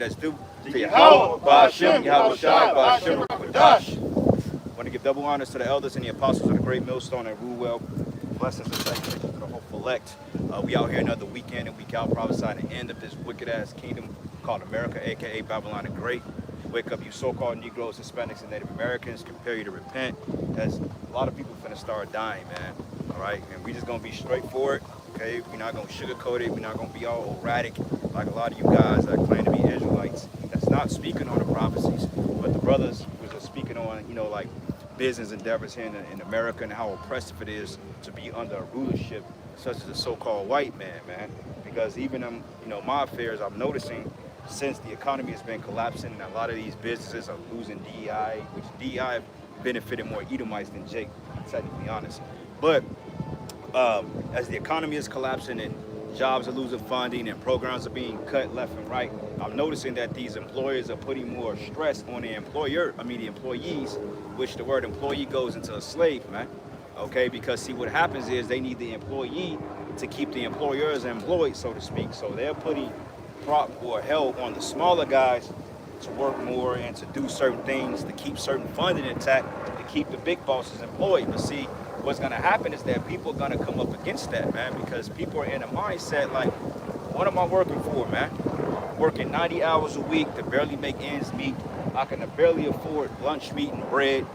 That's due to Yahweh, Ba'ashem, Yahweh Shai, Ba'ashem, Rakadosh. I want to give double honors to the elders and the apostles of the great millstone and rule well. Blessings and salutations to the hopeful elect. We out here another weekend and week out prophesying the end of this wicked-ass kingdom called America, a.k.a. Babylon the Great. Wake up, you so-called Negroes, Hispanics, and Native Americans. Compare you to repent. As a lot of people finna start dying, man. All right? And we just going to be straightforward. Okay, we're not going to sugarcoat it. We're not going to be all erratic like a lot of you guys that claim to be Israelites. That's not speaking on the prophecies, but the brothers was just speaking on, like business endeavors here in America and how oppressive it is to be under a rulership such as the so-called white man. Because even my affairs, I'm noticing since the economy has been collapsing and a lot of these businesses are losing DEI, which DEI benefited more Edomites than Jake, technically honest. But as the economy is collapsing and jobs are losing funding and programs are being cut left and right, I'm noticing that these employers are putting more stress on the employees, which the word employee goes into a slave, man. Okay, because see what happens is they need the employee to keep the employers employed, so to speak. So they're putting prop or hell on the smaller guys to work more and to do certain things to keep certain funding intact, to keep the big bosses employed. But see, what's going to happen is that people are going to come up against that, man, because people are in a mindset like, what am I working for, man? Working 90 hours a week to barely make ends meet. I can barely afford lunch meat and bread,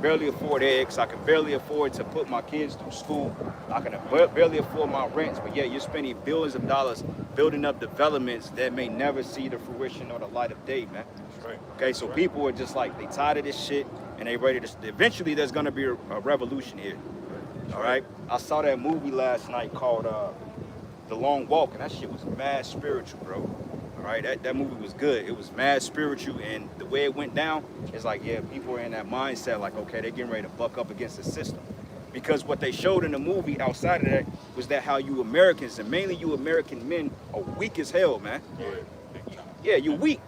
barely afford eggs. I can barely afford to put my kids through school. I can barely afford my rents, but yeah, you're spending billions of dollars building up developments that may never see the fruition or the light of day, man. That's right. Okay, so people are just like, they tired of this shit and they ready to, eventually there's gonna be a revolution here. All right? I saw that movie last night called The Long Walk, and that shit was mad spiritual, bro. All right, that movie was good. It was mad spiritual, and the way it went down is like, yeah, people are in that mindset like, okay, they're getting ready to buck up against the system. Because what they showed in the movie outside of that was that how you Americans, and mainly you American men, are weak as hell, man. Yeah, you're weak,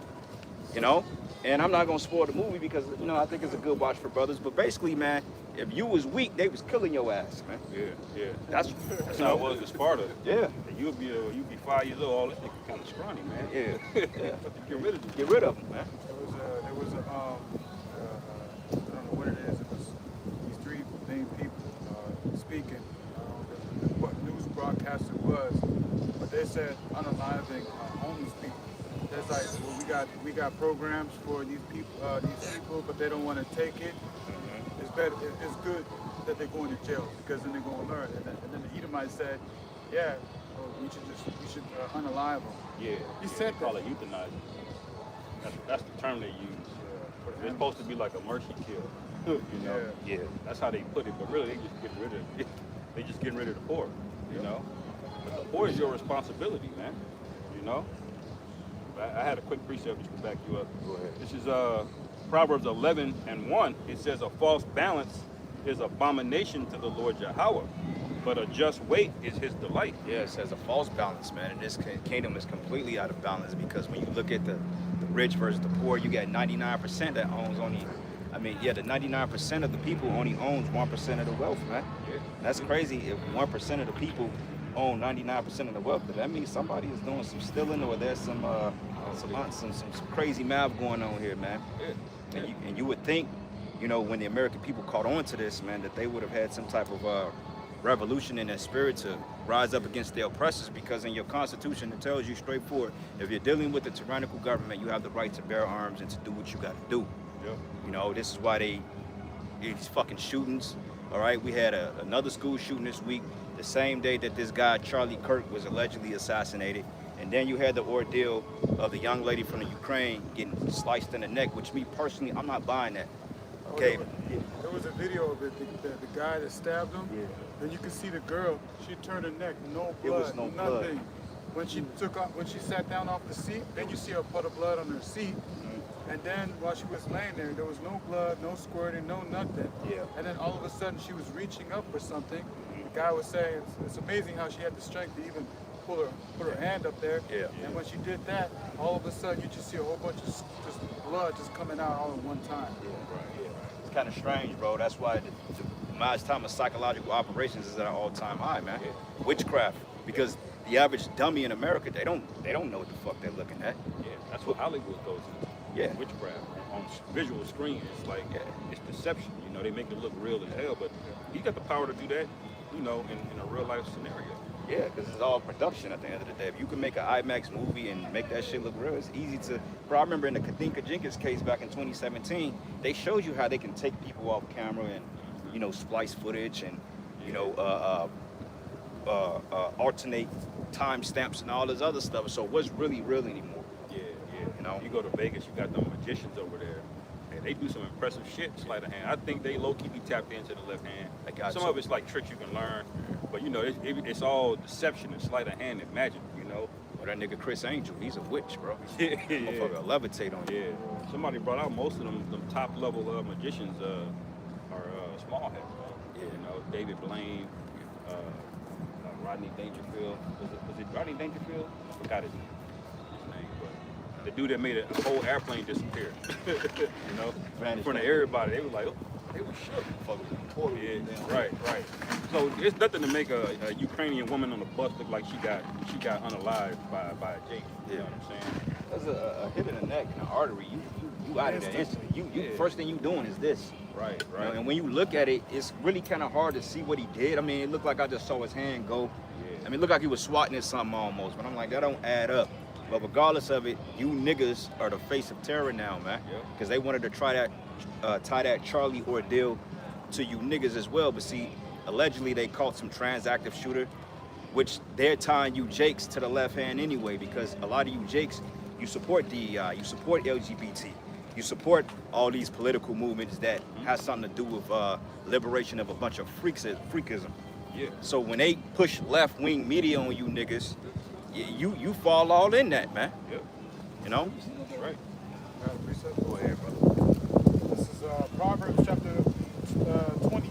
And I'm not gonna spoil the movie because, I think it's a good watch for brothers. But basically, man, if you was weak, they was killing your ass, man. Yeah. That's how it was with Sparta. Yeah. You'd be 5 years old, all this nigga kind of scrawny, man. Yeah. Get rid of them, man. There was a I don't know what it is. It was these three main people speaking. What news broadcaster was, but they said unaliving homeless people. There's like, well, we got programs for these people, but they don't want to take it. It's better. It's good that they're going to jail because then they're going to learn. And then the Edomite said, yeah, we should unalive them. Yeah. He said they call it euthanizing. That's the term they use. It's supposed to be like a mercy kill. Yeah. That's how they put it, but really they just getting rid of the poor. But the poor is your responsibility, man. I had a quick precept just to back you up. Go ahead. This is Proverbs 11:1. It says a false balance is abomination to the Lord Yahweh, but a just weight is his delight. Yeah, it says a false balance, man. And this kingdom is completely out of balance because when you look at the rich versus the poor, you got 99% that owns the 99% of the people only owns 1% of the wealth, man. Yeah. That's crazy. If 1% of the people own 99% of the wealth, that means somebody is doing some stealing or there's some crazy math going on here, man. Yeah. And you would think, when the American people caught on to this, man, that they would have had some type of revolution in their spirit to rise up against their oppressors, because in your constitution it tells you straightforward, if you're dealing with a tyrannical government, you have the right to bear arms and to do what you got to do. Yeah. This is why these fucking shootings. All right, we had another school shooting this week, the same day that this guy Charlie Kirk was allegedly assassinated. And then you had the ordeal of the young lady from the Ukraine getting sliced in the neck, which me personally, I'm not buying that. Okay. There was a video of it, the guy that stabbed him. Yeah. And you can see the girl, she turned her neck, no blood, It was no nothing. blood. When she sat down off the seat, then you see a puddle of blood on her seat. And then while she was laying there was no blood, no squirting, no nothing. Yeah. And then all of a sudden she was reaching up for something. The guy was saying it's amazing how she had the strength to even put her hand up there. Yeah. And when she did that, all of a sudden you just see a whole bunch of just blood just coming out all at one time. Yeah. It's kind of strange, bro. That's why the Ma's time of psychological operations is at an all-time high, man. Witchcraft, because the average dummy in America, they don't know what the fuck they're looking at. That's what Hollywood goes into. Yeah. Witchcraft on visual screen. It's like it's deception. You know, they make it look real as hell, but he got the power to do that. You know, in a real life scenario. Yeah, because it's all production at the end of the day. If you can make an IMAX movie and make that shit look real, it's easy to. Bro, I remember in the Kadinka Jenkins case back in 2017, they showed you how they can take people off camera and, you know, splice footage and, you know, alternate timestamps and all this other stuff. So what's really real anymore? Yeah. You know? You go to Vegas, you got them magicians over there. And they do some impressive shit, sleight of hand. I think they low-key be tapped into the left hand. Some of it's like tricks you can learn. But, you know, it's all deception and sleight of hand and magic, you know? Well, that nigga Chris Angel, he's a witch, bro. Yeah. Motherfucker levitate on you. Yeah. Somebody brought out most of them top-level magicians are small heads. Yeah. You know, David Blaine, Rodney Dangerfield. Was it Rodney Dangerfield? I forgot his name. But the dude that made a whole airplane disappear. You know? In front of everybody. They was like, oh, they were shook. Yeah, right. So it's nothing to make a Ukrainian woman on the bus look like she got unalived by a Jake. You know what I'm saying? That's a hit in the neck and an artery. You out of there instantly. You first thing you doing is this. Right. You know, and when you look at it, it's really kind of hard to see what he did. I mean, it looked like I just saw his hand go. Yeah. I mean, it looked like he was swatting at something almost. But I'm like, that don't add up. But regardless of it, you niggas are the face of terror now, man. Because they wanted to try that, tie that Charlie ordeal to you niggas as well. But see, allegedly they caught some transactive shooter, which they're tying you Jakes to the left hand anyway, because a lot of you Jakes, you support DEI, you support LGBT, you support all these political movements that has something to do with liberation of a bunch of freakism. Yeah. So when they push left-wing media on you niggas, you fall all in that, man. Yep. You know? That's right. Go ahead, brother. This is Proverbs chapter 20,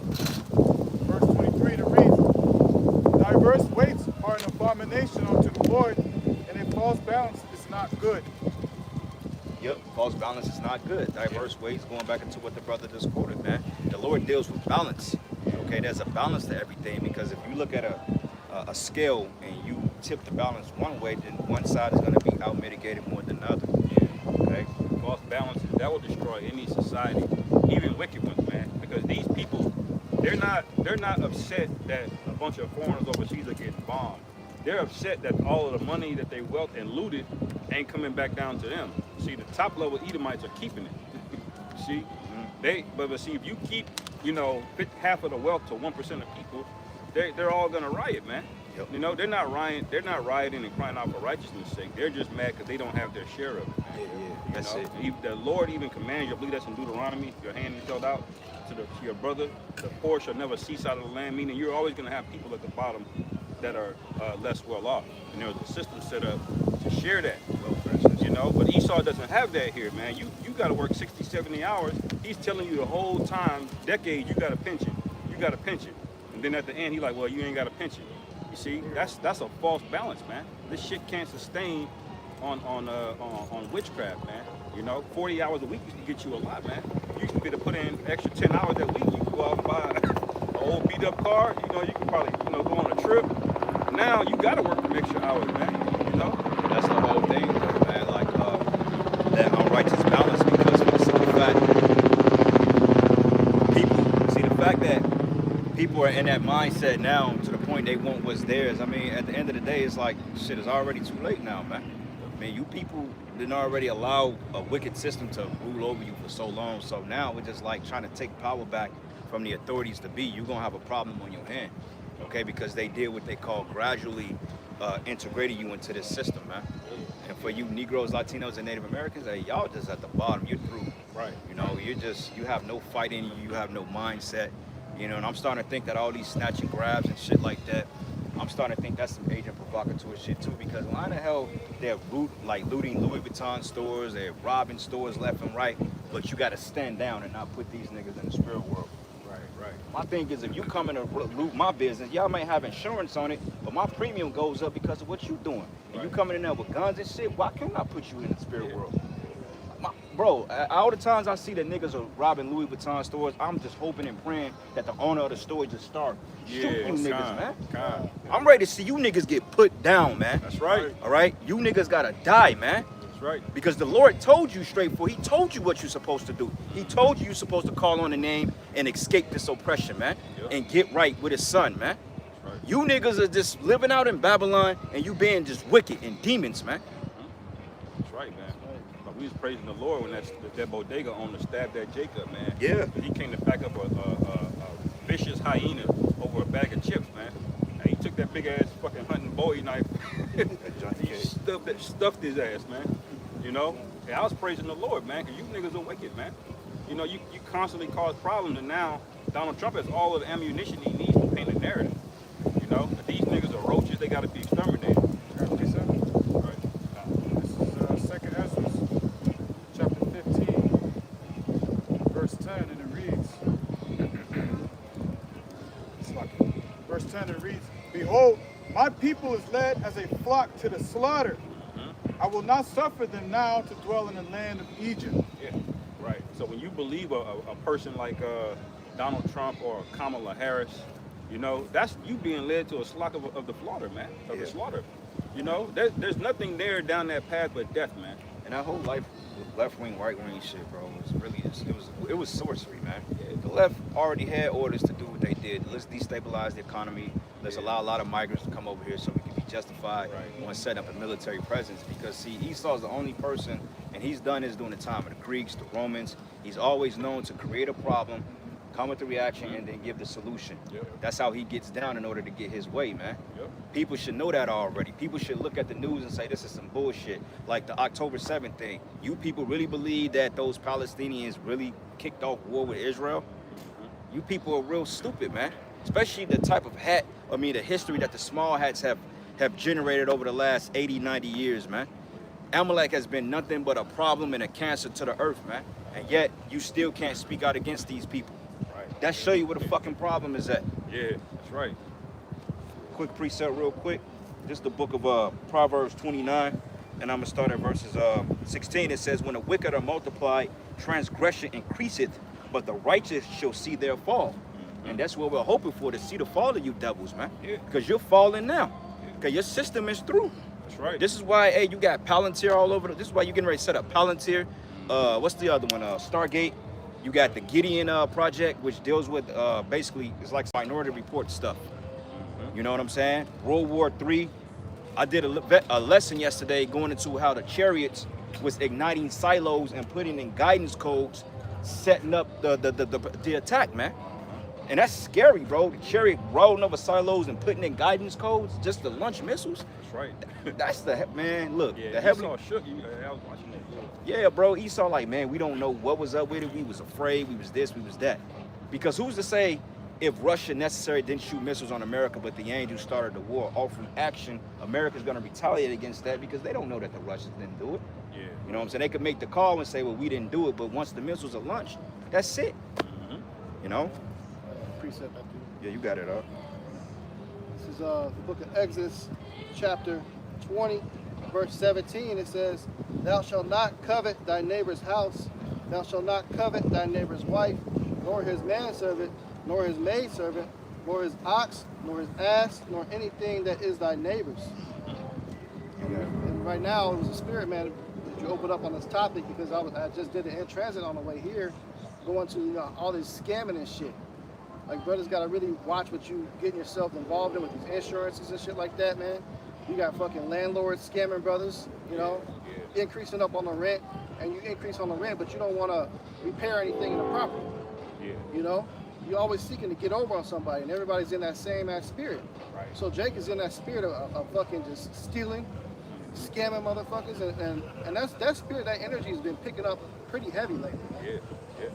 verse 23 to read. Diverse weights are an abomination unto the Lord, and a false balance is not good. Yep, false balance is not good. Diverse weights, going back into what the brother just quoted, man. The Lord deals with balance. Okay, there's a balance to everything, because if you look at a scale and you tip the balance one way, then one side is going to be out-mitigated more than the other. Okay? False balances, that will destroy any society, even wicked ones, man. Because these people, they're not upset that a bunch of foreigners overseas are getting bombed. They're upset that all of the money that they wealth and looted ain't coming back down to them. See, the top level Edomites are keeping it. See, but see, if you keep, you know, half of the wealth to 1% of people, they're all gonna riot, man. Yep. You know, they're not rioting and crying out for righteousness' sake. They're just mad because they don't have their share of it, man. Yeah, that's it. The Lord even commands, you believe that's in Deuteronomy, your hand is held out to your brother, the poor shall never cease out of the land, meaning you're always gonna have people at the bottom that are less well off. And there's a system set up to share that welfare, you know, but Esau doesn't have that here, man. You got to work 60, 70 hours. He's telling you the whole time, decades, you got a pension. And then at the end, he's like, well, you ain't got a pension. You see, that's a false balance, man. This shit can't sustain on witchcraft, man. You know, 40 hours a week used to get you a lot, man. You used to be able to put in extra 10 hours that week. You could go out and buy an old beat up car. You know, you could probably, you know, go on a trip. Now you got to work them extra hours, man. You know, That's the whole thing, though, man. Like, that unrighteous balance, because of the simple fact that people are in that mindset now to the point they want what's theirs. I mean, at the end of the day, it's like, shit, it's already too late now, man. I mean, you people didn't already allow a wicked system to rule over you for so long. So now we're just like trying to take power back from the authorities to be. You're going to have a problem on your hand, okay? Because they did what they call gradually integrating you into this system, man. And for you Negroes, Latinos, and Native Americans, hey, y'all just at the bottom. You're through. right? You know, you have no fight in you. You have no mindset. You know, and I'm starting to think that all these snatch and grabs and shit like that, I'm starting to think that's some agent provocateur shit too, because why the hell they're looting Louis Vuitton stores, they're robbing stores left and right, but you got to stand down and not put these niggas in the spirit world. Right. My thing is, if you come in to loot my business, y'all may have insurance on it, but my premium goes up because of what you doing. And you coming in there with guns and shit, why can't I put you in the spirit world? Bro, all the times I see that niggas are robbing Louis Vuitton stores, I'm just hoping and praying that the owner of the store just start shooting you niggas, man. I'm ready to see you niggas get put down, man. That's right. All right? You niggas gotta die, man. That's right. Because the Lord told you straightforward. He told you what you're supposed to do. He told you you're supposed to call on the name and escape this oppression, man. Yep. And get right with his son, man. Right. You niggas are just living out in Babylon and you being just wicked and demons, man. That's right, man. But we was praising the Lord when that bodega owner stabbed at Jacob, man. Yeah. He came to back up a vicious hyena over a bag of chips, man. And he took that big ass fucking hunting Bowie knife. He stuffed his ass, man. You know? And I was praising the Lord, man, because you niggas are wicked, man. You know, you constantly cause problems, and now Donald Trump has all of the ammunition he needs to paint a narrative. You know? But these niggas are roaches, they gotta be exterminated. Apparently so. Right. This is 2nd Ezra, chapter 15, verse 10, and it reads, verse 10, it reads, Behold, my people is led as a flock to the slaughter. I will not suffer them now to dwell in the land of Egypt. Yeah, right. So when you believe a person like Donald Trump or Kamala Harris, you know, that's you being led to a flock of the slaughter, man, of the slaughter. You know, there's nothing there down that path but death, man. And our whole life, left wing, right wing shit, bro, it was sorcery, man. Yeah. The left already had orders to do what they did. Let's destabilize the economy. Let's allow a lot of migrants to come over here so we can be justified on setting up a military presence. Because see, Esau's the only person, and he's done this during the time of the Greeks, the Romans. He's always known to create a problem, come with the reaction, and then give the solution. Yep. That's how he gets down in order to get his way, man. Yep. People should know that already. People should look at the news and say, this is some bullshit. Like the October 7th thing. You people really believe that those Palestinians really kicked off war with Israel? You people are real stupid, man. Especially the type of the history that the small hats have generated over the last 80, 90 years, man. Amalek has been nothing but a problem and a cancer to the earth, man. And yet, you still can't speak out against these people. Right. That show you where the fucking problem is at. Yeah, that's right. Quick precept real quick. This is the book of Proverbs 29, and I'm going to start at verses 16. It says, when the wicked are multiplied, transgression increaseth, but the righteous shall see their fall. And that's what we're hoping for, to see the fall of you devils, man. Yeah. Because you're falling now. Because your system is through. That's right. This is why, hey, you got Palantir all over. This is why you're getting ready to set up Palantir. What's the other one? Stargate. You got the Gideon project, which deals with basically, it's like Minority Report stuff. You know what I'm saying? World War III. I did a lesson yesterday going into how the chariots was igniting silos and putting in guidance codes, setting up the attack, man. And that's scary, bro. The chariot rolling over silos and putting in guidance codes just to launch missiles. That's right. That's the man. Look, Yeah, the heavenly. Esau shook you. I was watching that. Yeah, bro. Esau, like, man, we don't know what was up with it. We was afraid. We was this. We was that. Because who's to say if Russia necessarily didn't shoot missiles on America, but the angels started the war, offering action, America's gonna retaliate against that because they don't know that the Russians didn't do it. Yeah. You know what I'm saying? They could make the call and say, well, we didn't do it, but once the missiles are launched, that's it. You know? Precept after you. Yeah, you got it up. This is the book of Exodus, chapter 20, verse 17. It says, Thou shalt not covet thy neighbor's house, thou shalt not covet thy neighbor's wife, nor his manservant, nor his maidservant, nor his ox, nor his ass, nor anything that is thy neighbor's. And right now, it was a spirit, man, that you opened up on this topic because I just did the in transit on the way here, going to all this scamming and shit. Like, brothers got to really watch what you getting yourself involved in with these insurances and shit like that, man. You got fucking landlords scamming brothers, you know, increasing up on the rent, and you increase on the rent, but you don't want to repair anything in the property. Yeah. You know, you're always seeking to get over on somebody, and everybody's in that same ass spirit. Right. So Jake is in that spirit of fucking just stealing, scamming motherfuckers, and that spirit, that energy has been picking up pretty heavy lately. Yeah. Yeah.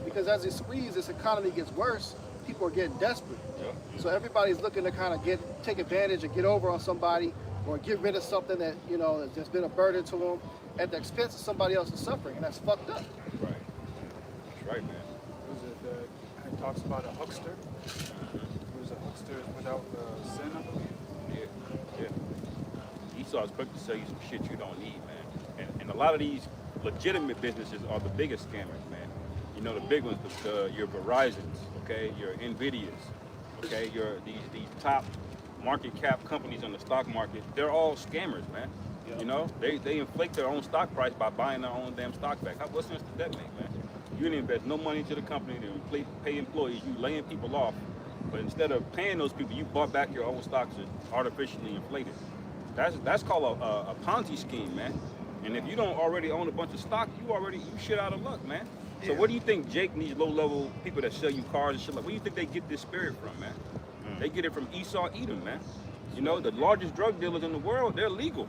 Because as it squeezes, this economy gets worse, people are getting desperate. Yeah. So everybody's looking to kind of take advantage and get over on somebody or get rid of something that, you know, that's been a burden to them at the expense of somebody else's suffering, and that's fucked up. Right. That's right, man. It talks about a huckster. Who's a huckster without sin, I believe. Yeah. Yeah. Esau's quick to sell you some shit you don't need, man. And a lot of these legitimate businesses are the biggest scammers, man. You know, the big ones, your Verizons, okay, your Nvidias, okay, these top market cap companies on the stock market, they're all scammers, man. Yeah. You know, they inflate their own stock price by buying their own damn stock back. What sense does that make, man? You didn't invest no money into the company to pay employees. You laying people off, but instead of paying those people, you bought back your own stocks and artificially inflated. That's called a Ponzi scheme, man. And if you don't already own a bunch of stock, you shit out of luck, man. So Yeah. what do you think Jake and these low-level people that sell you cars and shit like? Where do you think they get this spirit from, man? They get it from Esau Edom, man. You know, the largest drug dealers in the world, they're legal.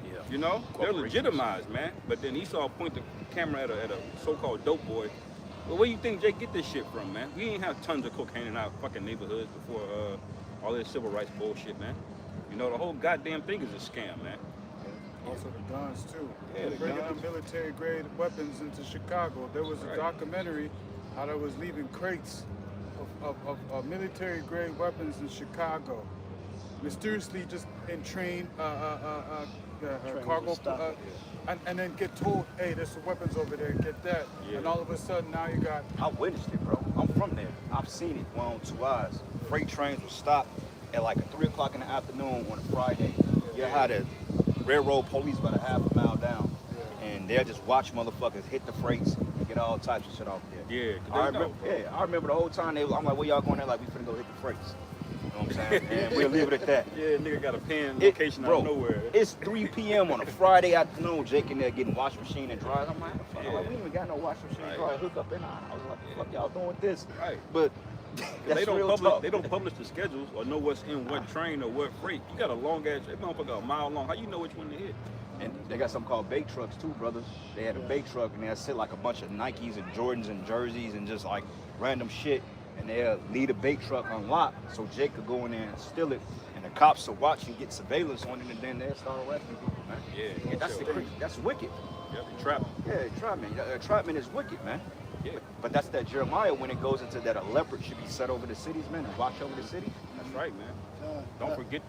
Yeah. You know, they're Corporations. legitimized, man. But then Esau point the camera at a so-called dope boy. Well, where do you think Jake get this shit from, man? We ain't have tons of cocaine in our fucking neighborhoods before all this civil rights bullshit, man. You know, the whole goddamn thing is a scam, man. Also the guns too. Yeah, They're the bringing guns. the military grade weapons into Chicago. There was a Right. documentary how they was leaving crates of military grade weapons in Chicago. Mysteriously just entrain cargo, stop it. and then get told, hey, there's some weapons over there, get that. Yeah. And all of a sudden now you got I witnessed it, bro. I'm from there. I've seen it one on two eyes. Freight trains will stop at like 3 o'clock in the afternoon on a Friday. You had the railroad police about a half a mile down, and they'll just watch motherfuckers hit the freights and get all types of shit off there. Yeah, 'cause I they know, remember, bro. yeah, I remember the whole time I'm like, where y'all going there? Like, we finna go hit the freights. You know what I'm saying? And we'll leave it at that. Yeah, nigga got a pen It- location bro, out of nowhere. It's 3 p.m. on a Friday afternoon. Jake in there getting washing machine and dryers. I'm like, fuck, Yeah. like, we ain't even got no washing machine and Right. dryer hook up in our house. Like, what the fuck y'all doing with this? Right. But that's They don't real publish. talk. They don't publish the schedules or know what's in what train or what freight. You got a long ass. That motherfucker a mile long. How you know which one to hit? And they got something called bait trucks too, brothers. They had a bait truck and they'll sit like a bunch of Nikes and Jordans and jerseys and just like random shit. And they'll leave the bait truck unlocked so Jake could go in there and steal it. And the cops will watch and get surveillance on it, and then they'll start arresting people, man. Yeah, that's sure. that's wicked. Yep, trap. Yeah, entrapment. Entrapment is wicked, man. Yeah, But that's that Jeremiah when it goes into that a leopard should be set over the cities, man, and watch over the city. that's right, man. Uh, Don't forget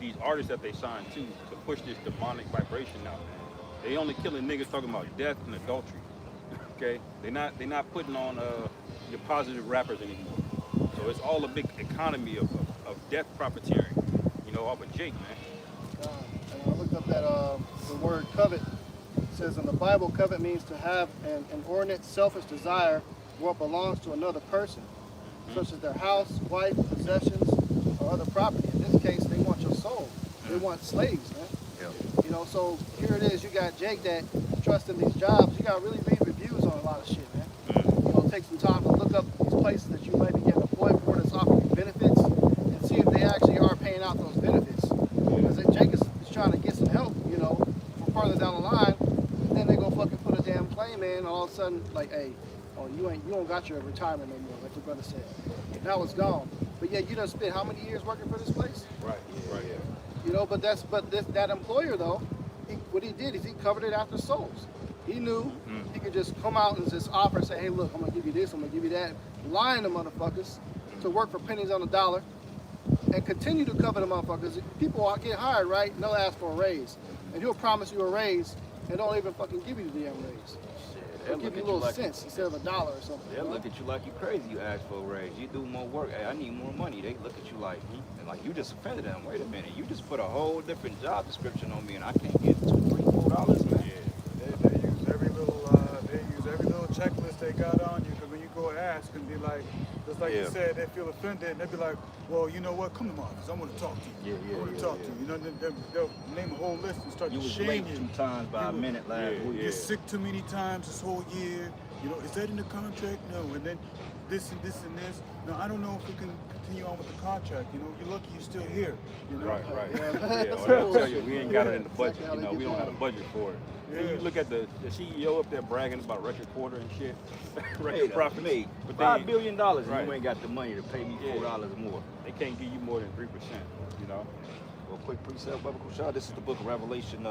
these artists that they signed to push this demonic vibration out, man. They only killing niggas talking about death and adultery. Okay, they not putting on your positive rappers anymore. So it's all a big economy of death profiteering. You know, off of Jake, man. And I looked up that the word covet. It says in the Bible, covet means to have an inordinate, selfish desire for what belongs to another person, such as their house, wife, possessions, or other property. In this case, they want your soul. They want slaves, man. You know, so here it is. You got Jake that trusts in these jobs. You got to really read reviews on a lot of shit, man. You know, take some time to look up these places that you might be getting employed for that's offering you benefits and see if they actually are paying out those benefits. Because Jake is trying to get some help, you know, for further down the line. And then they go fucking put a damn claim in, and all of a sudden, like, hey, oh, you don't got your retirement no more, like your brother said. Now it's gone. But yeah, you done spent how many years working for this place? Right, right. You know, but that employer though, what he did is he covered it after souls. He knew he could just come out and just offer and say, hey, look, I'm gonna give you this, I'm gonna give you that, lying to motherfuckers to work for pennies on the dollar and continue to cover the motherfuckers. People get hired, right? And they'll ask for a raise. And he'll promise you a raise and don't even fucking give you the damn raise. They'll give you a little cents instead of $1 or something. They'll you know? look at you like you crazy. You ask for a raise. You do more work. Hey, I need more money. They look at you like, and like you just offended them. Wait a minute. You just put a whole different job description on me, and I can't get $2, $3, $4, man. they use every little checklist they got on you. Because when you go ask and be like, just like you Yeah. said, they feel offended and they be like, well, you know what? Come to my office. I want to talk to you. Yeah, I want yeah, to talk yeah. to you. You know, they'll name a whole list and start You to was shame late you. 2 times by a You- minute last yeah, week. You're sick too many times this whole year. You know, is that in the contract? No. And then this and this and this. No, I don't know if we can continue on with the contract. You know, you're lucky you're still here. You know? Right, right. Yeah. Yeah, That's well, I'll tell you, bullshit. we ain't got it in the Yeah, budget. exactly how You know, they we get don't have a down. budget for it. Then you look at the CEO up there bragging about record quarter and shit, record Made profits. made But $5 they, billion, and Right. you ain't got the money to pay me Yeah. $4 more. they can't give you more than 3%. You know. Well, quick precept, biblical shot. This is the book of Revelation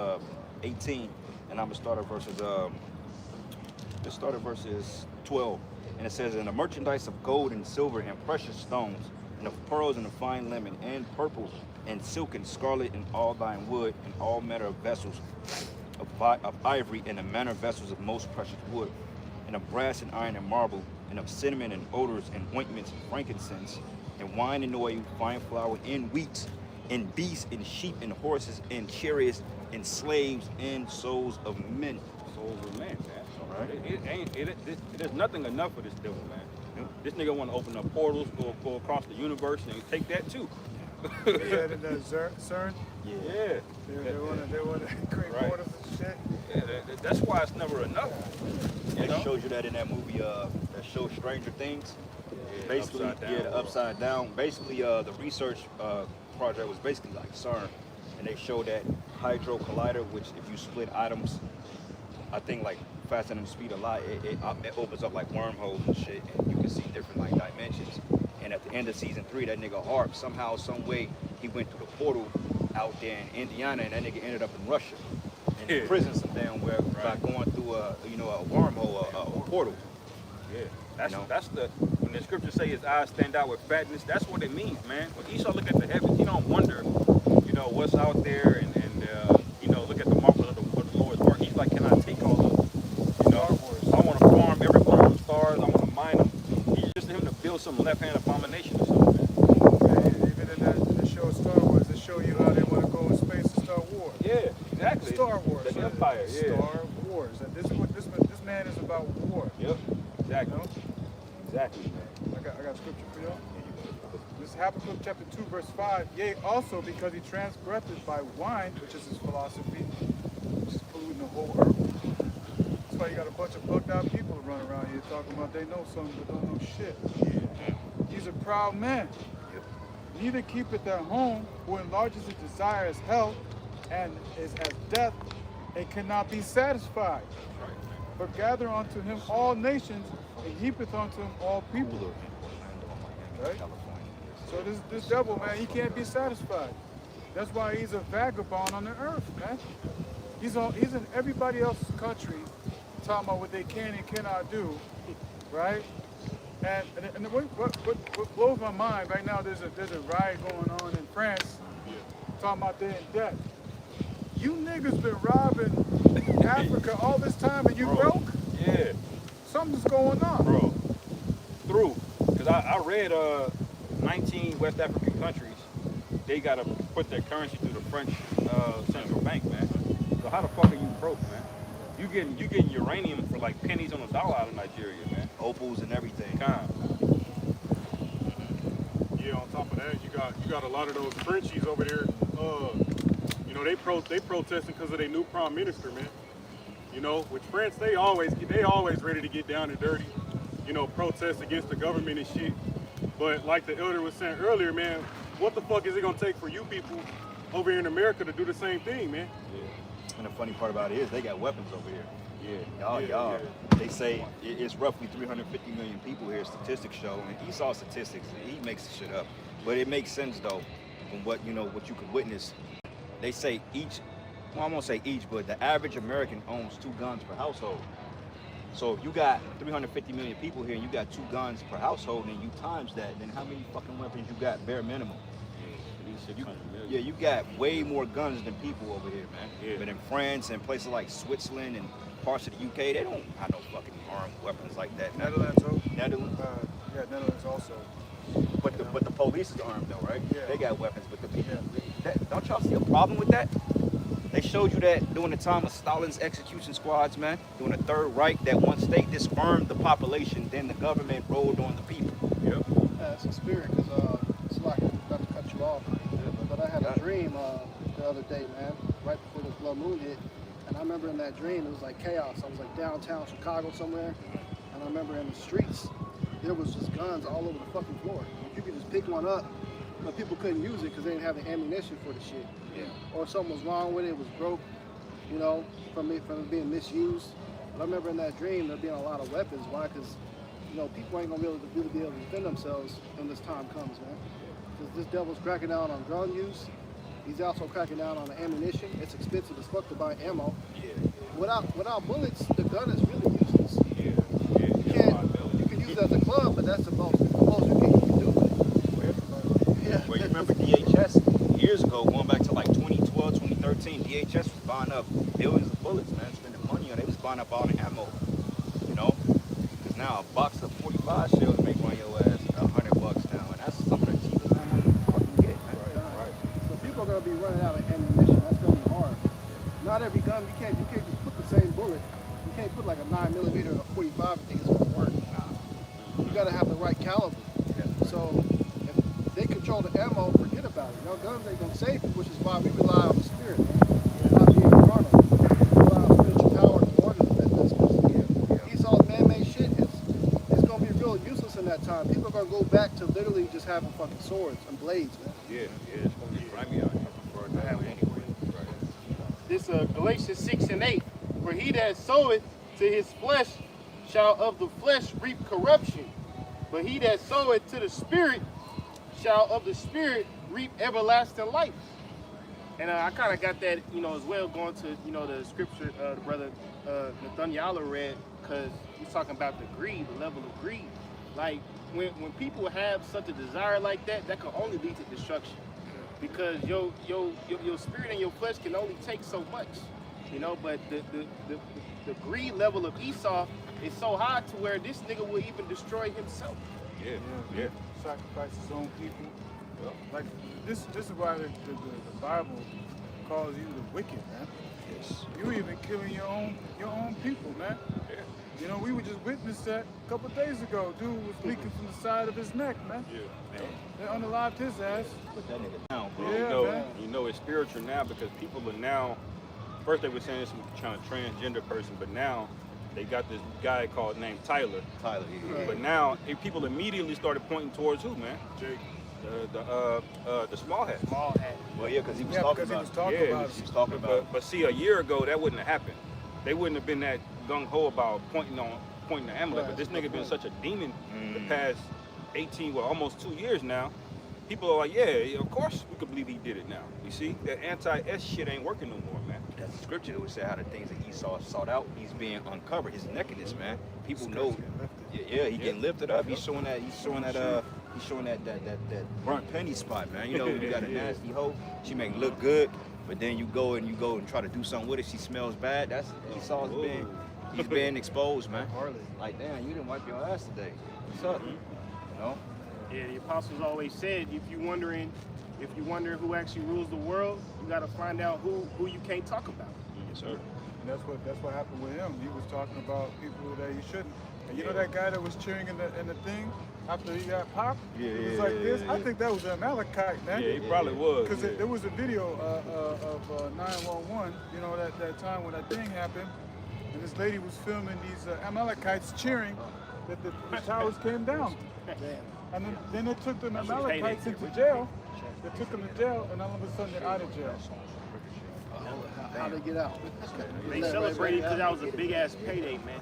18, and I'm gonna start at verses 12, and it says, "And the merchandise of gold and silver and precious stones, and of pearls and of fine linen, and purple and silk and scarlet, and all thine wood, and all manner of vessels of ivory, and the manner of vessels of most precious wood, and of brass and iron and marble, and of cinnamon and odors and ointments and frankincense, and wine and oil, fine flour and wheat, and beasts and sheep and horses and chariots enslaves in souls of men. Souls of men, man. Right. There's nothing enough for this devil, man. This nigga want to open up portals, go across the universe, and take that too. Yeah, in the CERN. Yeah. They want to create Right. portals and shit. Yeah, that's why it's never enough. You It know? shows you that in that movie that shows Stranger Things. Basically, Upside Down. the Upside Down. Basically, the research project was basically like CERN, and they showed that Hydro Collider, which if you split atoms, I think like faster than the speed of light, it opens up like wormholes and shit, and you can see different like dimensions. And at the end of season 3, that nigga Harp somehow, some way, he went through the portal out there in Indiana, and that nigga ended up in Russia, in Yeah. prison some damn where by going through a wormhole, a portal. Yeah, You know? that's the when the scriptures say his eyes stand out with fatness. That's what it means, man. When Esau look at the heavens, he don't wonder, what's out there and look at the marvels of the Lord's work. He's like, can I take all the, I want to farm every one of the stars. I want to mine them. He's just him to build some left-hand abomination or something. Man, even in the show Star Wars, they show you how they want to go in space in Star Wars. Yeah, exactly. Star Wars. The Empire. Yeah. Star Wars. And this man is about war. Yep. Exactly. You know? Exactly, man. I got scripture for y'all. This is Habakkuk chapter 2, verse 5. Yea, also because he transgressed by wine, which is his philosophy, which is polluting the whole earth. That's why you got a bunch of bugged out people running around here talking about they know something but don't know shit. He's a proud man. Neither keepeth at home, who enlarges his desire as health, and is as death, and cannot be satisfied. But gather unto him all nations, and heapeth unto him all people. Right? So this devil, man, he can't be satisfied. That's why he's a vagabond on the earth, man. He's in everybody else's country talking about what they can and cannot do, right? And what blows my mind right now, there's a riot going on in France, talking about they're in debt. You niggas been robbing Africa all this time and you broke? Yeah. Something's going on. Bro, because I read 19 West African countries, they got to put their currency through the French central bank, man. So how the fuck are you broke, man? You getting uranium for like pennies on a dollar out of Nigeria, man. Opals and everything. Yeah, on top of that, you got a lot of those Frenchies over there. They protesting because of their new prime minister, man. With France, they always ready to get down and dirty. Protest against the government and shit. But like the elder was saying earlier, man, what the fuck is it gonna take for you people over here in America to do the same thing, man? Yeah. And the funny part about it is they got weapons over here. Yeah. Y'all. They say it's roughly 350 million people here, statistics show. And Esau statistics, he makes the shit up. But it makes sense though, from what you could witness. They say I won't say each, but the average American owns 2 guns per household. So if you got 350 million people here and you got 2 guns per household and you times that, then how many fucking weapons you got bare minimum? You got way more guns than people over here, man. Yeah. But in France and places like Switzerland and parts of the UK, they don't have no fucking armed weapons like that. Netherlands, Netherlands. Netherlands also. But the police is armed though, right? Yeah. They got weapons, but the people, don't y'all see a problem with that? They showed you that during the time of Stalin's execution squads, man, during the Third Reich, that once they disarmed the population, then the government rolled on the people. Yep. It's a spirit, because it's like, not to cut you off, but I had a dream the other day, man, right before the blood moon hit. And I remember in that dream, it was like chaos. I was like downtown Chicago somewhere, and I remember in the streets, there was just guns all over the fucking floor. Like, you could just pick one up, but people couldn't use it because they didn't have the ammunition for the shit. Yeah. Or something was wrong with it, it was broke, from it being misused. But I remember in that dream there being a lot of weapons. Why? Because, people ain't gonna really be able to defend themselves when this time comes, man. Because this devil's cracking down on gun use. He's also cracking down on the ammunition. It's expensive as fuck to buy ammo. Yeah. Without bullets, the gun is really useless. You can use it as a club, but that's the most you can do with it. Yeah. Well, you remember DHS years ago, going back to like 2012, 2013, DHS was buying up billions of bullets, man, spending money on it. They was buying up all the ammo, Because now a box of 45 shells make run your ass $100 now, and that's some of the cheapest ammo you can fucking get, man. So people are gonna be running out of ammunition. That's gonna be hard. not every gun, you can't just put the same bullet. You can't put like a 9mm or a 45 and think it's gonna work. You gotta have the right caliber. So if they control the ammo, forget about it. No guns ain't gonna save you, which is why we rely on the spirit, not being carnal. We rely on spiritual power and order that's supposed to give. Esau's man-made shit, it's gonna be real useless in that time. People are gonna go back to literally just having fucking swords and blades, man. Yeah, it's gonna be grimy out here for that anyway. Right. This Galatians 6 and 8, for he that soweth to his flesh shall of the flesh reap corruption, but he that soweth to the Spirit shall of the Spirit reap everlasting life. And I kind of got that, as well, going to, the scripture the brother Nathaniel read, because he's talking about the greed, the level of greed. Like, when people have such a desire like that, that can only lead to destruction. Because your spirit and your flesh can only take so much, but the greed level of Esau is so high to where this nigga will even destroy himself. Yeah. Sacrifice his own people. Like this is why the Bible calls you the wicked, man. Yes. You even killing your own people, man. Yeah. We were just witnessed that a couple of days ago. Dude was leaking from the side of his neck, man. Yeah, man. They unalived his ass. Put that nigga down, bro. Yeah, man. You know it's spiritual now because people are now, first they were saying it's some kind of transgender person, but now they got this guy named Tyler. Tyler, yeah. But now people immediately started pointing towards who, man? Jake. The small hat. Small hat. Well, yeah, because he was Yeah, talking because he about was it. talking Yeah, about He it. was talking about it. But see, a year ago that wouldn't have happened. They wouldn't have been that gung ho about pointing to Amalek. But this nigga been such a demon the past 18, almost 2 years now. People are like, yeah, of course we could believe he did it now. You see, that anti-S shit ain't working no more, man. That's the scripture that would say how the things that Esau sought out, he's being uncovered. His nakedness, man. People know. Yeah, he getting lifted up. He's showing that burnt penny spot, man. You got a nasty hoe. She make look good, but then you go and try to do something with it. She smells bad. That's Esau's he's being exposed, man. Like, damn, you didn't wipe your ass today. What's up? Yeah, the apostles always said, if you wondering who actually rules the world, you got to find out who you can't talk about. Yes, sir. And that's what happened with him. He was talking about people that he shouldn't. And you know that guy that was cheering in the thing after he got popped? Yeah, It was like this. I think that was an Amalekite, man. Yeah, he probably was. Because there was a video of 911, that time when that thing happened, and this lady was filming these Amalekites cheering that the towers came down. And then they took the Amalekites into jail. They took them to jail, and all of a sudden they're out of jail. How they get out? They celebrated because that was a big ass payday, man.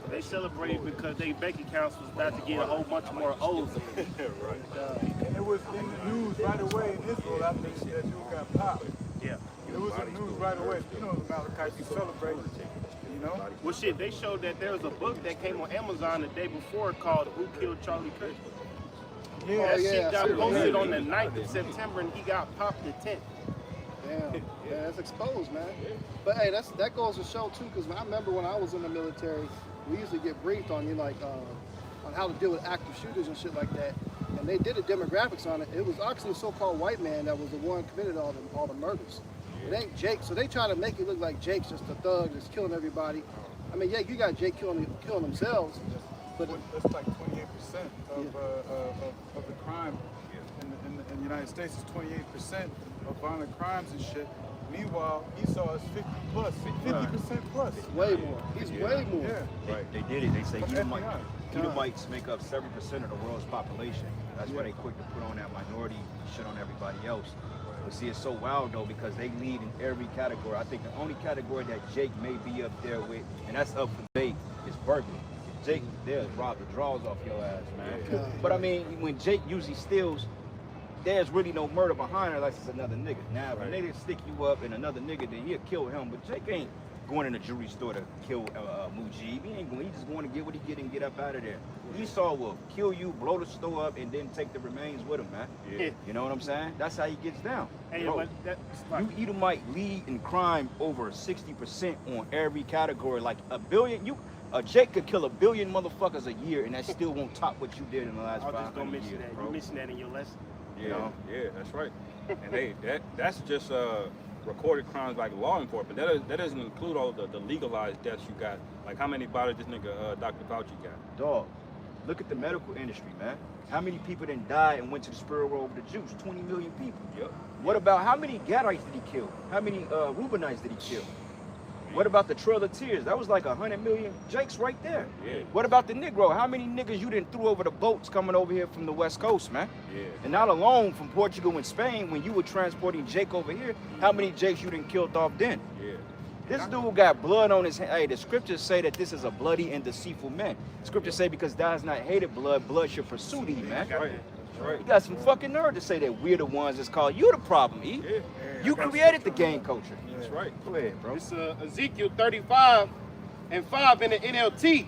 They celebrated because their bank accounts was about to get a whole bunch more O's. And it was in the news right away in Israel after that dude got popped. Yeah. It was in the news right away. The Amalekites, you celebrate, Well, shit, they showed that there was a book that came on Amazon the day before called Who Killed Charlie Kirk? That shit got posted on the 9th of September and he got popped the 10th. Damn, yeah, that's exposed, man. But hey, that goes to show too, because I remember when I was in the military, we used to get briefed on on how to deal with active shooters and shit like that. And they did the demographics on it. It was actually a so-called white man that was the one committed all the murders. It ain't Jake, so they try to make it look like Jake's just a thug that's killing everybody. I mean, yeah, you got Jake killing themselves, but that's like 28% of the crime in the United States is 28% of violent crimes and shit. Meanwhile, Esau is 50% plus. way more. He's way more. Yeah. Right. They did it. They say From Edomites make up 7% of the world's population. That's why they quick to put on that minority shit on everybody else. But see, it's so wild though because they lead in every category. I think the only category that Jake may be up there with, and that's up for debate, is burglary. Jake, they'll rob the draws off your ass, man. But I mean, when Jake usually steals, there's really no murder behind it unless it's another nigga. Now, if a nigga stick you up and another nigga, then he'll kill him. But Jake ain't going in a jewelry store to kill Mujib. He ain't going. He just going to get what he get and get up out of there. Esau will kill you, blow the store up, and then take the remains with him, man. Yeah. You know what I'm saying? That's how he gets down. Hey, Bro, but that's like, you Edomite lead in crime over 60% on every category. Like a billion, Jake could kill 1 billion motherfuckers a year, and that still won't top what you did in the last I was 500 just gonna mention years, that. bro. You mentioned that in your lesson. Yeah, yeah, that's right. And hey, that's just recorded crimes like law enforcement. That doesn't include all the legalized deaths you got. Like how many bodies this nigga Dr. Fauci got? Dog, look at the medical industry, man. How many people didn't die and went to the spirit world with the Jews? 20 million people. Yep. What about how many Gadites did he kill? How many Reubenites did he kill? What about the Trail of Tears? That was like 100 million Jakes right there. Yeah. What about the Negro? How many niggas you didn't threw over the boats coming over here from the West Coast, man? Yeah. And not alone from Portugal and Spain, when you were transporting Jake over here, how many Jakes you didn't killed off then? Yeah. This dude got blood on his hand. Hey, the scriptures say that this is a bloody and deceitful man. Scriptures say because thou hast not hated blood, blood should pursue thee, man. That's right. That's right. You got some fucking nerve to say that we're the ones that's called you the problem, E. Yeah. You created the gang culture. That's right. Go ahead, bro. It's Ezekiel 35 and 5 in the NLT.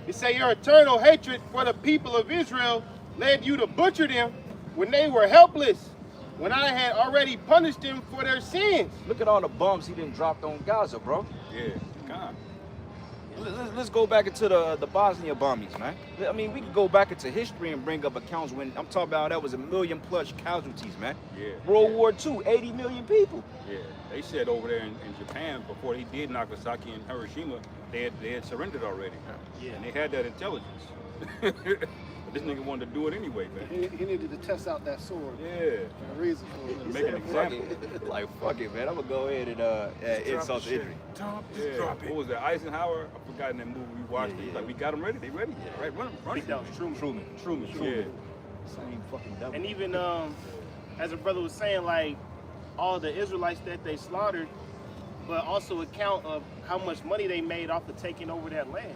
It say your eternal hatred for the people of Israel led you to butcher them when they were helpless, when I had already punished them for their sins. Look at all the bombs he didn't drop on Gaza, bro. Yeah. God. Let's go back into the Bosnia bombings, man. I mean, we could go back into history and bring up accounts when I'm talking about that was 1 million plus casualties, man. Yeah. World War II, 80 million people. Yeah. They said over there in Japan before they did Nagasaki and Hiroshima, they had surrendered already. Yeah. And they had that intelligence. But this nigga wanted to do it anyway, man. He needed to test out that sword. Yeah. For a reason for it. Make an Fuck example. it. Like, fuck it, man. I'm gonna go ahead and insult the injury. Yeah. What was that? Eisenhower? I forgot in that movie we watched. Yeah, It. yeah. Like we got them ready. They ready. Right. Run I think that was Truman. Truman. Yeah. Same fucking devil. And even as a brother was saying, like all the Israelites that they slaughtered, but also account of how much money they made off of taking over that land.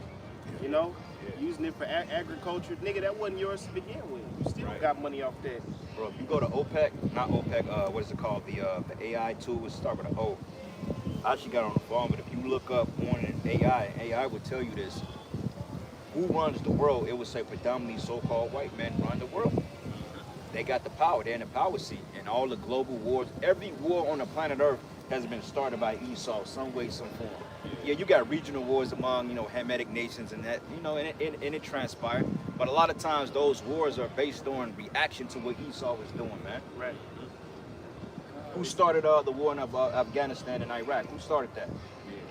You know, using it for agriculture. Nigga, that wasn't yours to begin with. You still Right. got money off that. Bro, if you go to OPEC, not OPEC, what is it called? The AI tool, it start with an O. I actually got on the phone, but if you look up on AI will tell you this. Who runs the world? It would say predominantly so-called white men run the world. They got the power. They're in the power seat. And all the global wars, every war on the planet Earth has been started by Esau, some way, some form. Yeah, you got regional wars among, Hamitic nations and that, and it transpired. But a lot of times those wars are based on reaction to what Esau was doing, man. Right. Who started the war in Afghanistan and Iraq? Who started that?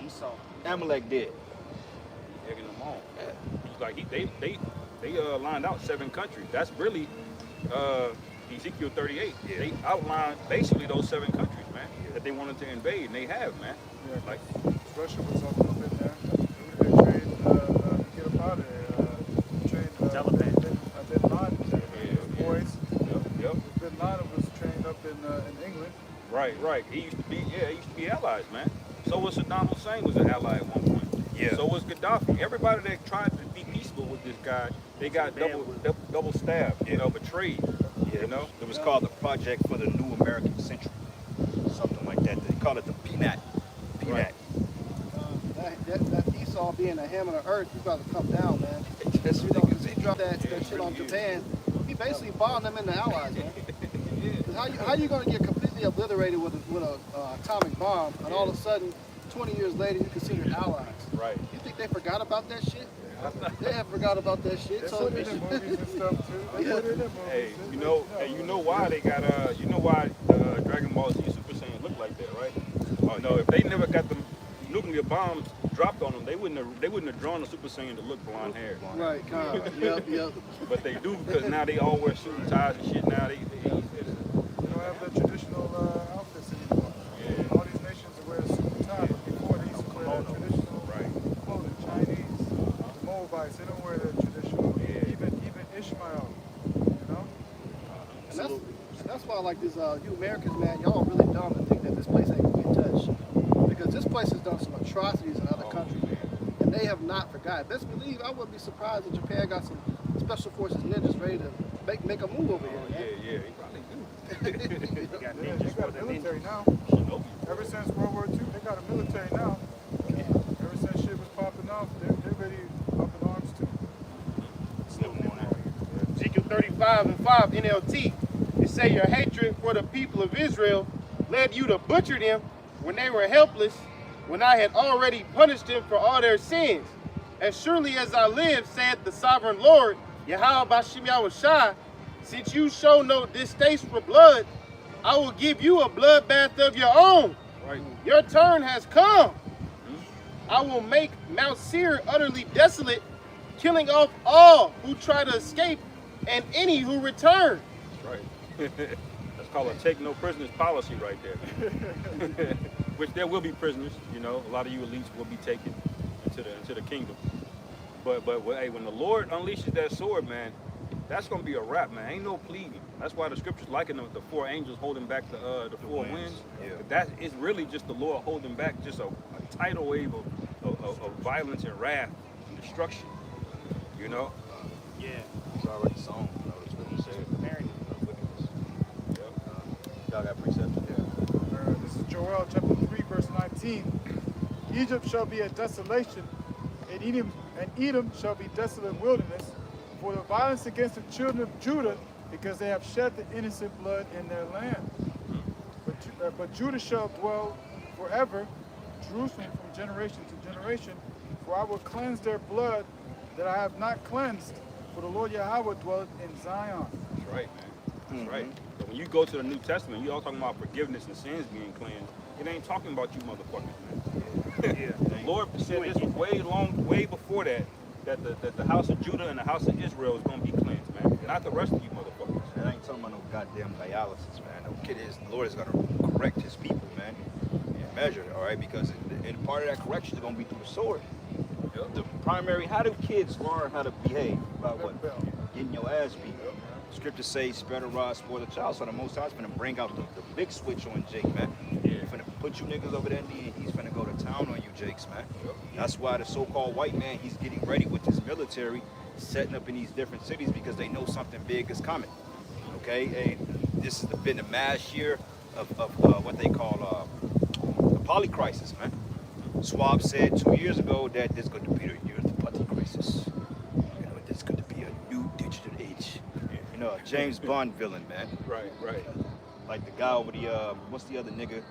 Esau. Amalek did. Egging them on. It's like they lined out 7 countries. That's really Ezekiel 38. Yeah. They outlined basically those 7 countries, man, that they wanted to invade, and they have, man. Yeah, Like, Russia was up in there. Who did they train to get up out of there? Trained Taliban. Bin Laden. Yeah. Boys. yep. Bin Laden was trained up in England. Right. He used to be allies, man. So was Saddam Hussein was an ally at one point. Yeah. So was Gaddafi. Everybody that tried to be peaceful with this guy, they got double stabbed, betrayed. Yeah. You know? It was called the Project for the New American Century. Something like that. They call it the PNAT. Right. That Esau being a ham of the earth, you got to come down, man. That's You what know, they 'cause he dropped that shit on Japan. He basically bombed them into allies, man. 'Cause how you gonna get completely obliterated with a atomic bomb, and all of a sudden, 20 years later, you consider allies? Right. You think they forgot about that shit? They have forgot about that shit. They So put it in movies and stuff too. They put it in movies. Hey, too. you know why they got why Dragon Ball Z Super Saiyan look like that, right? Oh no, if they never got the nuclear bombs dropped on them, they wouldn't have drawn the Super Saiyan to look blonde hair. right, yep. But they do because now they all wear suit and ties and shit. Now they They don't have the traditional outfits anymore. Yeah. All these nations wear a suit and tie, but before they used to wear the traditional clothing. Chinese, the Moabites, they don't wear the traditional. Yeah. Even Ishmael, you know. And that's why, like, this, you Americans, man, y'all are really dumb to think that this place ain't gonna get touched. Because this place has done some atrocities in other countries, and they have not forgotten. Best believe, I wouldn't be surprised if Japan got some special forces ninjas ready to make a move over here, man. Yeah, he probably do. They got Yeah, ninjas they for got the a military ninjas. now. Shinobi. Ever since World War II, they got a military now. Ever since shit was popping off, they're ready up in arms too. Ezekiel 35 and 5 NLT. It say your hatred for the people of Israel led you to butcher them when they were helpless, when I had already punished them for all their sins. As surely as I live, saith the sovereign Lord, Yahweh Bashim Yahushai, since you show no distaste for blood, I will give you a bloodbath of your own, Right. Your turn has come. I will make Mount Seir utterly desolate, killing off all who try to escape and any who return. That's right. That's called a take no prisoners policy right there. Which there will be prisoners, you know. A lot of you elites will be taken into the kingdom. But hey, when the Lord unleashes that sword, man, that's gonna be a wrap, man. Ain't no pleading. That's why the scriptures liken the four angels holding back the four winds. Yeah. That is really just the Lord holding back just a tidal wave of violence and wrath and destruction. You know? Yeah. It's already sown. You know, the scripture says. Wickedness. Yep. Y'all got precepts? Yeah. This is Joel chapter 3, verse 19. Egypt shall be a desolation, and Edom shall be desolate wilderness, for the violence against the children of Judah, because they have shed the innocent blood in their land. But Judah shall dwell forever, Jerusalem from generation to generation, for I will cleanse their blood that I have not cleansed, for the Lord Yahweh dwelleth in Zion. That's right, man. That's right. But when you go to the New Testament, you all talking about forgiveness and sins being cleansed. It ain't talking about you motherfuckers, man. Yeah. The Lord said this way before that the house of Judah and the house of Israel is gonna be cleansed, man. Not the rest of you motherfuckers. It ain't talking about no goddamn dialysis, man. No kid is. The Lord is gonna correct his people, man, and measure, all right? Because and part of that correction is gonna be through the sword. Yep. The primary. How do kids learn how to behave? About what? Getting your ass beat. Scriptures say, "Spare the rod, spoil the child." So the Most High's finna bring out the big switch on Jake, man. Yeah. He's finna put you niggas over there, and he's finna go to town on you, Jakes, man. Yep. That's why the so-called white man, he's getting ready with his military, setting up in these different cities because they know something big is coming. Okay, and this has been the mass year of what they call the poly crisis, man. Schwab said 2 years ago that there's going to be a year of the poly crisis. You know, there's going to be a new digital age. You know, a James Bond villain, man. Right. Like the guy over the what's the other nigga?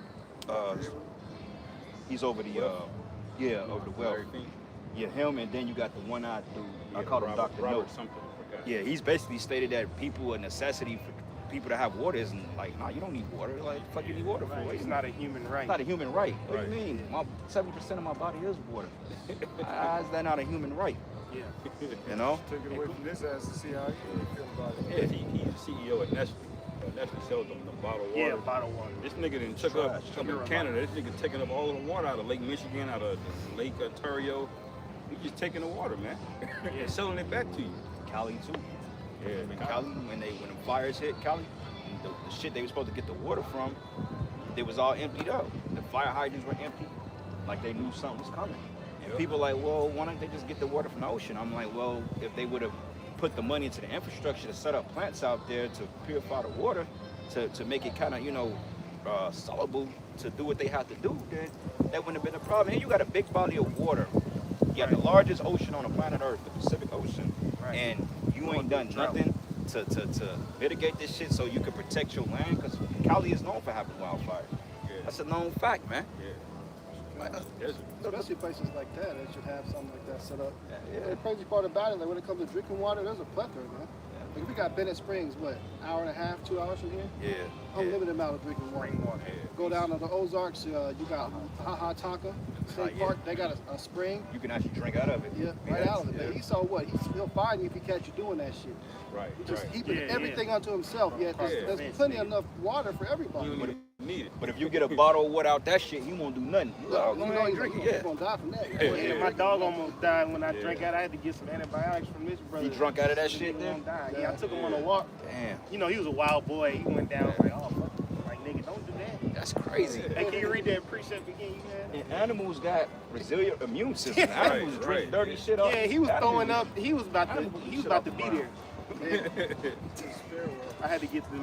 He's over the over the well. Larry Fink. Yeah, him, and then you got the one-eyed dude. I call him Dr. No. Robert something. Okay. Yeah, he's basically stated that people a necessity for people to have water isn't like, nah, you don't need water. Like, the fuck you need water for? Right. What It's you not mean? a human right. It's not a human right. What Right. do you mean? 70% of my body is water. How is that not a human right? Yeah. You know? Take it away from this ass to see how you feel about it. Yeah, he's the CEO of Nestle. Nestle sells them the bottled water. Yeah, bottled water. This nigga done took up in Canada. This nigga taking up all of the water out of Lake Michigan, out of Lake Ontario. He's just taking the water, man, and selling it back to you. Cali too. Yeah, In Cali, when the fires hit Cali, the shit they were supposed to get the water from, they was all emptied out. The fire hydrants were empty, like they knew something was coming. And Yep. people like, well, why don't they just get the water from the ocean? I'm like, well, if they would have put the money into the infrastructure to set up plants out there to purify the water, to make it kind of, soluble to do what they have to do, then that wouldn't have been a problem. And you got a big body of water. You got the largest ocean on the planet Earth, the Pacific Ocean, and you ain't done nothing to mitigate this shit so you can protect your land, because Cali is known for having wildfires. Yeah. That's a known fact, man. Yeah. Desert. Especially places like that, they should have something like that set up. Yeah. And the crazy part about it, like when it comes to drinking water, there's a plethora, man. Like we got Bennett Springs, what, hour and a half, 2 hours from here? Yeah. Unlimited amount of drinking water. Go down to the Ozarks, you got Haha Tonka State Yeah. Park. They got a spring. You can actually drink out of it. Yeah, right out of it. Yeah. Man. He saw what? He'll find you if he catch you doing that shit. Right. He just Right. heaping Yeah, everything onto himself. Yet Yeah. there's plenty enough water for everybody. You don't even need it. But if you get a bottle of water out that shit, you won't do nothing. You No, like, you oh, know I ain't he's drinking. he's gonna die from that. Yeah. And my dog almost died when I drank out. I had to get some antibiotics from this brother. He drunk out of that He shit almost then? died. Yeah, I took him on a walk. Damn, You know, he was a wild boy. He went down like, oh, fuck. Like, nigga, don't do that. that's crazy. Hey, can you read that precept again? You had? And animals got resilient immune system. Animals Right, drink right. dirty shit up. Yeah, he was Animals- throwing up. He was about to. Animals He was shit about out to the be ground. there. I had to get the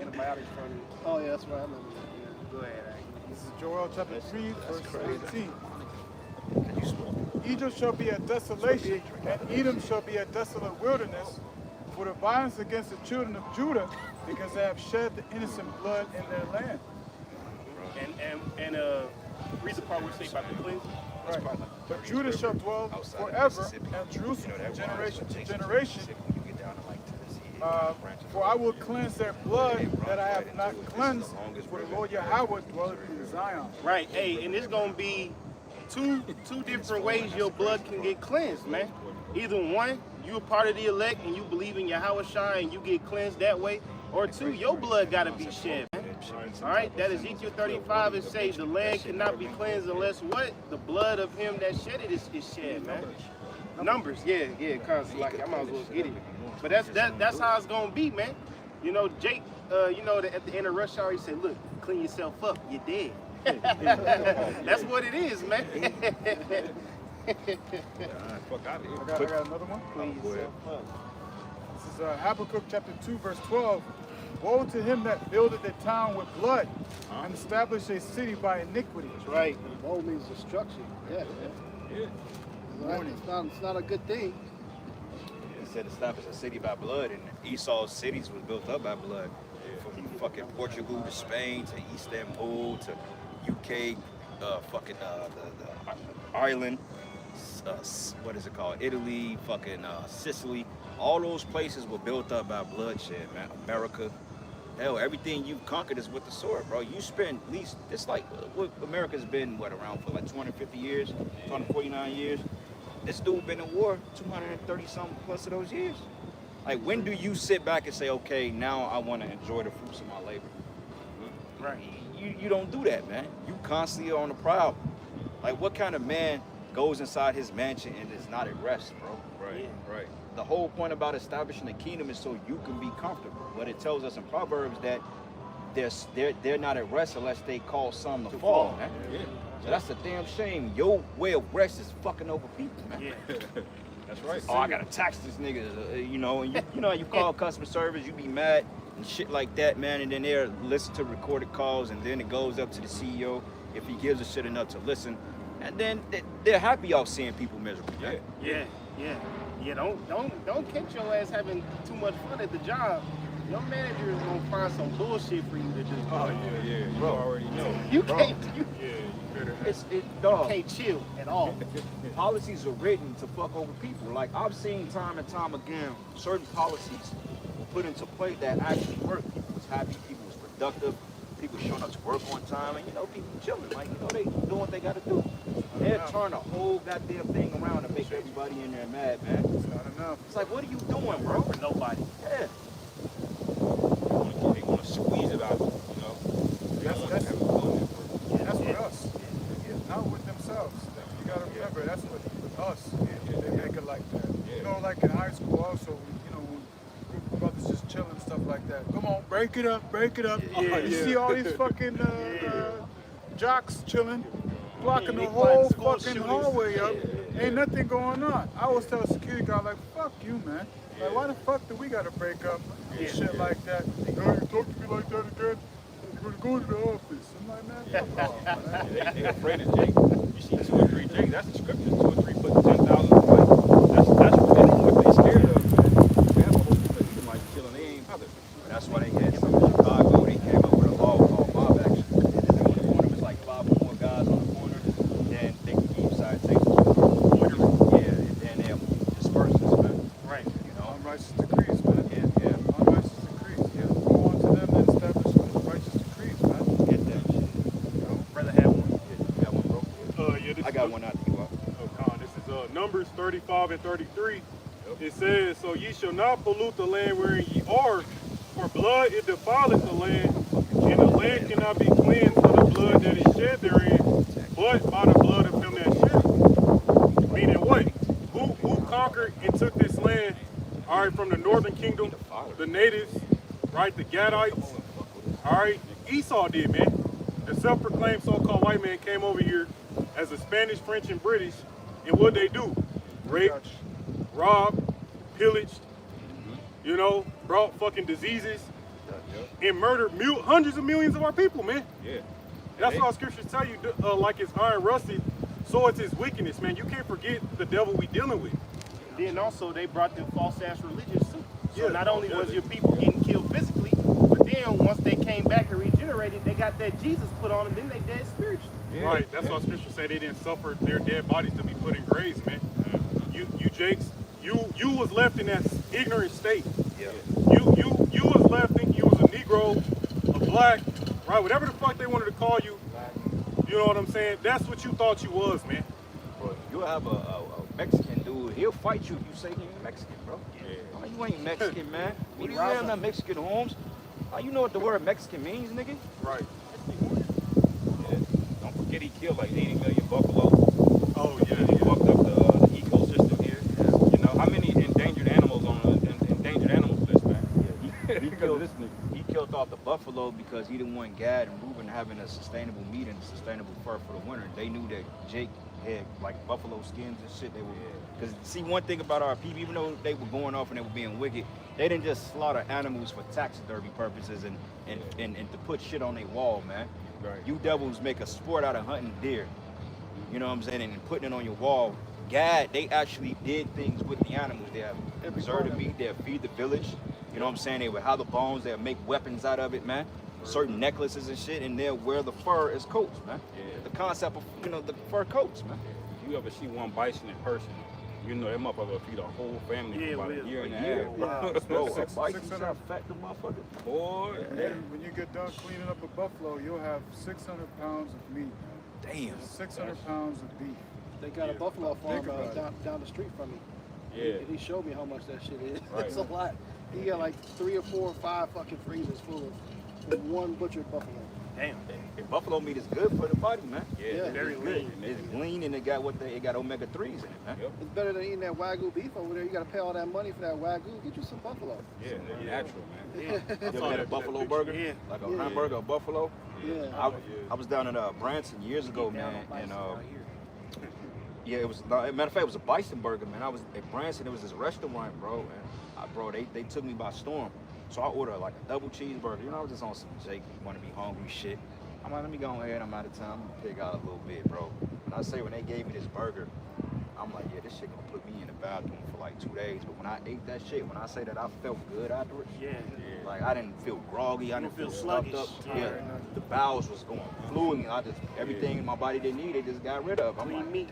antibiotics from him. Oh yeah, that's right. I remember that. Go ahead. This is Joel chapter 3, verse crazy. 18. Egypt shall be a desolation, and Edom shall be a desolate wilderness, for the violence against the children of Judah, because they have shed the innocent blood in their land. And read the part where it say about the cleansing. Right. But Judah shall dwell Outside of forever, Mississippi. and Jerusalem You know, from that generation water to takes generation. Mississippi when you get down to like Tennessee. For I will cleanse their blood that I have not cleansed, for the Lord Yahweh dwelleth in Zion. Right. Hey, and it's gonna be two different ways your blood can get cleansed, man. Either one, you a part of the elect and you believe in Yahweh Shai and you get cleansed that way, or two, your blood gotta be shed, man. All right, that Ezekiel 35. It says the land cannot be cleansed unless what? The blood of him that shed it is shed, man. Numbers, yeah, constantly. Like I might as well get it. But that's how it's gonna be, man. You know, Jake, at the end of Rush Hour, he said, "Look, clean yourself up, you're dead." That's what it is, man. Fuck out of here. I got another one. Clean yourself up. This is Habakkuk chapter 2, verse 12. Woe to him that buildeth a town with blood and establish a city by iniquity. That's right. Woe means destruction. Yeah. Yeah. Right? It's not a good thing. He said establish a city by blood, and Esau's cities was built up by blood. From fucking Portugal to Spain to Istanbul to UK, the Ireland, what is it called? Italy, Sicily. All those places were built up by bloodshed, man. America. Hell, everything you've conquered is with the sword, bro. You spend at least, it's like what America's been, around for like 250 years, 249 years. This dude been in war 230 something plus of those years. Like, when do you sit back and say, okay, now I want to enjoy the fruits of my labor? Right. You don't do that, man. You constantly are on the prowl. Like, what kind of man goes inside his mansion and is not at rest, bro? Right, right. The whole point about establishing the kingdom is so you can be comfortable. But it tells us in Proverbs that they're not at rest unless they cause some to fall, man. Yeah. So that's a damn shame. Your way of rest is fucking over people, man. Yeah. That's right. Oh, I gotta tax this nigga, and you know how you call customer service, you be mad and shit like that, man, and then they'll listen to recorded calls, and then it goes up to the CEO if he gives a shit enough to listen, and then they're happy y'all seeing people miserable. Man. Yeah. Don't catch your ass having too much fun at the job. Your manager is gonna find some bullshit for you to do. Oh yeah. You already know. You can't. You Dog. can't chill at all. Policies are written to fuck over people. Like, I've seen time and time again, certain policies were put into play that actually work. People was happy, people was productive, people showing up to work on time, and people chilling. Like, they doing what they gotta do. They're turning the whole goddamn thing around and make everybody in there mad, man. It's not enough. It's like, what are you doing, bro? For nobody. Yeah. They want to squeeze it out, That's with us. Not with themselves. You gotta remember, that's with us. They make it like that. You know, like in high school also, when group of brothers just chilling and stuff like that. Come on, break it up. You see all these fucking jocks chilling, blocking the whole fucking hallway up. Ain't nothing going on. I always tell a security guy, like, fuck you, man. Like, why the fuck do we gotta break up and shit like that? You talk to me like that again? You're gonna go to the office. I'm like, man, fuck off, man. They afraid of Jake. You see 2 or 3 Jake, that's the scripture. 2 or 3 put 10,000 away. That's what they scared of, man. They have a whole people that like killing, they ain't bothered. That's why they had some in Chicago. They came up with a law called mob action. And on the corner was like 5 or more guys on the corner, then they could give you citations. Yeah, and then they'll disperse this, man. Right. Unrighteous decrees, man. Yeah. Unrighteous decrees. Yeah. Go on to them and establish righteous decrees, man. Get that shit. Brother had one. You got one, bro? This I got one out to you. This is Numbers 35 and 33. It says, so ye shall not pollute the land wherein ye are, for blood it defileth the land, and the land cannot be cleansed of the blood that is shed therein, but by the blood of him that shed it. Meaning what? Who conquered and took this land, all right, from the northern kingdom, the natives, right, the Gadites, all right, Esau did, man. The self-proclaimed so-called white man came over here as a Spanish, French, and British, and what they do? Raped, robbed, pillaged, brought fucking diseases, and murdered hundreds of millions of our people, man. Yeah. That's why scriptures tell you, like it's iron rusted, so it's his wickedness, man. You can't forget the devil we dealing with. Then also they brought them false ass religions too. So Yeah. not only was your people getting killed physically, but then once they came back and regenerated, they got that Jesus put on them, then they dead spiritually. Yeah. Right, that's why scripture say they didn't suffer their dead bodies to be put in graves, man. You Jakes, you was left in that ignorant state. You was left thinking you was a Negro, a black, right? Whatever the fuck they wanted to call you. You know what I'm saying? That's what you thought you was, man. Bro, you have a Mexican dude, he'll fight you if you say he ain't Mexican, bro. Yeah. Oh, you ain't Mexican, man. What do you have in Mexican homes? Oh, you know what the word Mexican means, nigga? Right. Yeah. Don't forget he killed like 80 million buffalo. Oh He fucked up the ecosystem here. You know, how many endangered animals on the endangered animals list, man? He killed off the buffalo because he didn't want Gad and Reuben having a sustainable meat and sustainable fur for the winter. They knew that Jake had like buffalo skins and shit. They were, because see, one thing about our people, even though they were going off and they were being wicked, they didn't just slaughter animals for taxidermy purposes and to put shit on their wall, man. Right. You devils make a sport out of hunting deer. You know what I'm saying? And putting it on your wall. Gad, they actually did things with the animals. They have preserved the meat, they'll feed the village. You know what I'm saying? They would have the bones, they'll make weapons out of it, man. Certain necklaces and shit, and they'll wear the fur as coats, man. Yeah. The concept of, the fur coats, man. If you ever see one bison in person, you know that motherfucker will feed a whole family for about a year and a half. Wow. Bro, a 600 bison sound fat, the motherfucker. Boy, And when you get done cleaning up a buffalo, you'll have 600 pounds of meat, Damn. 600 pounds of beef. They got a buffalo farm Think about it. down the street from me. yeah. And he showed me how much that shit is. Right. It's a lot. He got like 3 or 4 or 5 fucking freezers full of one butchered buffalo. Damn. And buffalo meat is good for the body, man. Yeah. Very lean. It's lean and it got it got omega 3s in it, man. Yep. It's better than eating that Wagyu beef over there. You gotta pay all that money for that Wagyu. Get you some buffalo. Yeah, they're natural, man. Yeah. You ever had a buffalo burger? Yeah. Like a Yeah. hamburger, a buffalo? Yeah. I was down in Branson years ago, man, and yeah, it was. Matter of fact, it was a bison burger, man. I was at Branson. It was this restaurant, bro, and they took me by storm. So I ordered like a double cheeseburger. You know, I was just on some Jake want to be hungry shit. I'm like, let me go ahead. I'm out of time. I'm gonna pick out a little bit, bro. And I say when they gave me this burger, I'm like, yeah, this shit gonna put me in the bathroom for like 2 days. But when I ate that shit, when I say that I felt good afterwards, Yeah. like I didn't feel groggy, I didn't feel stuffed sluggish. up. Yeah. Yeah, the bowels was going fluid. I just everything in my body didn't need, they just got rid of. I'm Clean like, meat.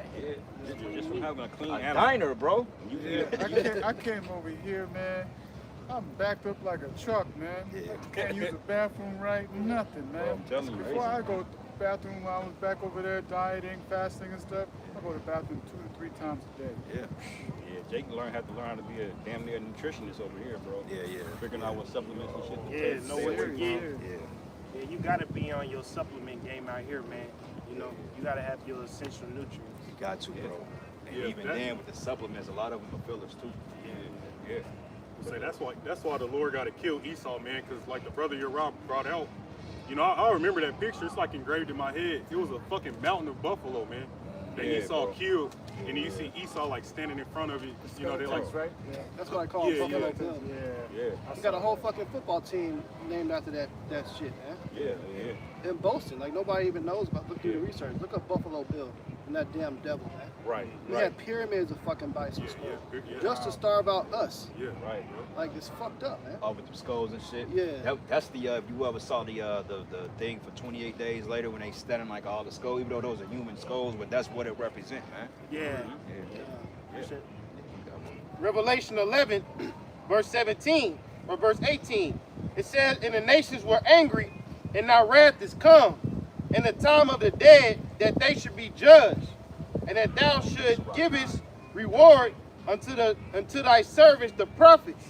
damn. Just from having a clean A animal. diner, bro. You Yeah, I came over here, man. I'm backed up like a truck, man. Can't use the bathroom right, nothing, man. Bro, I'm telling you. Before I go to the bathroom, when I was back over there dieting, fasting and stuff, I go to the bathroom 2 to 3 times a day. Yeah. Yeah, Jake have to learn how to be a damn near nutritionist over here, bro. Yeah. Figuring out what supplements and shit to Yeah, take. know Stay what away to from. get. Yeah. Yeah, you gotta be on your supplement game out here, man. You know, you gotta have your essential nutrients. You got to, bro. And Yeah, even then, with the supplements, a lot of them are fillers too. Yeah. Say that's why the Lord got to kill Esau, man, because like the brother your Rob brought out, you know, I remember that picture. It's like engraved in my head. It was a fucking mountain of buffalo, man. That Yeah, Esau bro. killed, and you see Esau like standing in front of it. You know, they like right? Yeah. That's what I call Yeah, Buffalo yeah. Bill. Yeah. We got a whole fucking football team named after that shit, man. Yeah. In Boston, like nobody even knows about. Look through the research. Look up Buffalo Bill and that damn devil, man. Right. We had pyramids of fucking bison skulls yeah. just to starve out us. yeah, Right. Like it's fucked up, man. All with the skulls and shit. Yeah. That's the if you ever saw the thing for 28 days later when they standing like all the skulls, even though those are human skulls, but that's what it represents, man. Yeah. Yeah. Revelation 11, verse 17 or verse 18. It says, "And the nations were angry, and now wrath is come, and the time of the dead that they should be judged, and that thou should givest reward unto thy servants the prophets,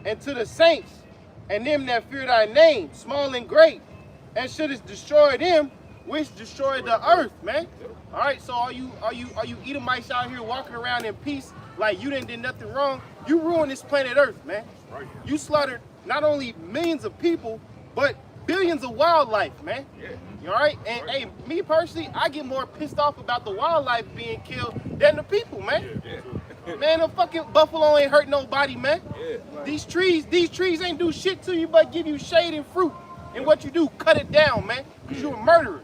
and to the saints, and them that fear thy name, small and great, and shouldest destroy them which destroy the earth," man. All right, so are you Edomites out here walking around in peace like you didn't did nothing wrong? You ruined this planet Earth, man. right. You slaughtered not only millions of people, but billions of wildlife, man. Yeah. You all right? And hey, me personally, I get more pissed off about the wildlife being killed than the people, man. Yeah. Man, the fucking buffalo ain't hurt nobody, man. Yeah. These trees ain't do shit to you but give you shade and fruit. And what you do, cut it down, man. Cause you're a murderer.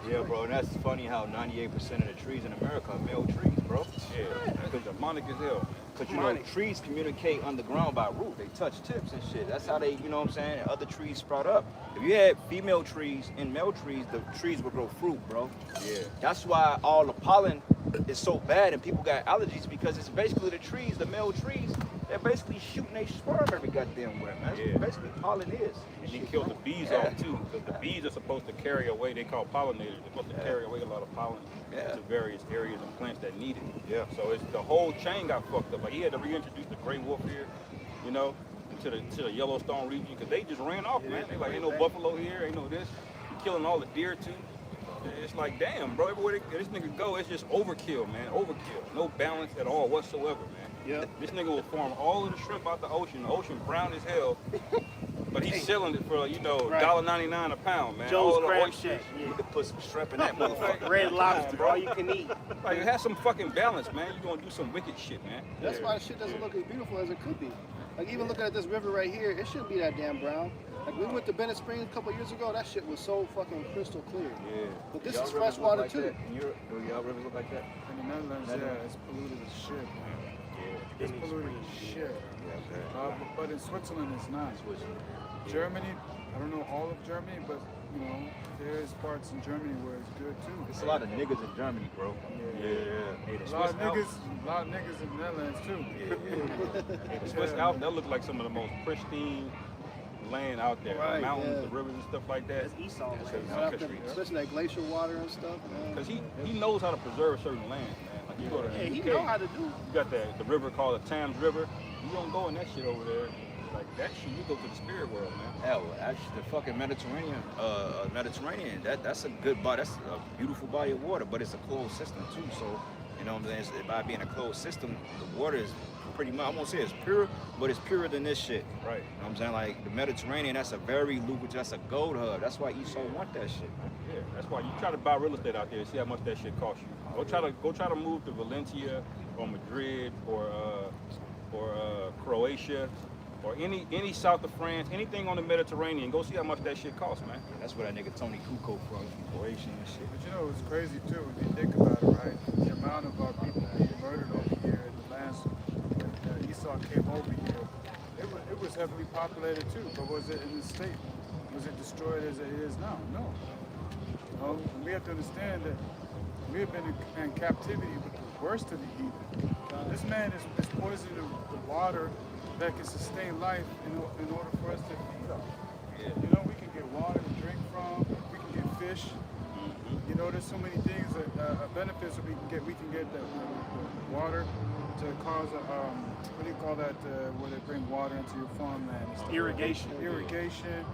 Yeah, bro. And that's funny how 98% of the trees in America are male trees, bro. Yeah. Because demonic as hell. Because, you know, trees communicate underground by root. They touch tips and shit. That's how they, you know what I'm saying, and other trees sprout up. If you had female trees and male trees, the trees would grow fruit, bro. Yeah. That's why all the pollen is so bad and people got allergies because it's basically the trees, the male trees, they're basically shooting their sperm every goddamn where, man. That's Yeah. what basically pollen is. And you kill the bees Yeah. off too, because the bees are supposed to carry away. They call pollinators. They're supposed to carry away a lot of pollen Yeah. to various areas and plants that need it. Yeah. So it's the whole chain got fucked up. Like he had to reintroduce the gray wolf here, you know, to the Yellowstone region because they just ran off, man. They like ain't no buffalo here, ain't no this. You're killing all the deer too. It's like damn, bro. Everywhere this nigga go, it's just overkill, man. Overkill. No balance at all whatsoever, man. Yeah. This nigga will farm all of the shrimp out the ocean. The ocean brown as hell. But he's selling it for, you know, Right. $1.99 a pound, man. Joe's all of the Crab oysters. Shack. Yeah. You could put some shrimp in that motherfucker. Red Lobster, all you can eat. Like, it has some fucking balance, man. You're gonna do some wicked shit, man. That's why the shit doesn't look as beautiful as it could be. Like even looking at this river right here, it shouldn't be that damn brown. Like we went to Bennett Springs a couple years ago, that shit was so fucking crystal clear. Yeah. But this Y'all is rivers fresh look water like too. that in Europe? Do y'all rivers look like that? In the Netherlands, yeah, it's polluted as shit, man. It's polluted as shit. But in Switzerland, it's not. Germany, I don't know all of Germany, but you know, there's parts in Germany where it's good too. There's a lot of niggas in Germany, bro. Hey, the A lot Swiss of Alps, niggas in the Netherlands too. the Swiss Alps, that look like some of the most pristine land out there. Right, the mountains, yeah. the rivers and stuff like that. That's Esau land. That's country. Especially that glacial water and stuff. Man. Because he knows how to preserve certain lands, man. Like you go to Yeah, the he UK, know how to do. you got the river called the Thames River. You don't go in that shit over there. Like that shit, you go to the spirit world, man. Hell, actually, the fucking Mediterranean, that's a good body. That's a beautiful body of water, but it's a closed system too. So, you know what I'm saying? By being a closed system, the water is pretty much, I won't say it's pure, but it's purer than this shit. Right. You know what I'm saying? Like the Mediterranean, that's a very lucrative, that's a gold hub. That's why Esau want that shit. Yeah, that's why you try to buy real estate out there and see how much that shit costs you. Go try to move to Valencia or Madrid or Croatia or any south of France, anything on the Mediterranean. Go see how much that shit costs, man. That's where that nigga Tony Kukoc from Croatia and shit. But you know, it's crazy too if you think about it, right? The amount of our people being murdered over here in the lands that Esau came over here, it was heavily populated too. But was it in the state? Was it destroyed as it is now? No. You know, and we have to understand that we have been in captivity with the worst of the heathen. This man is poisoning the water that can sustain life in order for us to feed off. You know, we can get water to drink from, we can get fish. You know, there's so many things that benefits that we can get the water to cause what do you call that? Where they bring water into your farmland? and stuff. Irrigation. Irrigation.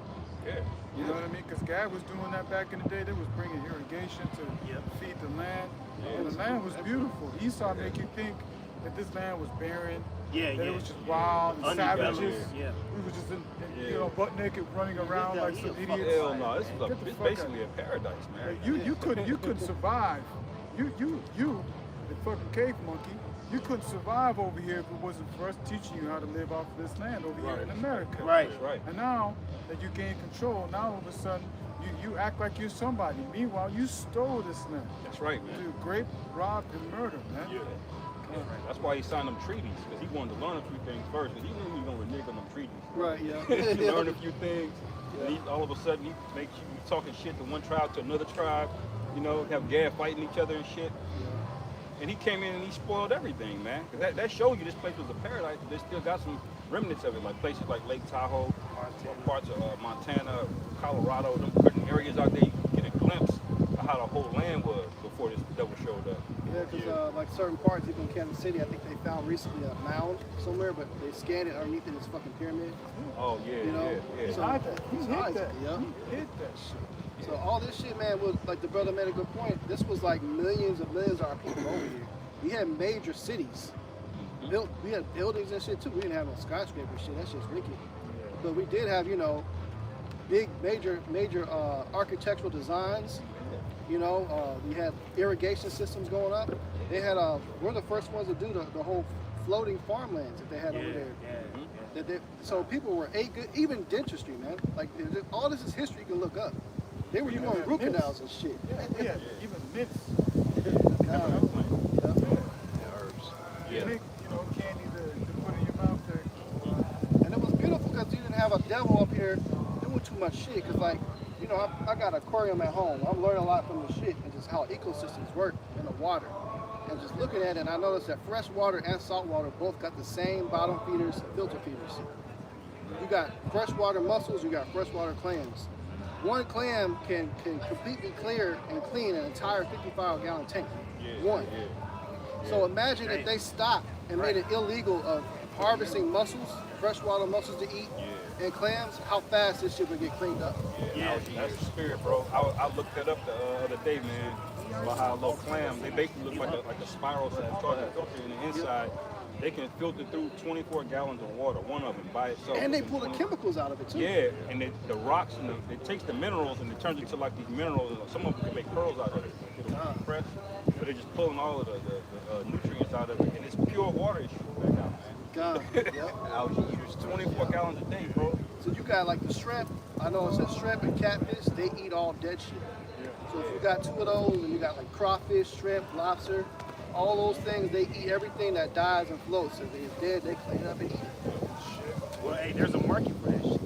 Yeah. You know what I mean? Because God was doing that back in the day. They was bringing irrigation to feed the land, and the land was beautiful. Esau make you think that this land was barren. Yeah, That yeah. it was just wild and Undeveloped, savages. yeah. We was just you know, butt naked running around like some idiots. Hell no, this is Get the it's fuck basically a paradise, man. You couldn't survive. You the fucking cave monkey. You couldn't survive over here if it wasn't for us teaching you how to live off this land over here in America. Right. That's right. And now that you gain control, now all of a sudden you act like you're somebody. Meanwhile, you stole this land. That's right, man. You raped, robbed, and murdered, man. Yeah. That's why he signed them treaties, because he wanted to learn a few things first, and he knew he was going to renege on them treaties. Right, yeah. He learned a few things, and he, all of a sudden he makes you talking shit to one tribe to another tribe, you know, have Gad fighting each other and shit. And he came in and he spoiled everything, man. 'Cause that showed you this place was a paradise, but they still got some remnants of it, like places like Lake Tahoe, or parts of Montana, Colorado, them certain areas out there, you can get a glimpse of how the whole land was before this devil showed up. Yeah, because like certain parts, even in Kansas City, I think they found recently a mound somewhere, but they scanned it underneath in this fucking pyramid. Oh, yeah, You know, yeah. so He it's hit Isaac, that. yeah. He hit that shit. So all this shit, man, was like the brother made a good point. This was like millions of our people over here. We had major cities. We had buildings and shit too. We didn't have no skyscraper shit. That shit's wicked. But we did have, you know, big, major architectural designs. You know, we had irrigation systems going up. They had we're the first ones to do the whole floating farmlands that they had over there. So people were even dentistry, man. Like all this is history you can look up. They were doing root canals and shit. Yeah, even mints. Yeah. Make, you know, candy to put in your mouth there. And it was beautiful because you didn't have a devil up here doing too much shit. Because, like, you know, I got an aquarium at home. I'm learning a lot from the shit and just how ecosystems work in the water. and just looking at it, and I noticed that freshwater and saltwater both got the same bottom feeders, filter feeders. You got freshwater mussels, you got freshwater clams. One clam can completely clear and clean an entire 55-gallon tank. One. So imagine if they stopped and made it illegal of harvesting mussels, freshwater mussels to eat, and clams, how fast this shit would get cleaned up. Yeah, that's the spirit, bro. I looked that up the other day, man. About how a little clam, they basically look like a spiral sized target filter in the inside. They can filter through 24 gallons of water, one of them by itself. And they pull the chemicals out of it too. Yeah, and the rocks and it takes the minerals and it turns into like these minerals. And some of them can make pearls out of it. It'll be compressed, but they're just pulling all of the nutrients out of it, and it's pure water it shoots back out, man. God, yep. Algae eaters, 24 gallons a day, bro. So you got like the shrimp, I know it says shrimp and catfish, they eat all dead shit. So if you got two of those and you got like crawfish, shrimp, lobster, all those things, they eat everything that dies and floats. If it's dead, they clean it up and eat it. Well, hey, there's a market for that shit.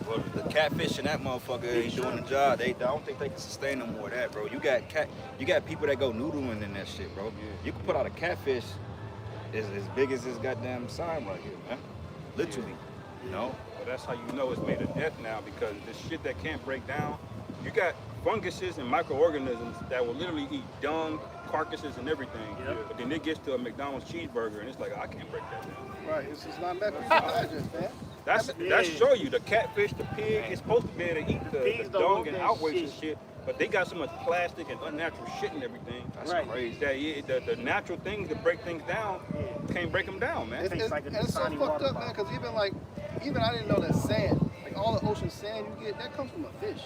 Well, the catfish and that motherfucker ain't doing the job. I don't think they can sustain no more of that, bro. You got people that go noodling in that shit, bro. You can put out a catfish as big as this goddamn sign right here, man. Literally, you know. But that's how you know it's made of death now, because this shit that can't break down, you got funguses and microorganisms that will literally eat dung, carcasses, and everything. But then it gets to a McDonald's cheeseburger, and it's like, I can't break that down. Right, it's just not meant for digest, man. That show you the catfish, the pig is supposed to be able to eat the dung and outweights and shit, but they got so much plastic and unnatural shit and everything. That's crazy. That the natural things that break things down can't break them down, man. And it's so fucked up, man, because even I didn't know that sand, like all the ocean sand you get, that comes from a fish,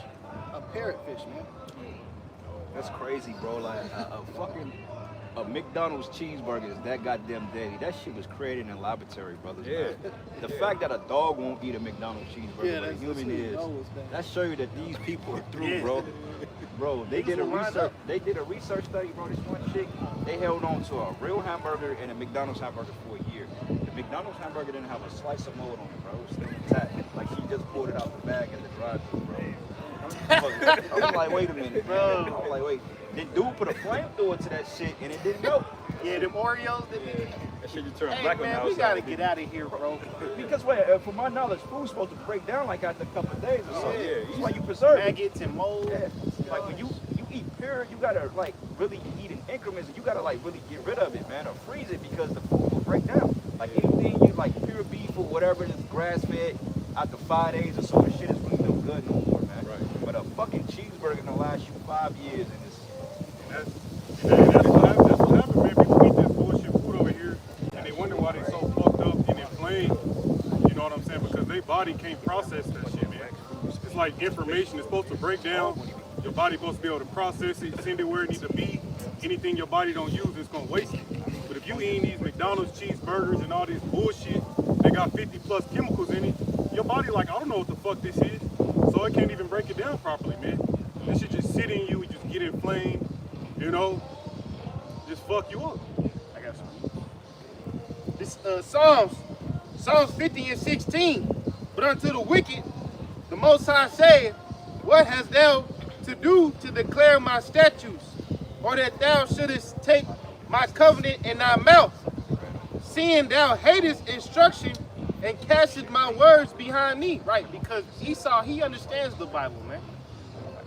a parrotfish, man. That's crazy, bro. Like a McDonald's cheeseburger is that goddamn dirty. That shit was created in a laboratory, brothers. Yeah. Man. The fact that a dog won't eat a McDonald's cheeseburger, Yeah, but a that's human what is, it knows, man. that show you that these people are through, bro. Bro, they did a research study, bro. This one chick, they held on to a real hamburger and a McDonald's hamburger for a year. The McDonald's hamburger didn't have a slice of mold on it, bro. It was still intact. Like she just pulled it out the bag at the drive-thru, bro. I'm like, wait a minute, bro. I'm like, wait. The dude put a flamethrower to that shit and it didn't melt. Yeah, them Oreos, That shit just turned hey black on the man, outside. we gotta get out of here, bro. Because from my knowledge, food's supposed to break down like after a couple of days or something. Yeah, It's like you preserve it. Maggots and mold. Yeah. Like when you eat pure, you gotta like really eat in increments and you gotta like really get rid of it, man, or freeze it because the food will break down. Like anything you like pure beef or whatever it is, grass fed, after 5 days or so, the shit is really no good no more, man. Right. But a fucking cheeseburger gonna last you 5 years and it's That's what happens, man. People eat this bullshit food over here, and they wonder why they so fucked up and inflamed. You know what I'm saying? Because their body can't process that shit, man. It's like information is supposed to break down. Your body supposed to be able to process it, send it where it needs to be. Anything your body don't use, it's gonna waste it. But if you eating these McDonald's cheeseburgers and all this bullshit, they got 50 plus chemicals in it. Your body like, I don't know what the fuck this is, so it can't even break it down properly, man. This shit just sit in you, and just get inflamed. You know, just fuck you up. I got some. This Psalms 50 and 16. But unto the wicked, the Most High saith, what hast thou to do to declare my statutes, or that thou shouldest take my covenant in thy mouth, seeing thou hatest instruction and castest my words behind thee? Right, because Esau, he understands the Bible, man.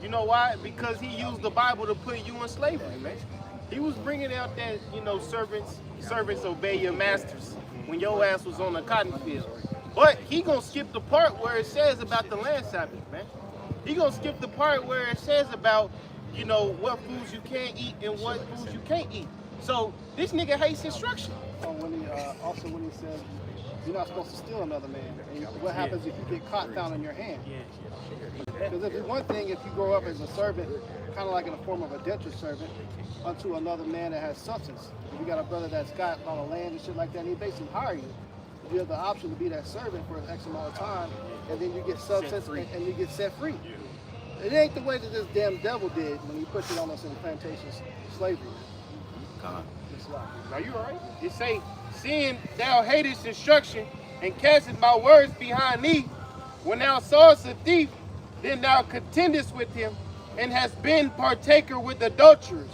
You know why? Because he used the Bible to put you in slavery, man. He was bringing out that, servants obey your masters when your ass was on the cotton field. But he gonna skip the part where it says about the land Sabbath, man. He gonna skip the part where it says about, what foods you can eat and what foods you can't eat. So this nigga hates instruction. When he said, you're not supposed to steal another man. And what happens if you get caught found in your hand? Because if it's one thing, if you grow up as a servant, kind of like in the form of a denture servant, unto another man that has substance. If you got a brother that's got a lot of land and shit like that, and he basically hire you. You have the option to be that servant for an X amount of time, and then you get substance and you get set free. It ain't the way that this damn devil did when he put it on us in plantations slavery. Now you alright? It say, seeing thou hatest instruction and castest my words behind thee, when thou sawest a thief, then thou contendest with him, and hast been partaker with adulterers.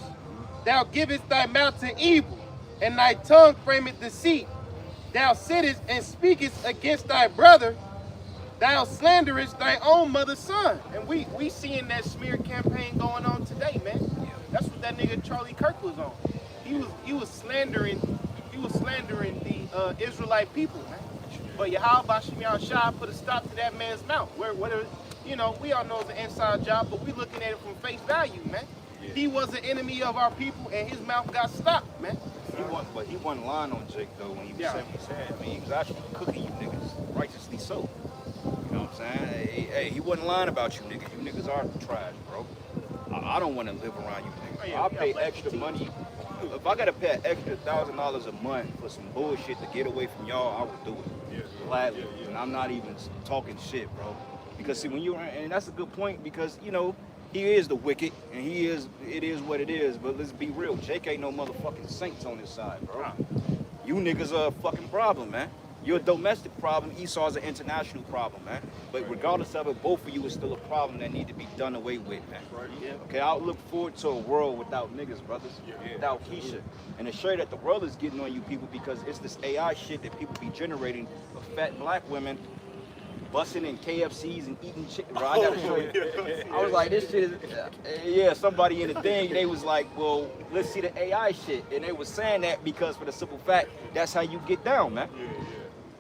Thou givest thy mouth to evil, and thy tongue frameth deceit. Thou sittest and speakest against thy brother. Thou slanderest thy own mother's son. And we seeing that smear campaign going on today, man. That's what that nigga Charlie Kirk was on. He was slandering the Israelite people, man. But Yahweh Bashim Yahushua put a stop to that man's mouth. We all know it's an inside job, but we looking at it from face value, man. Yeah. He was an enemy of our people, and his mouth got stopped, man. He wasn't lying on Jake though when he was saying what he said. I mean, he was actually cooking you niggas, righteously so. You know what I'm saying? Hey, he wasn't lying about you niggas. You niggas are trash, bro. I don't want to live around you niggas. Oh, yeah, I'll we pay got black extra teeth. money. If I gotta pay an extra $1,000 a month for some bullshit to get away from y'all, I would do it. Gladly. And I'm not even talking shit, bro. Because see, when you're, and that's a good point because, you know, he is the wicked, and it is what it is, but let's be real. Jake ain't no motherfucking saints on his side, bro. You niggas are a fucking problem, man. You're a domestic problem. Esau's an international problem, man. But regardless of it, both of you is still a problem that need to be done away with, man. Okay, I look forward to a world without niggas, brothers. Without Keisha. And to show you that the world is getting on you people because it's this AI shit that people be generating of fat black women busting in KFCs and eating chicken. Bro, I gotta show you. I was like, this shit is, somebody in the thing, they was like, well, let's see the AI shit. And they was saying that because for the simple fact, that's how you get down, man.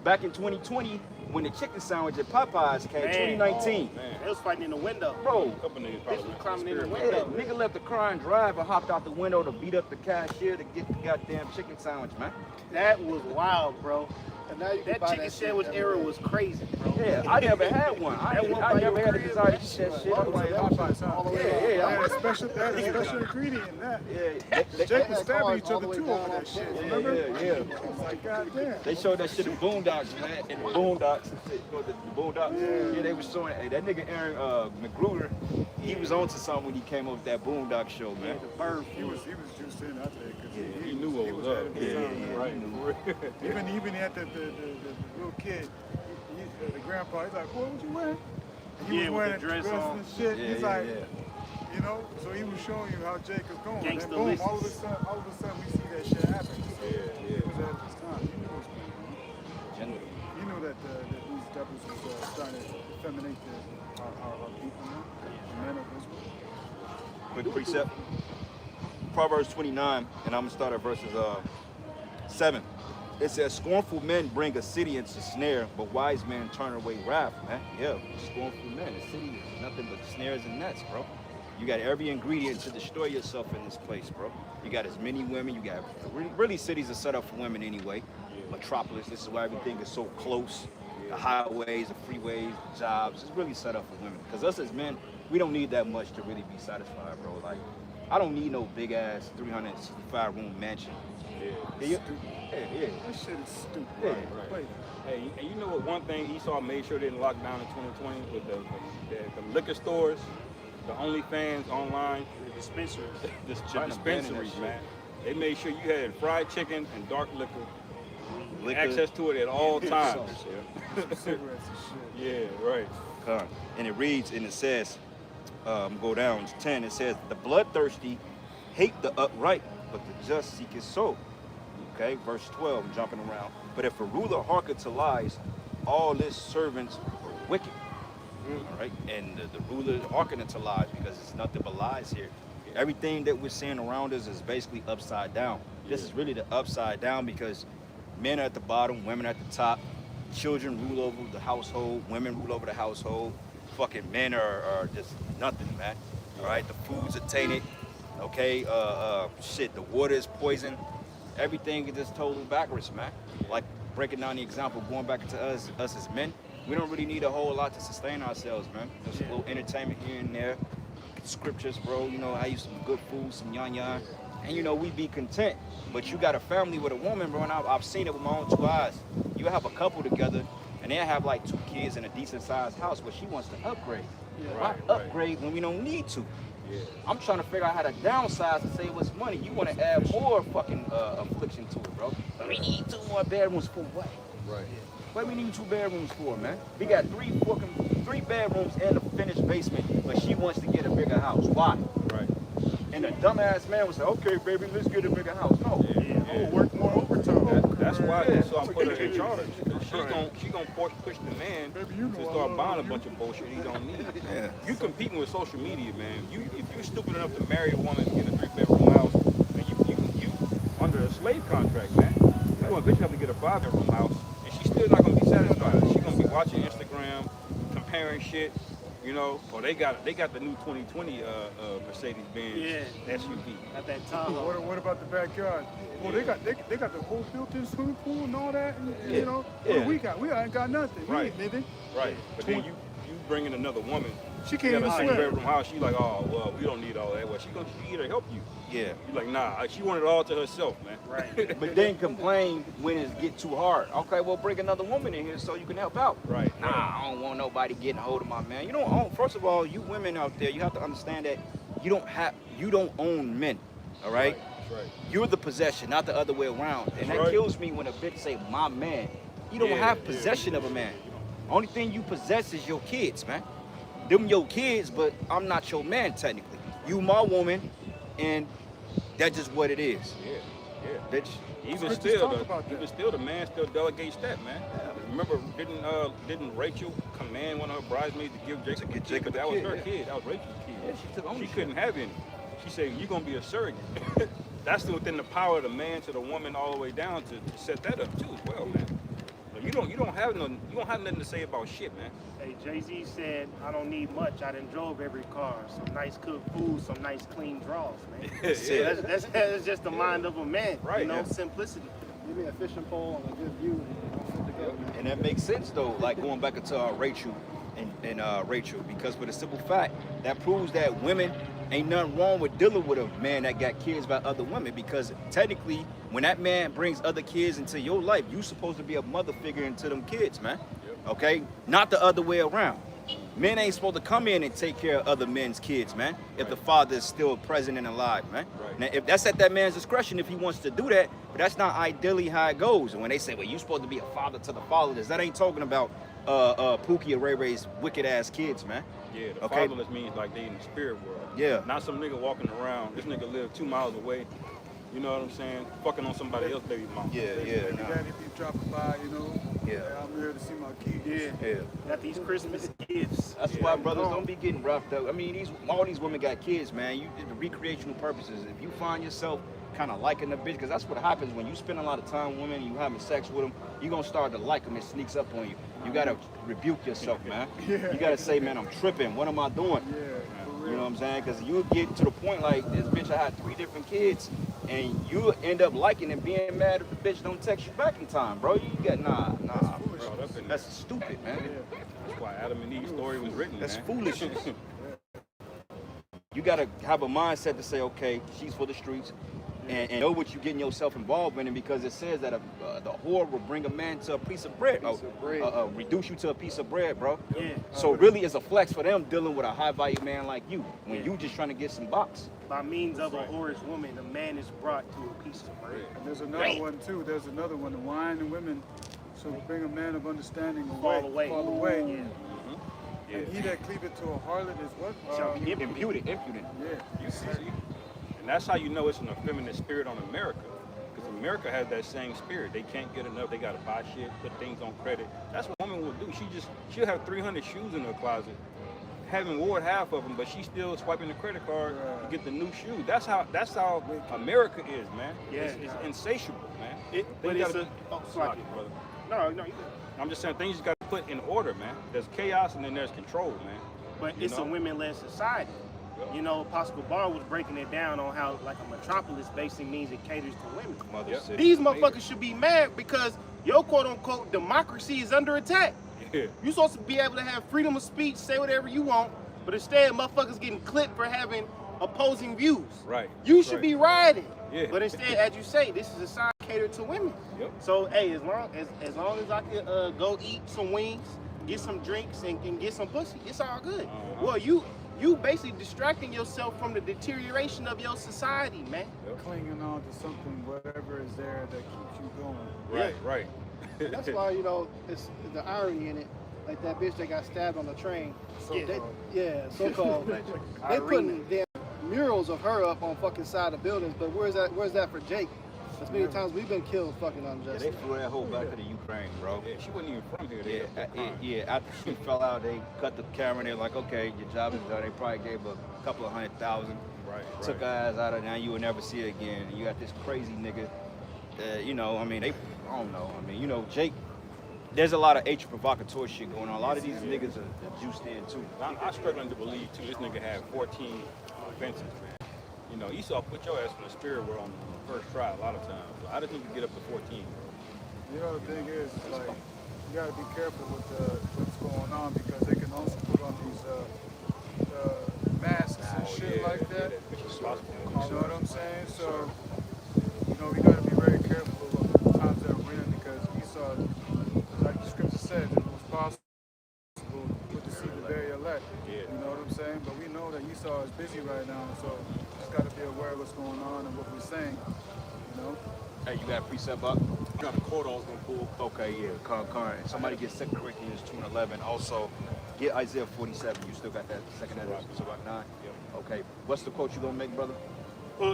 Back in 2020, when the chicken sandwich at Popeyes came, 2019. They was fighting in the window. Bro, Couple niggas Bitch was probably climbing in the yeah, window. nigga left the car and drive and hopped out the window to beat up the cashier to get the goddamn chicken sandwich, man. That was wild, bro. And now you can That buy chicken that shit sandwich everywhere. era was crazy, bro. Yeah, I never had one. I never had a desire to eat that shit. I'm like, They had a special ingredient in that. yeah. Jake was stabbing each other too over that shit. Remember? Yeah. It's like, goddamn. They showed that shit in Boondocks, man. In the Boondocks and shit. The Boondocks. Yeah, they was showing. Hey, that nigga Aaron Magruder, he was onto something when he came up with that Boondock show, man. He was juiced in out there because he knew what was up. Right. Even at the little kid, the grandpa, he's like, "What you wearing?" And he Yeah, was with wearing the dress on. and shit. Yeah, He's yeah, like, yeah. you know, so he was showing you how Jake is going. And Gangsta boom, Licious. all of a sudden we see that shit happen. So he was ahead of his time. He knew what was going on. You know that these devils was trying to effeminate our people, man, the men of Israel. Quick precept. Proverbs 29, and I'm gonna start at verses 7. It says, "Scornful men bring a city into snare, but wise men turn away wrath." Man, yeah, scornful men. The city is nothing but snares and nets, bro. You got every ingredient to destroy yourself in this place, bro. You got as many women. You got really cities are set up for women anyway. Metropolis. This is why everything is so close. The highways, the freeways, the jobs. It's really set up for women. Because us as men, we don't need that much to really be satisfied, bro. Like, I don't need no big ass 365 room mansion. Yeah. That shit is stupid. Yeah. Wait. Hey, and you know what? One thing Esau made sure they didn't lock down in 2020 with the liquor stores, the OnlyFans online, The dispensaries. the Trying to ban that dispensaries, shit. man. They made sure you had fried chicken and dark liquor, Liquor, access to it at all times. Cigarettes and shit. Yeah, right. And it reads and it says, go down to 10. It says, "The bloodthirsty hate the upright, but the just seek his soul." Okay, verse 12. I'm jumping around. "But if a ruler hearken to lies, all his servants are wicked." All right, and the ruler hearkening to lies because it's nothing but lies here. Everything that we're seeing around us is basically upside down. This is really the upside down because men are at the bottom, women at the top. Children rule over the household, women rule over the household. Fucking men are just nothing, man. All right, the foods are tainted. Okay, shit, the water is poison. Everything is just totally backwards, man. Like breaking down the example, going back into us as men, we don't really need a whole lot to sustain ourselves, man. Just a little entertainment here and there, scriptures, bro. You know, I use some good food, some yan, and you know we be content. But you got a family with a woman, bro, and I've seen it with my own 2 eyes. You have a couple together, and they have like 2 kids in a decent sized house, but she wants to upgrade. Why upgrade when we don't need to? Yeah. I'm trying to figure out how to downsize and save us money. You want to add more fucking affliction to it, bro. We need 2 more bedrooms for what? Right. What we need 2 bedrooms for, man? We got 3 bedrooms and a finished basement, but she wants to get a bigger house. Why? Right. And the dumbass man was like, "Okay, baby, let's get a bigger house." No, I'm gonna work more overtime. That's why so I put her in charge. She gonna push the man to start buying a bunch of bullshit he don't need. Yeah. You competing with social media, man. If you're stupid enough to marry a woman in a 3-bedroom house, then you under a slave contract, man. You're gonna eventually have to get a 5-bedroom house, and she's still not gonna be satisfied. She's gonna be watching Instagram, comparing shit. You know, or they got the new 2020 Mercedes-Benz SUV. At that time. What about the backyard? Well, they got the whole built-in swimming pool and all that. And, you know, what do we got? We ain't got nothing. Right. We ain't living. Right. But then you bring in another woman. She can't even got a swim. 6-bedroom house. She like, oh well, we don't need all that. Well, she here to help you. Yeah. You like, nah. She wanted it all to herself, man. Right. But then complain when it get too hard. Okay, well, bring another woman in here so you can help out. Right. Nah, I don't want nobody getting a hold of my man. You don't. First of all, you women out there, you have to understand that you don't own men. All right. That's right. You're the possession, not the other way around. And that right. kills me when a bitch say my man. You don't have possession of a man. Only thing you possess is your kids, man. Them your kids, but I'm not your man technically. You my woman, and that's just what it is. Yeah. Bitch. Even Let's still, talk about that. the man still delegates that, man. Remember, didn't Rachel command one of her bridesmaids to give Jacob a kid? But that was her kid. That was Rachel's kid. Yeah, she took She ownership. couldn't have any. She said, "You're gonna be a surrogate." That's within the power of the man to the woman all the way down to set that up too, as well, man. So you don't have nothing to say about shit, man. Hey, Jay-Z said, I don't need much. I done drove every car. Some nice cooked food, some nice clean draws, man. Yeah. That's just the mind of a man. Right, You know, yeah. simplicity. Give me a fishing pole and a good view. And we'll fit together, man. And that makes sense though, like going back into Rachel and Rachel, because for the simple fact that proves that women ain't nothing wrong with dealing with a man that got kids by other women, because technically when that man brings other kids into your life, you supposed to be a mother figure into them kids, man. Okay? Not the other way around. Men ain't supposed to come in and take care of other men's kids, man, if the father is still present and alive, man. Right. Now, if that's at that man's discretion if he wants to do that, but that's not ideally how it goes. And when they say, well, you supposed to be a father to the fatherless, that ain't talking about Pookie or Ray Ray's wicked ass kids, man. Yeah, the Okay. fatherless means like they in the spirit world. Yeah. Not some nigga walking around. This nigga live 2 miles away. You know what I'm saying? Fucking on somebody else's baby mama. Yeah, Daddy nah. be dropping by, you know. Yeah. I'm here to see my kids. Yeah. Yeah. Got these Christmas gifts. That's why brothers don't be getting roughed up. I mean, all these women got kids, man. You the recreational purposes. If you find yourself kind of liking the bitch, because that's what happens when you spend a lot of time with women and you having sex with them, you're gonna start to like them. It sneaks up on you. You gotta rebuke yourself, man. You gotta say, man, I'm tripping. What am I doing? Yeah, for real. You know what I'm saying? Because you get to the point like this bitch, I had 3 different kids, and you end up liking and being mad if the bitch don't text you back in time, bro. You got nah. Bro, That's stupid, man. That's why Adam and Eve's story was written, That's man. foolishness. You gotta have a mindset to say, okay, she's for the streets, and know what you're getting yourself involved in, because it says that the whore will bring a man to a piece of bread, reduce you to a piece of bread, bro. Yeah. So really, it's a flex for them dealing with a high value man like you when you just trying to get some box. By means of a whorish woman, a man is brought to a piece of bread. And there's another one too. There's another one. The wine and women shall bring a man of understanding away. Fall away. Yeah. And he that cleaveth to a harlot is what? Shall be Impudent. Yeah. You see? And that's how you know it's an effeminate spirit on America. Because America has that same spirit. They can't get enough. They got to buy shit, put things on credit. That's what a woman will do. She'll have 300 shoes in her closet, having worn half of them, but she's still swiping the credit card to get the new shoe. That's how America is, man. Yeah. It's insatiable, man. But it's a... Oh, sorry. brother. No, you good. I'm just saying things just got to put in order, man. There's chaos and then there's control, man. But You it's know? a women-led society. You know, Apostle Bar was breaking it down on how, like, a metropolis basically means it caters to women. Mother Yep. city. These motherfuckers should be mad because your quote-unquote democracy is under attack. Yeah. You're supposed to be able to have freedom of speech, say whatever you want, but instead motherfuckers getting clipped for having opposing views. Right. You That's should right. be rioting. Yeah. But instead, as you say, this is a sign catered to women. Yep. So, hey, as long as I can go eat some wings, get some drinks, and get some pussy, it's all good. Well, you basically distracting yourself from the deterioration of your society, man. Clinging on to something, whatever is there that keeps you going. Right, right. That's why, you know, it's the irony in it. Like that bitch that got stabbed on the train. So-called. They putting damn murals of her up on fucking side of buildings, but where's that for Jake? As many times we've been killed fucking Yeah, unjustly. they flew that hoe back to the Ukraine, bro. Yeah, she wasn't even from here. They Yeah, up there crying. yeah. After she fell out, they cut the camera. and They're like, okay, your job is done. They probably gave her a couple of $100,000. Right, Took her ass out of there. Now you will never see her again. And you got this crazy nigga. You know, I mean, I don't know. I mean, you know, Jake. There's a lot of H provocateur shit going on. A lot of these niggas are juiced in too. I'm struggling to believe too. This nigga had 14 offenses, man. You know, Esau put your ass in the spirit world on the first try a lot of times. So how does he get up to 14? You know, the thing is, like, you gotta be careful with what's going on because they can also put on these masks and shit like that. Which is possible. You know what I'm saying? So, you know, we gotta be very careful of the times that we're in because Esau, like the scripture says, if it was possible, would deceive the very elect. Yeah. You know what I'm saying? But we know that Esau is busy right now, so just gotta be aware of what's going on and what we're saying. You know? Hey, you got a precept up? Got a quote I was gonna pull. Okay, yeah, current. Somebody get 2 Corinthians 2:11. Also, get Isaiah 47. You still got that second edit, Sirach 9? Okay, what's the quote you gonna make, brother?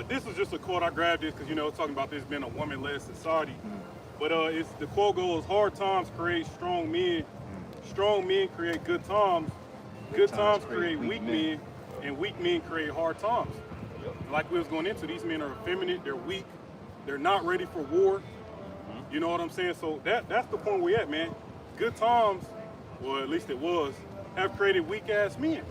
This was just a quote. I grabbed this because, you know, talking about this being a woman-led society. But it's the quote goes, hard times create strong men. Strong men create good times. Good times create weak men. And weak men create hard times. Like we was going into, these men are effeminate, they're weak, they're not ready for war. You know what I'm saying? So that's the point we're at, man. Good times, well, at least it was, have created weak-ass men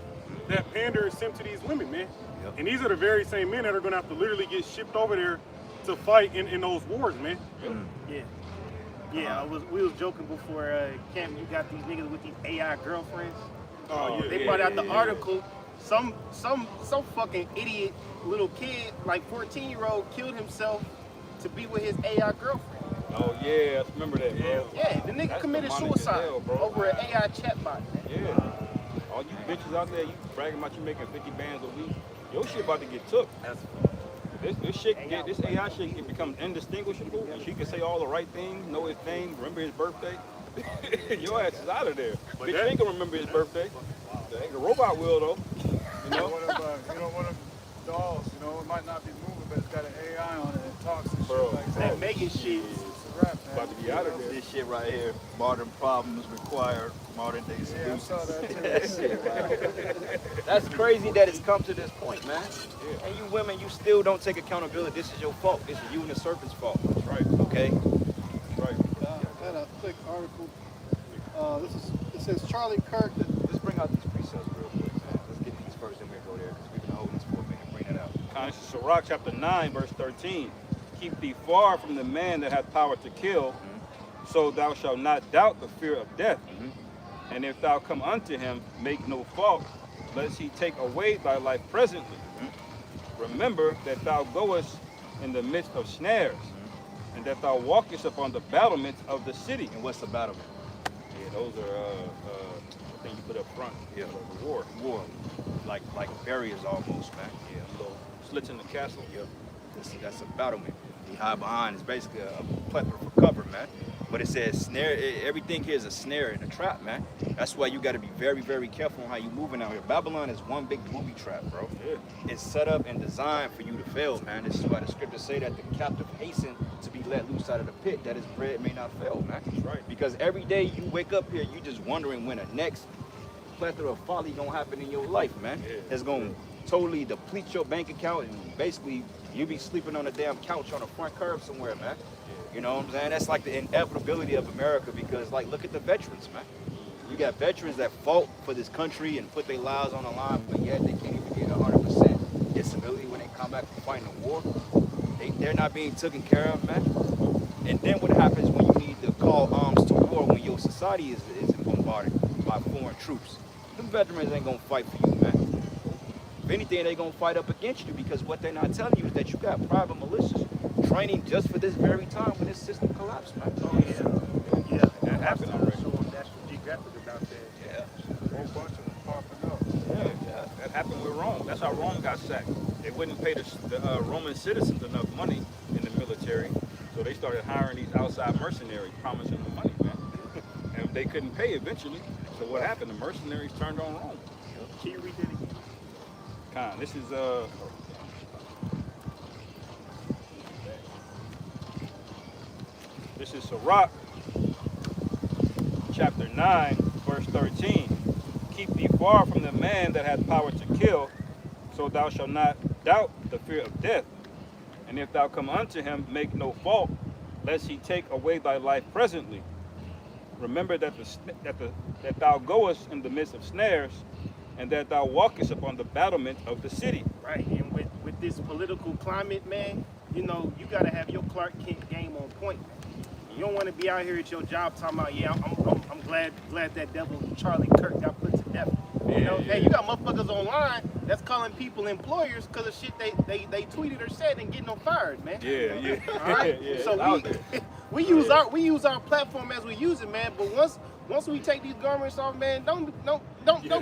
that pander and simp to these women, man. Yep. And these are the very same men that are going to have to literally get shipped over there to fight in those wars, man. Yeah. Yeah, we was joking before Cam, you got these niggas with these AI girlfriends. Oh, yeah. They brought out the article. Some fucking idiot little kid, like 14-year-old, killed himself to be with his AI girlfriend. Oh yeah, I remember that, bro. Yeah, the nigga That's committed demonic as suicide hell, bro. over an AI chatbot, man. Yeah. All you bitches out there, you bragging about you making 50 bands a week. Your shit about to get took. This shit, this AI shit can become indistinguishable. And she can say all the right things, know his name, remember his birthday. Your ass is out of there. Bitch, you ain't gonna remember his birthday. The robot will though. You know? One of dolls, you know, it might not be moving, but it's got an AI on it and talks and Bro, shit like That that. Megan shit. It's a wrap, man. About to be out of there. This shit right here, modern problems require modern day Yeah, I solutions. saw that too. That shit, man. That's crazy that it's come to this point, man. And you women, you still don't take accountability. This is your fault. This is you and the serpent's fault. That's right. Okay? Right. I had a quick article. It says Charlie Kirk. Let's bring out these precepts real quick, man. Let's get these first and we'll go there because we've been holding this for a minute. Bring that out. This is Sirach chapter 9, verse 13. Keep thee far from the man that hath power to kill, so thou shalt not doubt the fear of death. And if thou come unto him, make no fault, lest he take away thy life presently. Remember that thou goest in the midst of snares, and that thou walkest upon the battlements of the city. And what's the battlement? Yeah, those are the thing you put up front. Yeah. The war. War. Like barriers almost, man. Yeah, little slits in the castle. Yep. That's a battlement. You hide behind. It's basically a plethora for cover, man. But it says snare. Everything here is a snare and a trap, man. That's why you got to be very, very careful on how you moving out here. Babylon is one big booby trap, bro. Yeah. It's set up and designed for you to fail, man. This is why the scriptures say that the captive hasten to be let loose out of the pit, that his bread may not fail, man. That's right. Because every day you wake up here, you just wondering when the next plethora of folly gonna happen in your life, man. Yeah. It's gonna totally deplete your bank account and basically you be sleeping on a damn couch on a front curb somewhere, man. You know what I'm saying? That's like the inevitability of America because, like, look at the veterans, man. You got veterans that fought for this country and put their lives on the line, but yet they can't even get 100% disability when they come back from fighting the war. They're not being taken care of, man. And then what happens when you need to call arms to war when your society is bombarded by foreign troops? Them veterans ain't gonna fight for you, man. If anything, they gonna fight up against you because what they're not telling you is that you got private militias training just for this very time when this system collapsed, man. Oh yeah. Yeah. That happened already. So that's geographic about that. Yeah. A whole bunch of them popping up. Yeah, that happened with Rome. That's how Rome got sacked. They wouldn't pay the Roman citizens enough money in the military, so they started hiring these outside mercenaries, promising them money, man. And they couldn't pay eventually. So what happened? The mercenaries turned on Rome. Can you read that again? This is This is Sirach, chapter 9, verse 13. Keep thee far from the man that hath power to kill, so thou shalt not doubt the fear of death. And if thou come unto him, make no fault, lest he take away thy life presently. Remember that thou goest in the midst of snares, and that thou walkest upon the battlement of the city. Right, and with this political climate, man, you know, you gotta have your Clark Kent game on point. You don't want to be out here at your job talking about, yeah, I'm glad that devil Charlie Kirk got put to death. You know, hey, you got motherfuckers online that's calling people employers because of shit they tweeted or said and getting them fired, man. Yeah. All right. Yeah, So we use our platform as we use it, man. But once we take these garments off, man, don't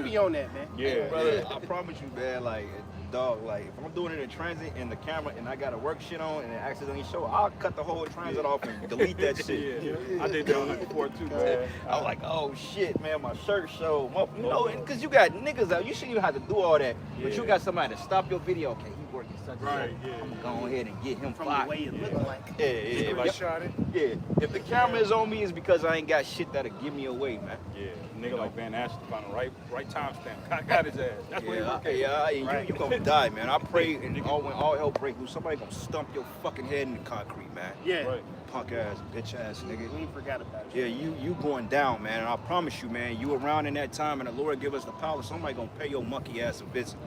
be on that, man. Yeah. Brother, I promise you, man, like, dog, like, if I'm doing it in transit in the camera and I got to work shit on and it accidentally show, I'll cut the whole transit off and delete that shit. Yeah. I did that one before too, man. I was like, oh shit, man, my shirt showed. You know, because you got niggas out, you shouldn't even have to do all that. But you got somebody to stop your video. Okay, he working such and such. I'm going to go ahead and get him From fired. the way it looked like. Yeah, like, Shot it. yeah. If the camera is on me, it's because I ain't got shit that'll give me away, man. Yeah, nigga like Van Ashton found the right timestamp. Got his ass. That's what he worked at. Yeah, you gonna die, man. I pray, and when all hell break loose, somebody gonna stump your fucking head in the concrete, man. Yeah. Right. Punk ass, bitch ass nigga. We ain't forgot about it. Yeah, you going down, man. And I promise you, man, you around in that time, and the Lord give us the power. Somebody gonna pay your monkey ass a visit.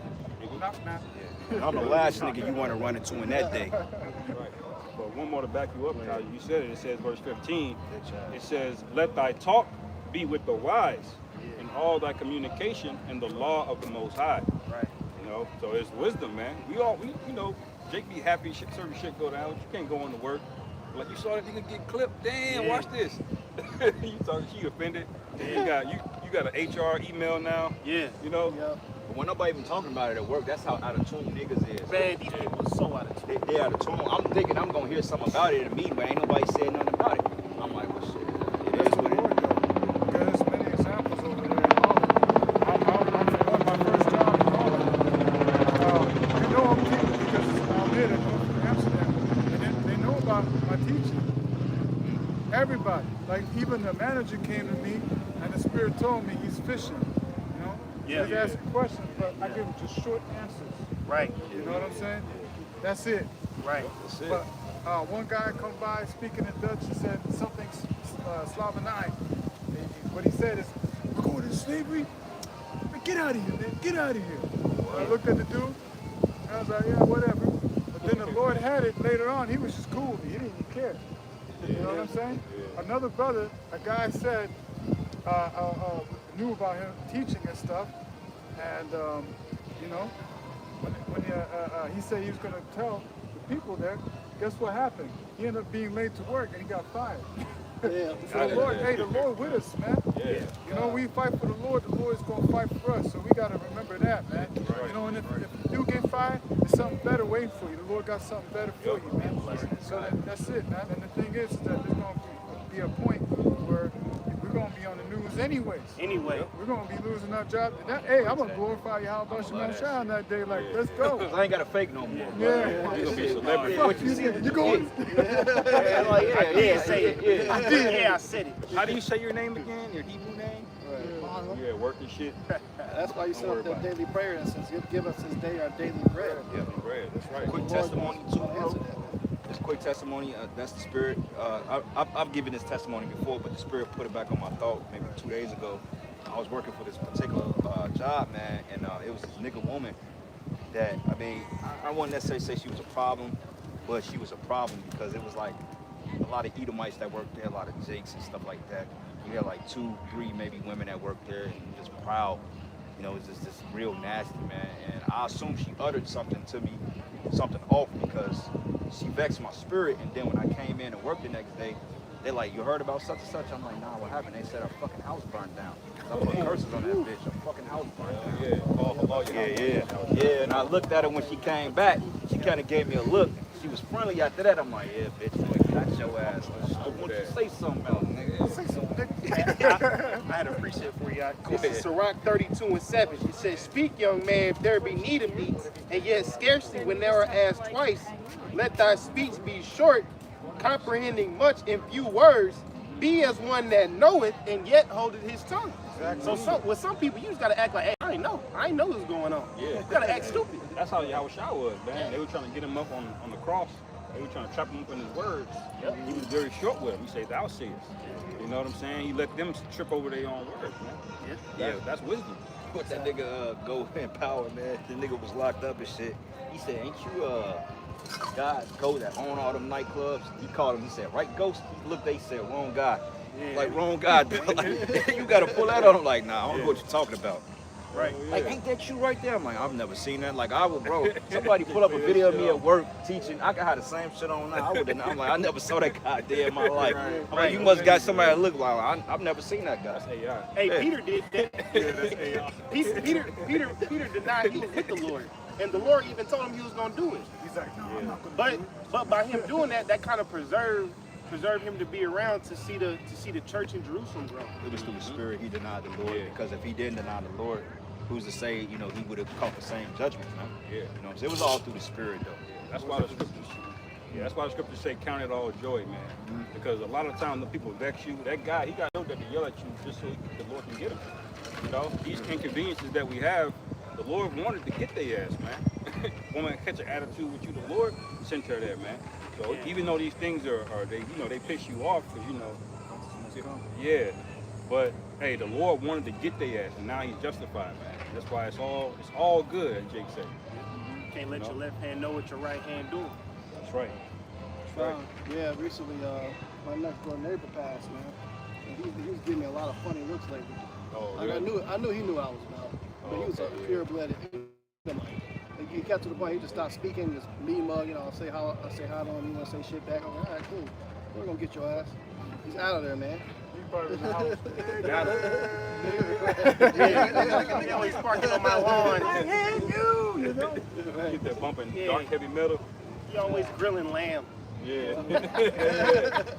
Knock, knock. Yeah. And I'm the last nigga you want to run into in that day. Right. But one more to back you up, Kyle. You said it. It says, verse 15. It says, "Let thy talk be with the wise, and all thy communication in the law of the Most High." Right. You know, so it's wisdom, man. We you know, Jake be happy certain shit go down. You can't go into work. Like, you saw that nigga get clipped. Damn, watch this. You talking, she offended. Then you got an HR email now. Yeah. You know. Yeah. But when nobody even talking about it at work, that's how out of tune niggas is. Man, these people are so out of tune. They out of tune. I'm thinking I'm gonna hear something about it in a meeting, but ain't nobody said nothing about it. I'm like, well, shit. It is That's what the it Lord, though. Because there's many examples over there in Holland. I'm my first job in Holland. They know I'm teaching because I'm here in Amsterdam. And they know about my teaching. Everybody. Like, even the manager came to me and the Spirit told me he's fishing. You know? Yeah. He's asking questions, but I give him just short answers. Right. You know what I'm saying? That's it. Right. That's it. But one guy come by speaking in Dutch. He said something Slavenite. What he said is, "We're going to slavery. Get out of here, man. Get out of here." I looked at the dude, and I was like, "Yeah, whatever." But then the Lord had it later on. He was just cool with me. He didn't even care. You know what I'm saying? Another brother, a guy said, knew about him teaching and stuff, and you know, when he said he was going to tell the people there, guess what happened? He ended up being late to work and he got fired. Yeah. So the Lord, hey, the Lord with us, man. Yeah. You know, we fight for the Lord is going to fight for us. So we got to remember that, man. You know, and if you do get fired, there's something better waiting for you. The Lord got something better for you, man. So that's it, man. And the thing is that there's going to be a point where we're going to be on the news anyways. Anyway. We're going to be losing our job. Hey, I'm going to glorify Yahweh Shemel Shai on that day. Like, let's go. I ain't got to fake no more. Yeah. You're gonna be a celebrity. Fuck you. You going? Yeah, like, yeah, I did say it. yeah. I did. Yeah, I said it. How do you say your name again? Your Hebrew name? Yeah, working shit. That's why you set up that daily prayer and says, give us this day our daily bread. Yeah, bread. That's right. Quick testimony too, bro. Just quick testimony. That's the Spirit. I've given this testimony before, but the Spirit put it back on my thought maybe 2 days ago. I was working for this particular job, man, and it was this nigga woman that, I mean, I wouldn't necessarily say she was a problem, but she was a problem because it was like a lot of Edomites that worked there, a lot of Jakes and stuff like that. You had like 2, 3 maybe women that worked there and just proud. You know, it was just real nasty, man. And I assume she uttered something to me, something off, because she vexed my spirit. And then when I came in and worked the next day, they're like, "You heard about such and such?" I'm like, "Nah, what happened?" They said her fucking house burned down. I put curses on that bitch. Her fucking house burned down. Yeah, call her lawyer. Yeah. And I looked at her when she came back. She kind of gave me a look. She was friendly after that. I'm like, "Yeah, bitch, you ain't got your ass. I want you to say something else, nigga. Say something, nigga." I had a precept for y'all. This is Sirach 32:7. It says, "Speak, young man, if there be need of thee, and yet scarcely when thou art asked twice. Let thy speech be short, comprehending much in few words, be as one that knoweth and yet holdeth his tongue. Exactly. So with some people, you just gotta act like, hey, I ain't know what's going on. Yeah. You gotta act stupid. That's how Yahushua was, man. They were trying to get him up on the cross. They were trying to trap him up in his words. Yep. He was very short with them. He said, thou sayest. You know what I'm saying? He let them trip over their own words, man. Yeah. That's wisdom. What that nigga go in power, man. The nigga was locked up and shit. He said, ain't you God Go that own all them nightclubs? He called him, he said, right, Ghost? He looked, they said, wrong guy. Yeah. Like, wrong guy. Like, you gotta pull that on him. Like, nah, I don't know what you're talking about. Right. Like, ain't that you right there? I'm like, I've never seen that. Like, I would, bro, somebody pull up a video of me at work teaching. I could have the same shit on now. I would have, I'm like, I never saw that guy there in my life. I'm like, you must got somebody that look like, I've never seen that guy. That's AI. Hey, Yeah. Peter did that. Yeah, that's AI. Peter denied he was with the Lord, and the Lord even told him he was gonna do it. He's like, no, I'm not gonna do it. But by him doing that, that kind of preserved him to be around to see the church in Jerusalem grow. It was through the spirit he denied the Lord. Yeah. Because if he didn't deny the Lord, who's to say, you know, he would have caught the same judgment, you know? Yeah. You know what I'm saying? It was all through the spirit, though. That's why the scriptures. Yeah, that's why the scriptures say count it all joy, man. Because a lot of times the people vex you. That guy, he got to yell at you just so the Lord can get him. You know, these inconveniences that we have, the Lord wanted to get their ass, man. Want to catch an attitude with you, the Lord sent her there, man. So even though these things are they, you know, they piss you off, because you know, yeah. But hey, the Lord wanted to get their ass, and now He's justified, man. That's why it's all good, as Jake said. You can't let your left hand know what your right hand doing. That's right. Yeah, recently, my next door neighbor passed, man. And he was giving me a lot of funny looks lately. Oh, Like, really? I knew he knew I was about. But he was a pure-blooded. Like, he got to the point he just stopped speaking, just me mug, you know, I say hi to him, you want to say shit back. I'm like, all right, cool. We're gonna get your ass. He's out of there, man. He probably was in the house. Got it. He always parking on my lawn. I hate you, you know. Get that bumping Yeah. dark heavy metal. He always grilling lamb. Yeah.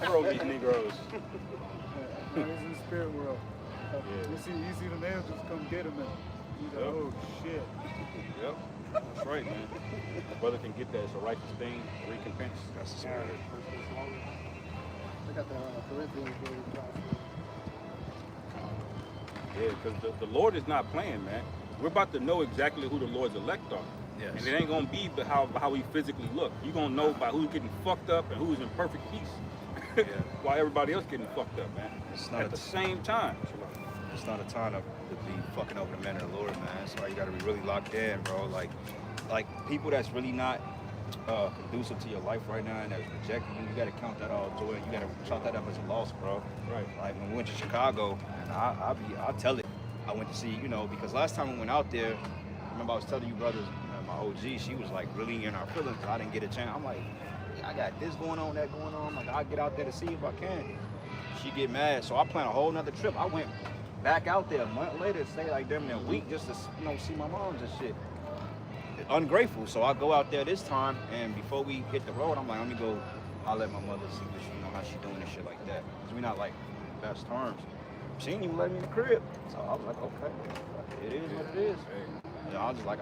Throw these Negroes. No, he's in the spirit world. You see the nails just come get him, and he's like, oh shit. Yep. That's right, man. Brother can get that. It's a righteous thing, a recompense. That's the spirit. I got the Corinthians really Yeah, because the Lord is not playing, man. We're about to know exactly who the Lord's elect are. Yes. And it ain't going to be by how we physically look. You're going to know by who's getting fucked up and who's in perfect peace. While everybody else getting fucked up, man. It's not At the same time. It's not a time to be fucking over the man of the Lord, man. That's why you gotta be really locked in, bro. Like people that's really not conducive to your life right now and that's rejecting you, you gotta count that all joy. You gotta chalk that up as a loss, bro. Right. Like when we went to Chicago, and I'll tell it. I went to see, you know, because last time we went out there, remember I was telling you brothers, my OG, she was like really in our feelings. I didn't get a chance. I'm like, I got this going on, that going on. Like I'll get out there to see if I can. She get mad, so I planned a whole nother trip. I went back out there a month later, stay like damn near a week just to, you know, see my moms and shit. Ungrateful, so I go out there this time, and before we hit the road, I'm like, let me go. I'll let my mother see what she, you know, how she doing and shit like that. Cause we not like best terms. She didn't even let me in the crib, so I was like, okay, it is what it is. And I was just like,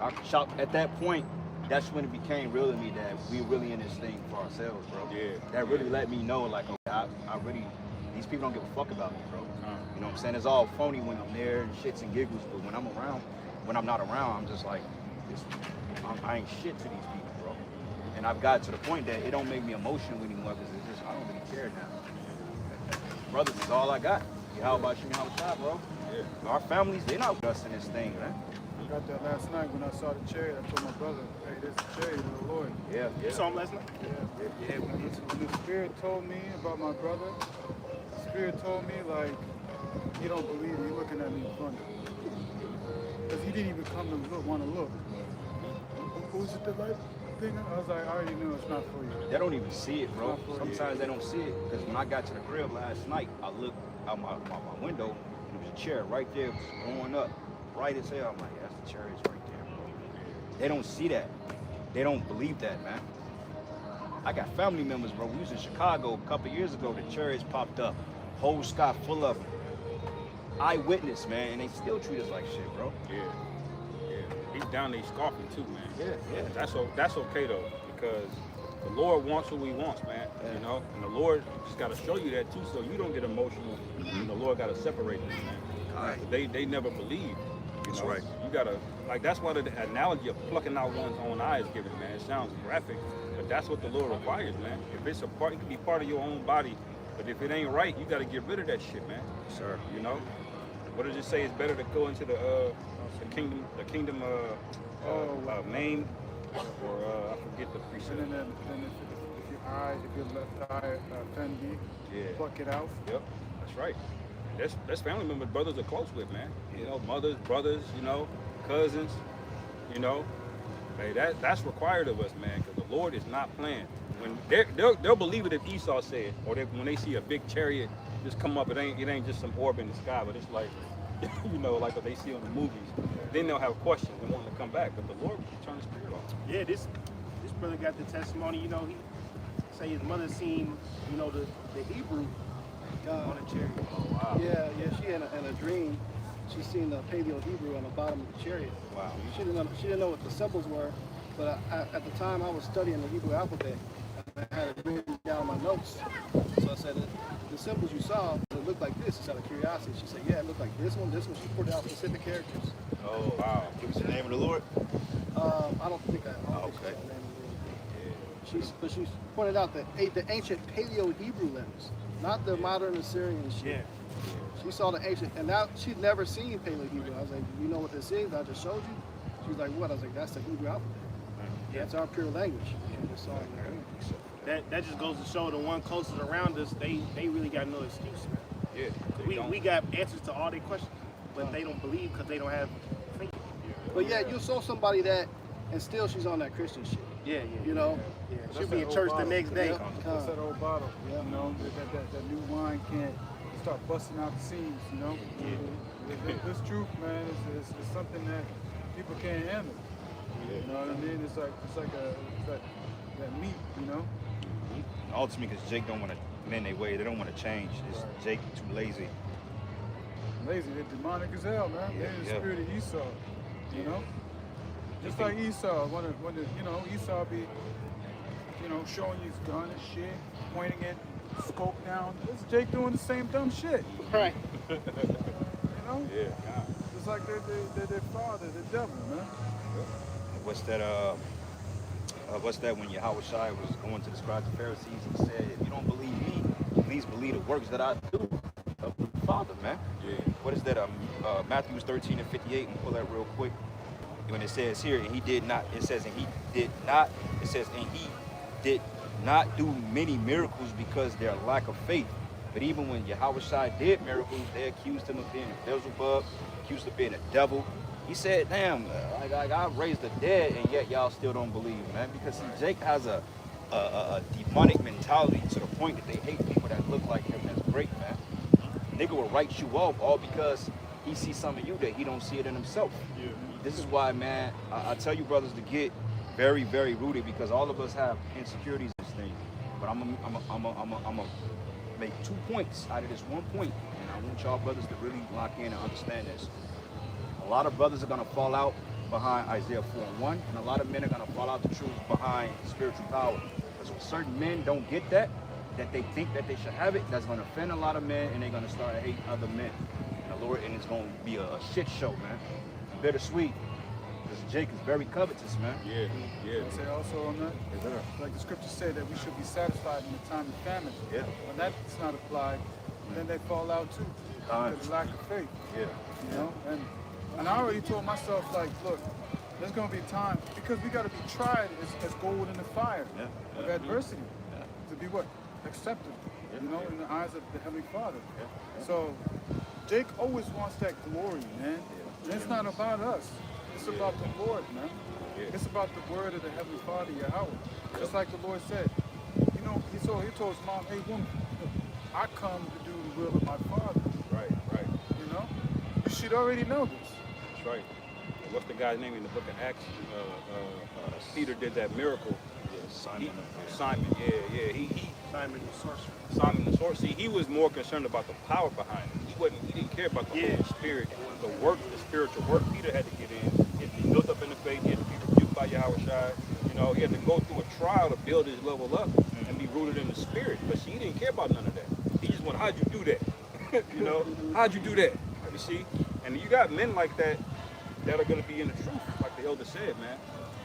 at that point, that's when it became real to me that we really in this thing for ourselves, bro. Yeah. That really let me know, like, okay, I really, these people don't give a fuck about me, bro. You know what I'm saying? It's all phony when I'm there and shits and giggles, but when I'm around, when I'm not around, I'm just like, I ain't shit to these people, bro. And I've got to the point that it don't make me emotional anymore because it's just, I don't really care now. Brothers is all I got. How about you? How about bro? Yeah. Our families, they're not with us in this thing, man. I got that last night when I saw the chariot. I told my brother, hey, this is the chariot of the Lord. Yeah, You saw him last night? Yeah, when the Spirit told me about my brother, the Spirit told me, like, he don't believe me looking at me in front of him. Because he didn't even come to want to look. Was it the right thing? I was like, I already knew it's not for you. They don't even see it, bro. Not for you. Sometimes they don't see it. Because when I got to the crib last night, I looked out my window, and there was a chair right there going up, bright as hell. I'm like, that's the chariots right there, bro. They don't see that. They don't believe that, man. I got family members, bro. We was in Chicago a couple years ago. The chariots popped up. Whole sky full of them. Eyewitness, man. And they still treat us like shit, bro. Yeah. Deep down they scoffing too, man. Yeah. That's okay though, because The Lord wants what He wants, man. You know, and the Lord just got to show you that too, so you don't get emotional. And the Lord got to separate them, man. Right. They never believed. You That's know? right. You gotta that's why the analogy of plucking out one's own eye is given, man. It sounds graphic, but that's what the Lord requires, man. If it's a part, it can be part of your own body, but if it ain't right, you gotta get rid of that shit, man. Sir. You know, what does it say? It's better to go into the kingdom, maimed, or I forget the precept. And then if your eye, if your left eye offend thee, Yeah. pluck it out. Yep, that's right. That's family members, brothers are close with, man. You know, mothers, brothers, you know, cousins, you know. Hey, that's required of us, man, because the Lord is not playing. When they'll believe it if Esau said, or when they see a big chariot just come up, it ain't just some orb in the sky, but it's like, you know, like what they see on the movies. Then they'll have questions and want to come back, but the Lord will turn the spirit off. Yeah, this brother got the testimony. You know, he say his mother seen, you know, the Hebrew on a chariot. Oh wow. Yeah, she in a dream. She seen the Paleo Hebrew on the bottom of the chariot. Wow. She didn't know what the symbols were, but at the time I was studying the Hebrew alphabet. I had it written down in my notes. So I said, the symbols you saw, it looked like this. Just out of curiosity, she said, yeah, it looked like this one. She put out specific characters. Oh wow. Give us the name of the Lord. I don't think I. Okay. But she pointed out that the ancient Paleo Hebrew letters, not the modern Assyrian shit. Yeah. She saw the ancient, and now she'd never seen Paleo Hebrew. I was like, you know what this is? I just showed you. She was like, what? I was like, that's the Hebrew alphabet. That's our pure language. She just saw it in the dream. That just goes to show the one closest around us, they really got no excuse, man. Yeah. We got answers to all their questions, but they don't believe because they don't have faith. But yeah, you saw somebody that, and still she's on that Christian shit. Yeah. You know? Yeah. That's She'll be that in old church the bottle. next day. Yeah. That's that old bottle. Yeah. You know, that new wine can't start busting out the seams, you know? This truth, man, is something that people can't handle. You know what I mean? It's like that meat, you know? Ultimately, because Jake don't want to mend their way. They don't want to change. It's Jake too lazy. Lazy, they're demonic as hell, man. They're the spirit of Esau, you know? Just like Esau, when you know, Esau be, you know, showing you his gun and shit, pointing it, scope down. This is Jake doing the same dumb shit, Right. you know? Yeah. It's like they're their father, the devil, man. What's that when Yahweh Shai was going to the scribes and Pharisees and said, if you don't believe me, please believe the works that I do of the Father, man. Yeah. What is that? Matthew 13 and 58, and pull that real quick. When it says here, and he did not, it says, and he did not, it says, and he did not do many miracles because their lack of faith. But even when Yahweh Shai did miracles, they accused him of being a Beelzebub, accused of being a devil. He said, damn, I raised the dead, and yet y'all still don't believe, man. Because see, Jake has a demonic mentality to the point that they hate people that look like him. That's great, man. Nigga will write you off all because he sees some of you that he don't see it in himself. Yeah. This is why, man, I tell you brothers to get very, very rooted, because all of us have insecurities in this thing. But I'm gonna make 2 points out of this 1 point, and I want y'all brothers to really lock in and understand this. A lot of brothers are gonna fall out behind Isaiah 4:1, and a lot of men are gonna fall out the truth behind spiritual power. Because when certain men don't get that they think that they should have it, that's gonna offend a lot of men, and they're gonna start hating other men. And the Lord, and it's gonna be a shit show, man. Bittersweet. Because Jake is very covetous, man. Yeah. I say also on that, like the scriptures say that we should be satisfied in the time of famine. Yeah. When that's not applied, then they fall out too. Because of lack of faith. Yeah. You know? And I already told myself, like, look, there's gonna be time, because we gotta be tried as gold in the fire of adversity. To be what? Accepted. You know, in the eyes of the Heavenly Father. So Jake always wants that glory, man. And it's not about us. It's about the Lord, man. It's about the word of the Heavenly Father, Yahweh. Just like the Lord said. You know, he told his mom, hey woman, I come to do the will of my Father. Right. You know? You should already know this. That's right. What's the guy's name in the book of Acts? Peter did that miracle. Simon. He Simon the sorcerer. Simon the sorcerer. See, he was more concerned about the power behind it. He didn't care about the Holy Spirit, the work, the spiritual work. Peter had to get in, he had to be built up in the faith, he had to be rebuked by Yahweh Shai, You know, he had to go through a trial to build his level up and be rooted in the spirit. But he didn't care about none of that. He just went, how'd you do that? You know, how'd you do that? You see? And you got men like that that are going to be in the truth, like the elder said, man.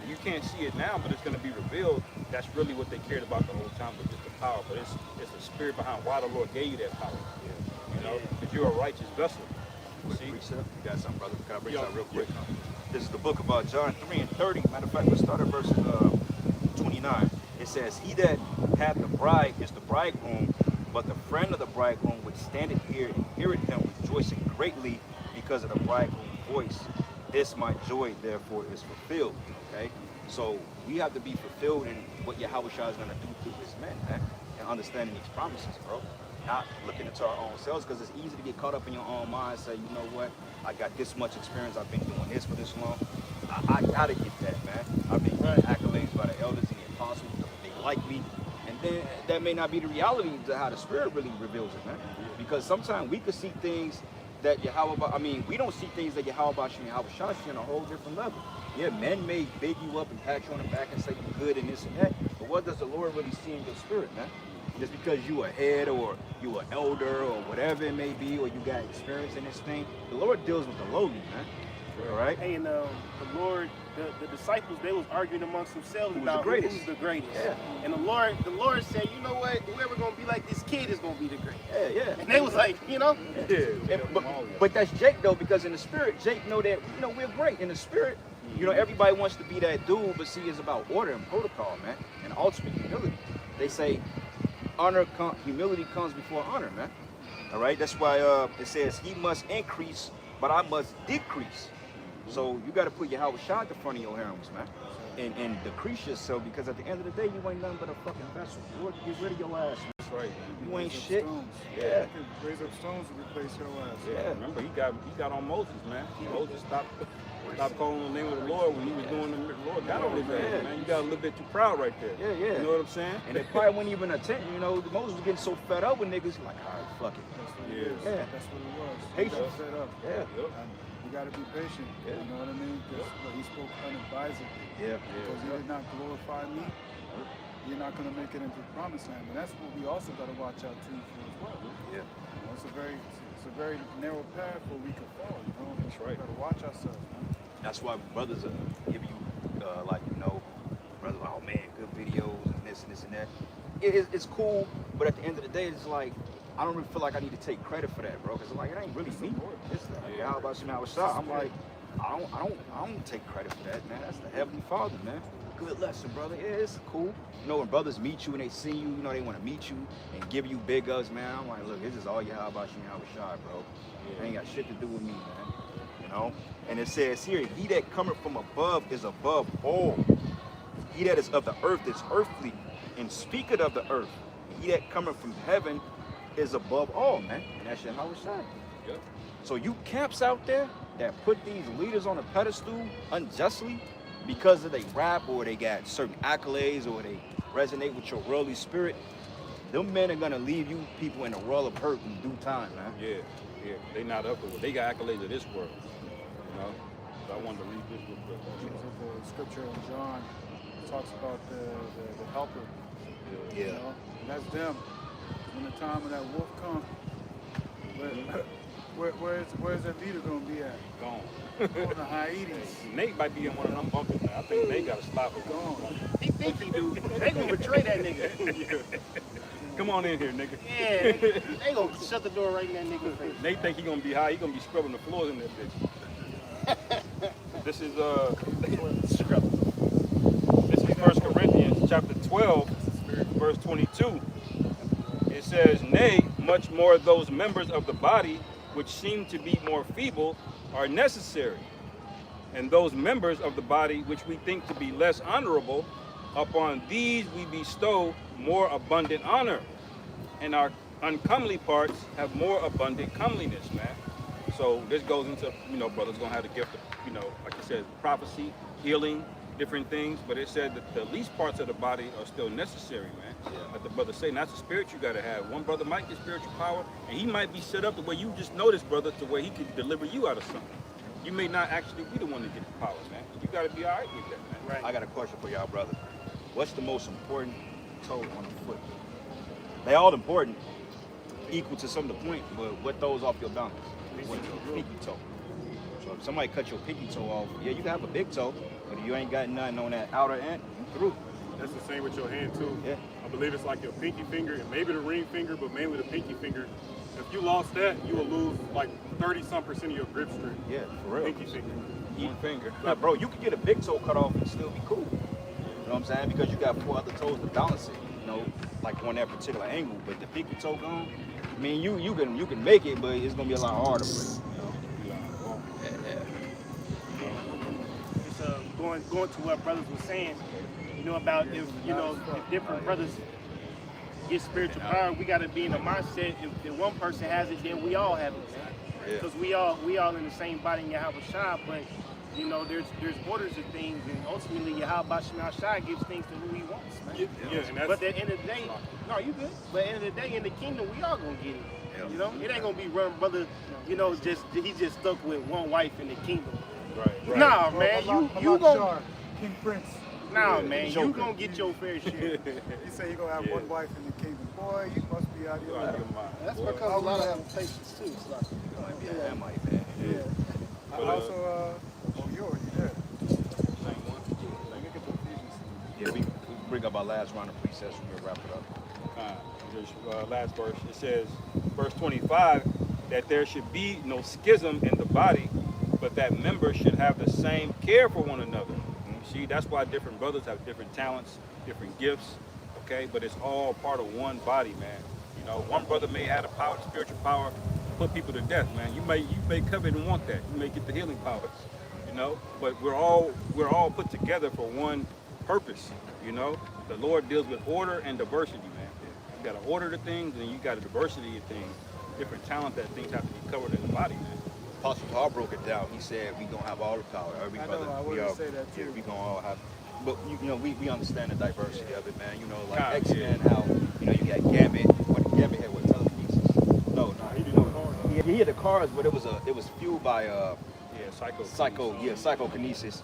And you can't see it now, but it's going to be revealed. That's really what they cared about the whole time, was just the power. But it's the spirit behind why the Lord gave you that power. You know, because you're a righteous vessel. Quick precept. You got something, brother? Can I bring Yeah, that real quick? yeah. This is the book of John 3:30. Matter of fact, let's start at verse 29. It says, "He that hath the bride is the bridegroom, but the friend of the bridegroom which standeth here and heareth him rejoicing greatly because of the bridegroom's voice. This my joy therefore is fulfilled." Okay? So we have to be fulfilled in what Yahweh Shah is going to do through his men, man, and understanding these promises, bro. Not looking into our own selves, because it's easy to get caught up in your own mind and say, you know what, I got this much experience, I've been doing this for this long. I gotta get that, man. I've been getting accolades by the elders and the apostles, they like me. And then that may not be the reality to how the spirit really reveals it, man. Because sometimes we could see things that we don't see things that Yahweh Bashim and Yahweh Shah see on a whole different level. Yeah, men may big you up and pat you on the back and say you're good and this and that, but what does the Lord really see in your spirit, man? Just because you a head or you an elder or whatever it may be, or you got experience in this thing, the Lord deals with the lowly, man. All right? And the Lord, the disciples, they was arguing amongst themselves Who's about the greatest? who's the greatest. Yeah. And the Lord said, you know what? Whoever gonna be like this kid is gonna be the greatest. Yeah, yeah. And they was like, you know, Yeah, but that's Jake though, because in the spirit, Jake know that we're great in the spirit. Everybody wants to be that dude, but see, it's about order and protocol, man, and ultimate humility. They say, humility comes before honor, man. All right, that's why it says he must increase, but I must decrease. So you got to put your Yahweh Shah at the front of your harems, man, and decrease yourself, because at the end of the day, you ain't nothing but a fucking vessel. Lord, get rid of your ass, man. That's right. You ain't Raise up shit. stones. Yeah. You can raise up stones to replace your ass. Yeah. Remember, he got on Moses, man. Moses stopped calling on the name of the Lord when he was doing the Lord. Got on his ass, man. You got a little bit too proud right there. Yeah, yeah. You know what I'm saying? And they probably wouldn't even attend. Moses was getting so fed up with niggas, like, all right, fuck it. That's what it Yeah. is. Yeah. That's what it was. Patience. Set up. Yeah. And you got to be patient. Yeah. You know what I mean? Because he spoke unadvisedly. Yeah. Because he did not glorify me. You're not going to make it into the promised land. And that's what we also got to watch out too for as well. Yeah. It's a very narrow path where we could fall. That's right. We got to watch ourselves, man. That's why brothers give you, brothers, oh man, good videos and this and that. It's cool, but at the end of the day, it's like, I don't really feel like I need to take credit for that, bro. Because like, it ain't really me. It's like, how about Shema Shah? I'm like, I don't take credit for that, man. That's the Heavenly Father, man. Good lesson, brother. Yeah, it's cool. When brothers meet you and they see you, they want to meet you and give you big ups, man. I'm like, look, this is all how about Shema Shah, bro. It ain't got shit to do with me, man. And it says here, he that cometh from above is above all. He that is of the earth is earthly, and speaketh of the earth. He that cometh from heaven is above all, man. And that's Yahweh Shai. Yep. So you camps out there that put these leaders on a pedestal unjustly because of they rap or they got certain accolades or they resonate with your worldly spirit, them men are gonna leave you people in a world of hurt in due time, man. Yeah. They not up to it. They got accolades of this world. So I wanted to read this real quick. The scripture in John talks about the helper. Yeah. And that's them. When the time of that wolf comes, where's that leader gonna be at? Gone. On the hiatus. Nate might be in one of them bunkers now. I think Nate got to stop it. Gone. he think he do. They gonna betray that nigga. Yeah. Come on in here, nigga. Yeah, they gonna shut the door right in that nigga's face. Nate think he gonna be high. He gonna be scrubbing the floors in that bitch. This is 1 Corinthians chapter 12, verse 22. It says, "Nay, much more those members of the body which seem to be more feeble are necessary, and those members of the body which we think to be less honorable, upon these we bestow more abundant honor, and our uncomely parts have more abundant comeliness," man. So this goes into, brothers gonna have the gift of, like you said, prophecy, healing, different things, but it said that the least parts of the body are still necessary, man. Yeah. Like the brother saying, that's the spirit you gotta have. One brother might get spiritual power, and he might be set up the way you just know this brother, to where he can deliver you out of something. you may not actually be the one to get the power, man. You got to be all right with that, man. Right. I got a question for y'all, brother. What's the most important toe on the foot? They all important, equal to some of the point, but what throws off your balance? What's your pinky toe? So if somebody cut your pinky toe off, yeah, you can have a big toe, but if you ain't got nothing on that outer end, you through. That's the same with your hand too. Yeah. I believe it's like your pinky finger and maybe the ring finger, but mainly the pinky finger. If you lost that, you will lose like 30-some% of your grip strength. Yeah, for real. Pinky finger. One finger. Now, bro, you could get a big toe cut off and still be cool. You know what I'm saying? Because you got 4 other toes to balance it, you know, like on that particular angle. But the pinky toe gone, I mean, you can make it, but it's gonna be a lot harder for you. It's going to what brothers were saying, you know, about if different brothers get spiritual power, we got to be in the mindset. If one person has it, then we all have it, because we all in the same body in Yahweh Shai. But you know, there's orders of things, and ultimately Yahweh Shai gives things to who He wants, man. Yeah, and that's, But at the end of the day, no, you good. But at the end of the day, in the kingdom, we all gonna get it. You know, it ain't gonna be run, brother. You know, he's just stuck with one wife in the kingdom. Right. Nah, man, you gonna. King Prince. Nah, man, you gonna get your fair share. He said he gonna have one wife in the kingdom. Boy, you must be out of your mind. That's because a lot of them have patience too. It's like, Yeah, that might be. Yeah. I also, oh, you already there. Yeah, we bring up our last round of precepts. We'll wrap it up. Last verse, it says, verse 25, that there should be no schism in the body, but that members should have the same care for one another. See, that's why different brothers have different talents, different gifts, okay? But it's all part of one body, man. You know, one brother may have the power, spiritual power, put people to death, man. You may covet and want that. You may get the healing powers, you know. But we're all put together for one purpose, you know. The Lord deals with order and diversity, man. You got to order the things, and you got a diversity of things, different talent that things have to be covered in the body, man. Apostle Paul broke it down. He said we gonna have all the power. Every I brother, know, I we wanted to all, say that too. we gonna all have. But you know, we understand the diversity of it, man. You know, like God, X-Men, how you know you got Gambit. What Gambit had with telekinesis? No, He didn't know the cars. he had the cars, but it was fueled by psychokinesis.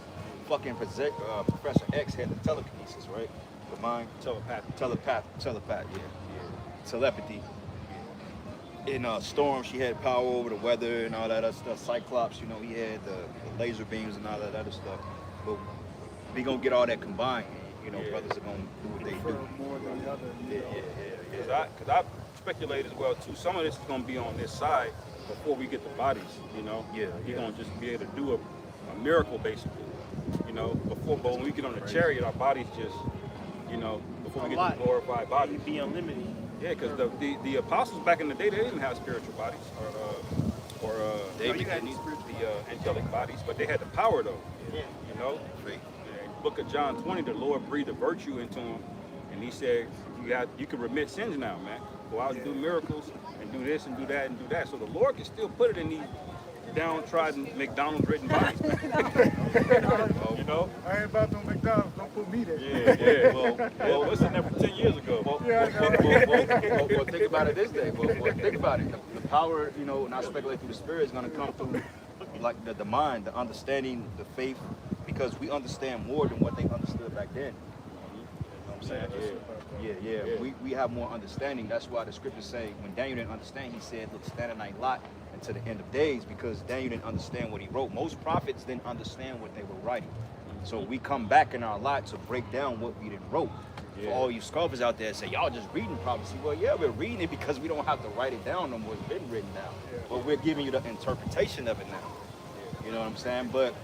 Fucking Professor X had the telekinesis, right? The mind, telepath, yeah. Telepathy. In Storm, she had power over the weather and all that other stuff. Cyclops, you know, he had the laser beams and all that other stuff. But we gonna get all that combined. You know, brothers are gonna do what they do. More than the other. Because I speculate as well too. Some of this is gonna be on this side before we get the bodies. You know, you're gonna just be able to do a miracle basically. You know, but when we get on the chariot, our bodies just, you know, before we get the glorified bodies. Be unlimited. Yeah, because the apostles back in the day, they didn't have spiritual bodies or David the angelic bodies, but they had the power though. Yeah. You know, Book of John 20, the Lord breathed a virtue into him, and He said, you can remit sins now, man. Go out and do miracles and do this and do that and do that. So the Lord can still put it in these downtrodden McDonald's written bodies, man. You know? I ain't about no McDonald's. Don't put me there. Yeah. Well, listen, there for 10 years ago. Well, think about it this day. Well, think about it. The power, you know, not speculate through the spirit is going to come through like the mind, the understanding, the faith, because we understand more than what they understood back then. You know what I'm saying? Yeah. We have more understanding. That's why the scriptures say when Daniel didn't understand, he said, look, stand at night lot until the end of days, because Daniel didn't understand what he wrote. Most prophets didn't understand what they were writing. So we come back in our lot to break down what we didn't wrote. For all you scoffers out there say, y'all just reading prophecy. Well, yeah, we're reading it because we don't have to write it down no more. It's been written down. But we're giving you the interpretation of it now. You know what I'm saying? But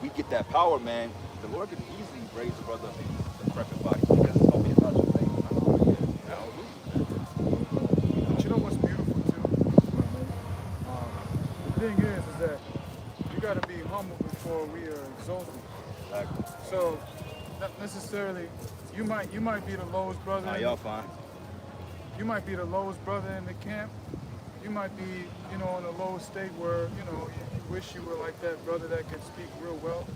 we get that power, man. The Lord can easily raise a brother up in the decrepit body because it's going to be about your faith. But you know what's beautiful too? The thing is that you got to be humble before we are exalted. Exactly. So, not necessarily, you might be the lowest brother. Nah, y'all fine. You might be the lowest brother in the camp. You might be, you know, in a low state where, you know, you wish you were like that brother that can speak real well.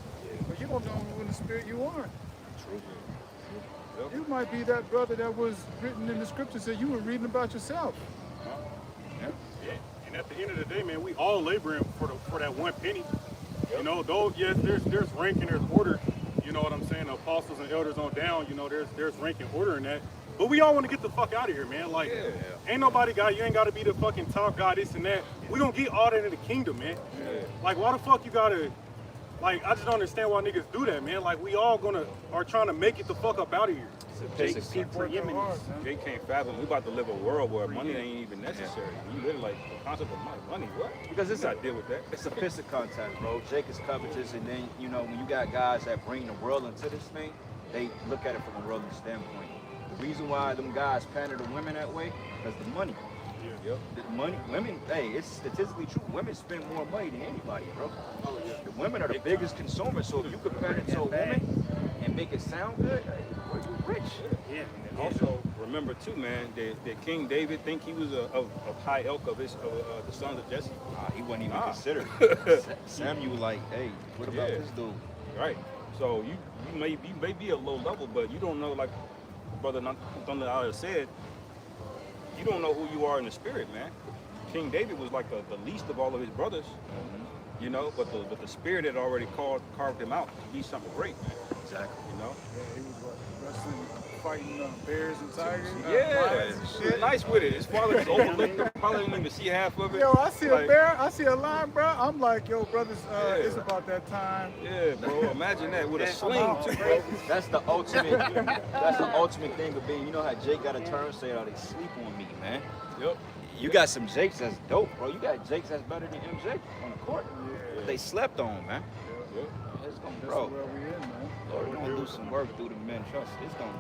But you don't know who in the spirit you are. True. You might be that brother that was written in the scriptures that you were reading about yourself. Yeah. And at the end of the day, man, we all laboring for that one penny. You know, those, yes, there's rank and there's order. You know what I'm saying? The apostles and elders on down, you know, there's rank and order in that. But we all want to get the fuck out of here, man. Like, ain't nobody you ain't got to be the fucking top guy, this and that. We gonna get all that in the kingdom, man. Like, why the fuck you gotta, like, I just don't understand why niggas do that, man. Like, we all are trying to make it the fuck up out of here. Jake Keep working hard, man. Jake can't fathom. We about to live a world where money ain't even necessary. You live like the concept of money. What? Because it's got to deal with that. It's a physical contact, bro. Jake is covetous, and then you know when you got guys that bring the world into this thing, they look at it from a worldly standpoint. The reason why them guys pander to women that way, because the money. Yep. The money, women. Hey, it's statistically true. Women spend more money than anybody, bro. The women are the biggest consumers. So if you compare it to a woman and make it sound good, hey, boy, you rich. Yeah. And also remember too, man, that King David think he was of high elk of the sons of Jesse. He wasn't even considered. Samuel, like, hey, what about this dude? Right. So you may be a low level, but you don't know, like Brother Nathaniel said, you don't know who you are in the spirit, man. King David was like the least of all of his brothers, you know, but the spirit had already carved him out to be something great, man. Exactly. You know? Yeah, he was wrestling, fighting bears and tigers. Yeah, shit. Nice with it. His father just overlooked it. Probably didn't even see half of it. Yo, I see Like, a bear, I see a lion, bro. I'm like, yo, brothers, it's about that time. Yeah, bro. Imagine that with a sling too, bro. That's the ultimate. That's the ultimate thing of being. You know how Jake got a term saying, "Oh, they sleep on me, man." Yep. You got some Jakes that's dope, bro. You got Jakes that's better than MJ on the court. But they slept on, man. Yep. It's gonna, That's bro. where we in, man. Lord, we're gonna do some work through the men. Trust. It's gonna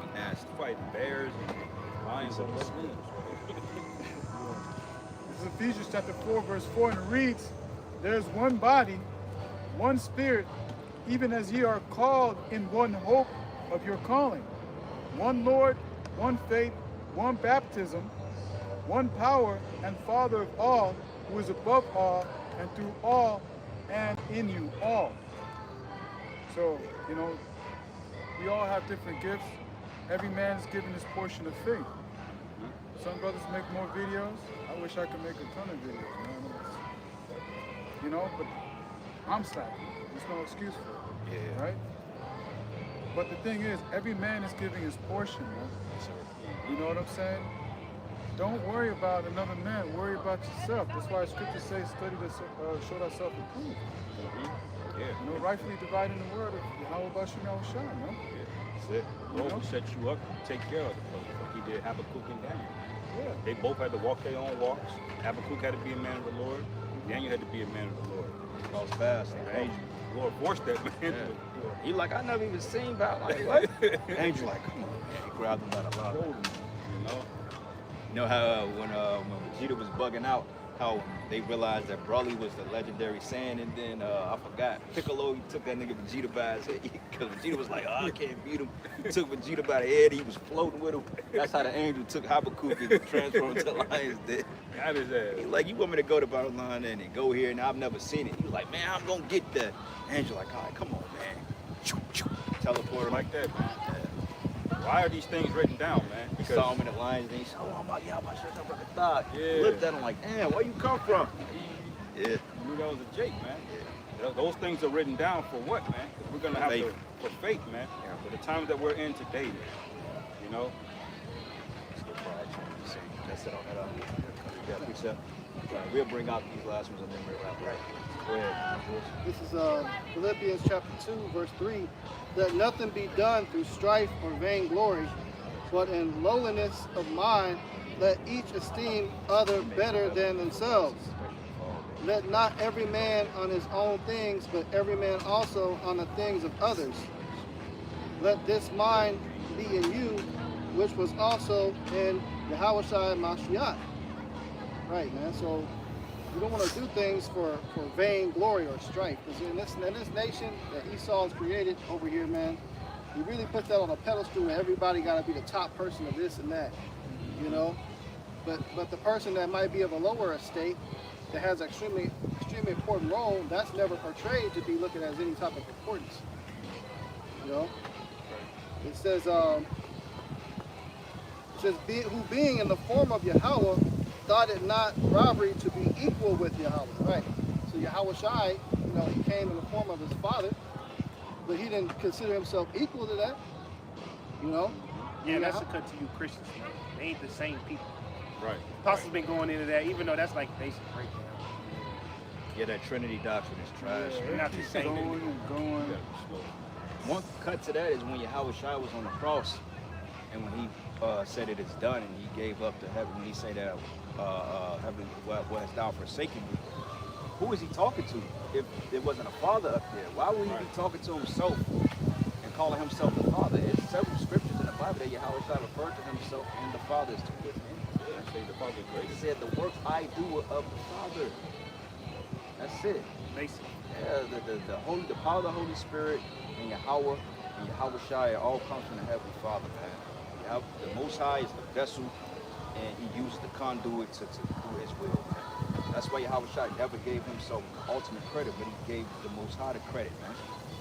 be nasty. Fighting bears and lions on the slings. This is Ephesians chapter 4, verse 4, and it reads, "There's one body, one spirit, even as ye are called in one hope of your calling. One Lord, one faith, one baptism, one power and Father of all, who is above all, and through all, and in you all." So, you know, we all have different gifts. Every man is given his portion of faith. Some brothers make more videos. I wish I could make a ton of videos, man. You know, but I'm slacking. There's no excuse for it. Yeah. Right? But the thing is, every man is giving his portion, man. You know what I'm saying? Don't worry about another man. Worry about yourself. That's why scripture says, study to show thyself approved. Yeah. You know, rightfully dividing the word of Yahweh Bashim Yahushua, man. That's it. The Lord will set you up and take care of the brother. Like he did Habakkuk and Daniel. Yeah. They both had to walk their own walks. Habakkuk had to be a man of the Lord. Daniel had to be a man of the Lord. Goes fast, like Angel. The Lord forced that man to it. He like, I never even seen about like what? Angel like, come on, man. He grabbed him by the line. You know? You know how when Vegeta was bugging out, how they realized that Broly was the legendary Saiyan, and then I forgot, Piccolo, he took that nigga Vegeta by his head, because Vegeta was like, oh, I can't beat him. He took Vegeta by the head, he was floating with him. That's how the Angel took Habakkuk and transformed to Lion's Den. Got his ass. He like, you want me to go to Babylon and go here, and I've never seen it. He was like, man, I'm gonna get that. Angel like, all right, come on, man. Teleporter Like that, man. Why are these things written down, man? He saw him in the Lions Den. He said, oh my God, my shit's up like a thought. Yeah. Looked at him like, damn, where you come from? Yeah. You knew that was a Jake, man. Those things are written down for what, man? 'Cause we're gonna have Faith. for faith, man. For the times that we're in today, you know. That's it on that. Yeah, precept. We'll bring out these last ones and then we'll wrap right. Go ahead. This is Philippians chapter 2, verse 3. Let nothing be done through strife or vainglory, but in lowliness of mind, let each esteem other better than themselves. Let not every man on his own things, but every man also on the things of others. Let this mind be in you, which was also in Yahushua Mashiach. Right, man. So you don't want to do things for vain glory or strife. Because in this nation that Esau has created over here, man, he really puts that on a pedestal where everybody got to be the top person of this and that, you know. But the person that might be of a lower estate that has an extremely important role, that's never portrayed to be looking at as any type of importance. You know. It says, who being in the form of Yahweh, thought it not robbery to be equal with Yahweh. Right. So So Yahweh Shai, you know, he came in the form of his father, but he didn't consider himself equal to that. You know? Yeah, that's a cut to you Christians, man. They ain't the same people. Right. Apostles been going into that, even though that's like basic breakdown. Yeah, that Trinity doctrine is trash. They're not the same. Going and going. One cut to that is when Yahweh Shai was on the cross, and when he said it is done, and he gave up to heaven. When he said that heaven, what has thou forsaken me? Who is he talking to? If there wasn't a father up there, why would he be talking to himself and calling himself the father? There's several scriptures in the Bible that Yahweh Shai referred to himself and the Father as two different entities. Yeah, say the Father is great. He said, "The works I do of the Father." That's it. Basically. Yeah, the power of the Holy Spirit and Yahweh and Yahweh Shai all comes from the Heavenly Father, man. The Most High is the vessel, and he used the conduit to do his will, man. That's why Yahweh Shai never gave himself ultimate credit, but he gave the Most High the credit, man.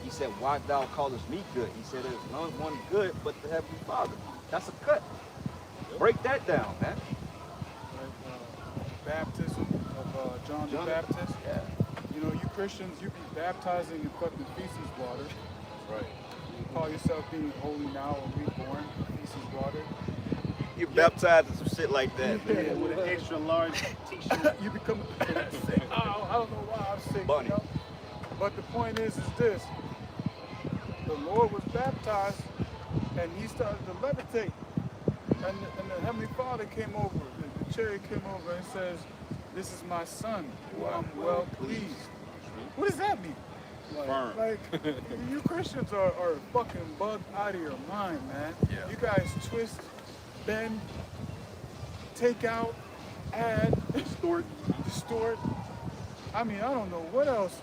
He said, "Why thou callest me good?" He said, "There's none one good but the Heavenly Father." That's a cut. Break that down, man. Baptism of John the Baptist. Yeah. You know, you Christians, you be baptizing in fucking feces water. Right. You call yourself being holy now or reborn, feces water. You baptized in some shit like that, Yeah, man. with an extra large t-shirt. You become sick. I don't know why I'm sick. Bunny. You know? But the point is this. The Lord was baptized and he started to levitate. And the Heavenly Father came over, the cherry came over and says, "This is my son, who I'm well pleased." What does that mean? Firm. Like you Christians are fucking bugged out of your mind, man. Yeah. You guys twist, bend, take out, add, distort. I mean, I don't know what else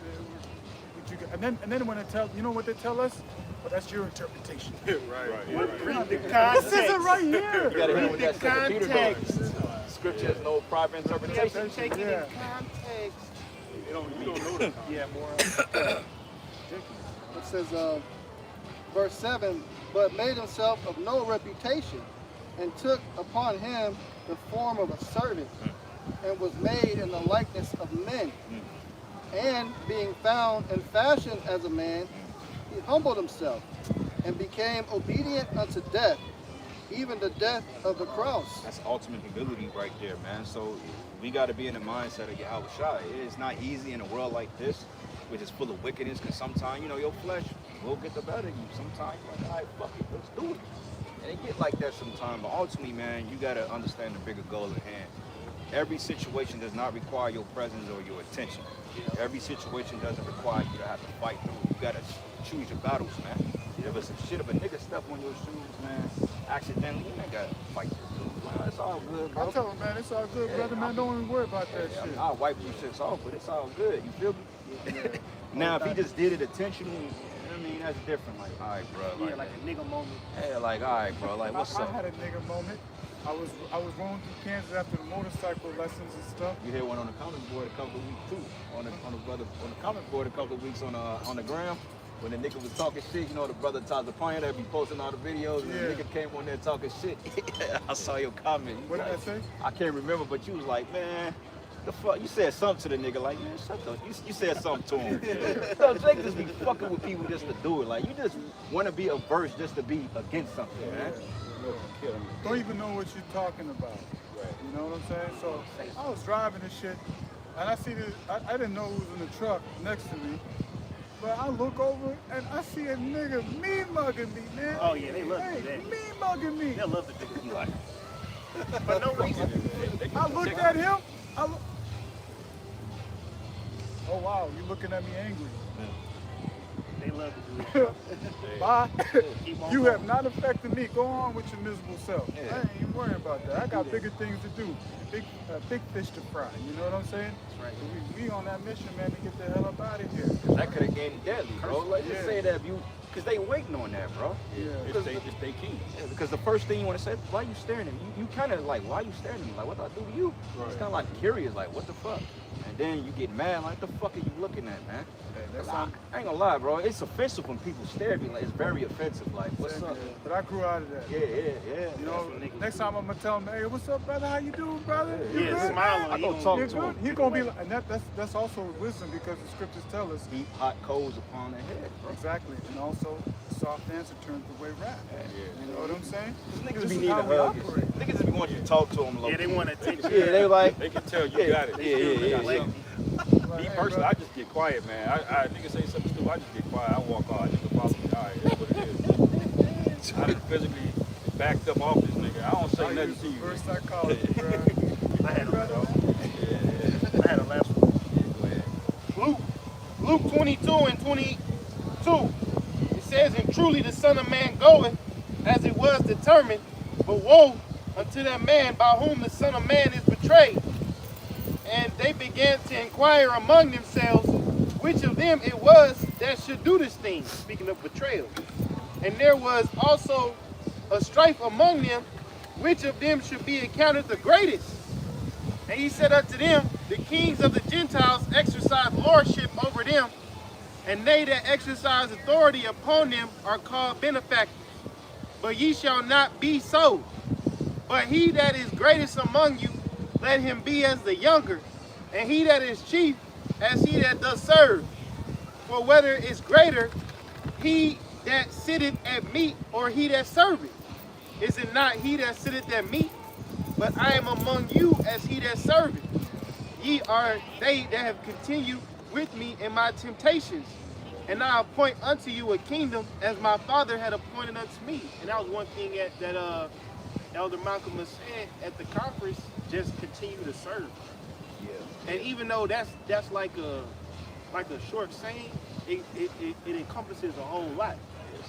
would you get. And then when they tell, you know what they tell us? Well, that's your interpretation. Right. Read the context. This is it right You here. gotta hit him with that second Peter Context. though. Scripture has no proper interpretation. Take it in Yeah. context. You don't know the Yeah, more. It says, verse 7, "But made himself of no reputation, and took upon him the form of a servant, and was made in the likeness of men. And being found and fashioned as a man, he humbled himself, and became obedient unto death, even the death of the cross." That's ultimate humility right there, man. So we got to be in the mindset of Yahweh Shai. It is not easy in a world like this, which is full of wickedness, because sometimes, you know, your flesh will get the better of you. Sometimes you're like, all right, fuck it, let's do it. And it get like that sometimes, but ultimately, man, you got to understand the bigger goal at hand. Every situation does not require your presence or your attention. Every situation doesn't require you to have to fight through. You got to choose your battles, man. If it's some shit, if a nigga step on your shoes, man, accidentally, you ain't got to fight this dude. Man, it's all good, bro. I tell him, man, it's all good, brother, man. Don't even worry about that shit. I'll wipe these shits off, but it's all good. You feel me? Now, if he just did it intentionally, I mean, that's different. Like, all right, bro. Yeah, like a nigga moment. Hey, like, all right, bro. Like, what's I up? had a nigga moment. I was rolling through Kansas after the motorcycle lessons and stuff. You had one on the comment board a couple of weeks too. On the comment board a couple of weeks on the gram. When the nigga was talking shit, you know, the brother Todd the Pioneer that be posting all the videos, and Yeah. the nigga came on there talking shit. I saw your comment. You What did I like, say? I can't remember, but you was like, man, the fuck, you said something to the nigga, like, man, shut the, you said something to him. So Jake just be fucking with people just to do it. Like, you just want to be averse just to be against something, man. Don't even know what you're talking about. You know what I'm saying? So I was driving this shit, and I see this. I didn't know who was in the truck next to me, but I look over and I see a nigga me mugging me, man. Oh yeah, they love to do that. Me mugging me. They'll love to do it. Like, for no reason. I looked at him. Oh wow, you looking at me angry. They love to do it. Bye. Keep on You going. have not affected me. Go on with your miserable self. Yeah. I ain't even worrying about that. I got bigger things to do. Big fish to fry. You know what I'm saying? Right. So we on that mission, man, to get the hell up out of here. That could have gained deadly, bro. Like, just Yeah. say that if you, because they waiting on that, bro. Yeah. It's they king. Yeah, because the first thing you want to say, why you staring at me? You kind of like, why you staring at me? Like, what did I do to you? It's kind of like curious, like, what the fuck? And then you get mad, like, the fuck are you looking at, man? That's I something. ain't gonna lie, bro. It's offensive when people stare at me. Like, it's very offensive. Like, what's up? But I grew out of that. Yeah. You know, next time I'm gonna tell him, hey, what's up, brother? How you doing, brother? You Yeah, good? smile I on go you. talk You're to good. him. He gonna be like, and that's also wisdom because the scriptures tell us Heap hot coals upon their head, bro. exactly, and also a soft answer turns away wrath. You know what I'm saying? Niggas This be is needing how a we hug. and operate. shit. Niggas just be wanting you to talk to them. Yeah, they want attention. Yeah, they like. They can tell you got it. Yeah. Like, Me hey, personally, bro, I just get quiet, man. I niggas say something stupid, I just get quiet. I walk off. Nigga follow me. All right, that's what it is. I done physically backed up off this nigga. I don't say I nothing use to you. reverse man. psychology, bro. I had a Brother, I had a last one. Luke 22 and 22. It says, and truly the Son of Man goeth as it was determined, but woe unto that man by whom the Son of Man is betrayed. And they began to inquire among themselves which of them it was that should do this thing, speaking of betrayal. And there was also a strife among them, which of them should be accounted the greatest. And he said unto them, the kings of the Gentiles exercise lordship over them, and they that exercise authority upon them are called benefactors. But ye shall not be so. But he that is greatest among you, let him be as the younger, and he that is chief, as he that does serve. For whether is greater, he that sitteth at meat, or he that serveth? Is it not he that sitteth at meat? But I am among you as he that serveth. Ye are they that have continued with me in my temptations, and I appoint unto you a kingdom as my Father had appointed unto me. And that was one thing that Elder Malcolm was saying at the conference, just continue to serve. Yeah. And even though that's like a short saying, it encompasses a whole lot.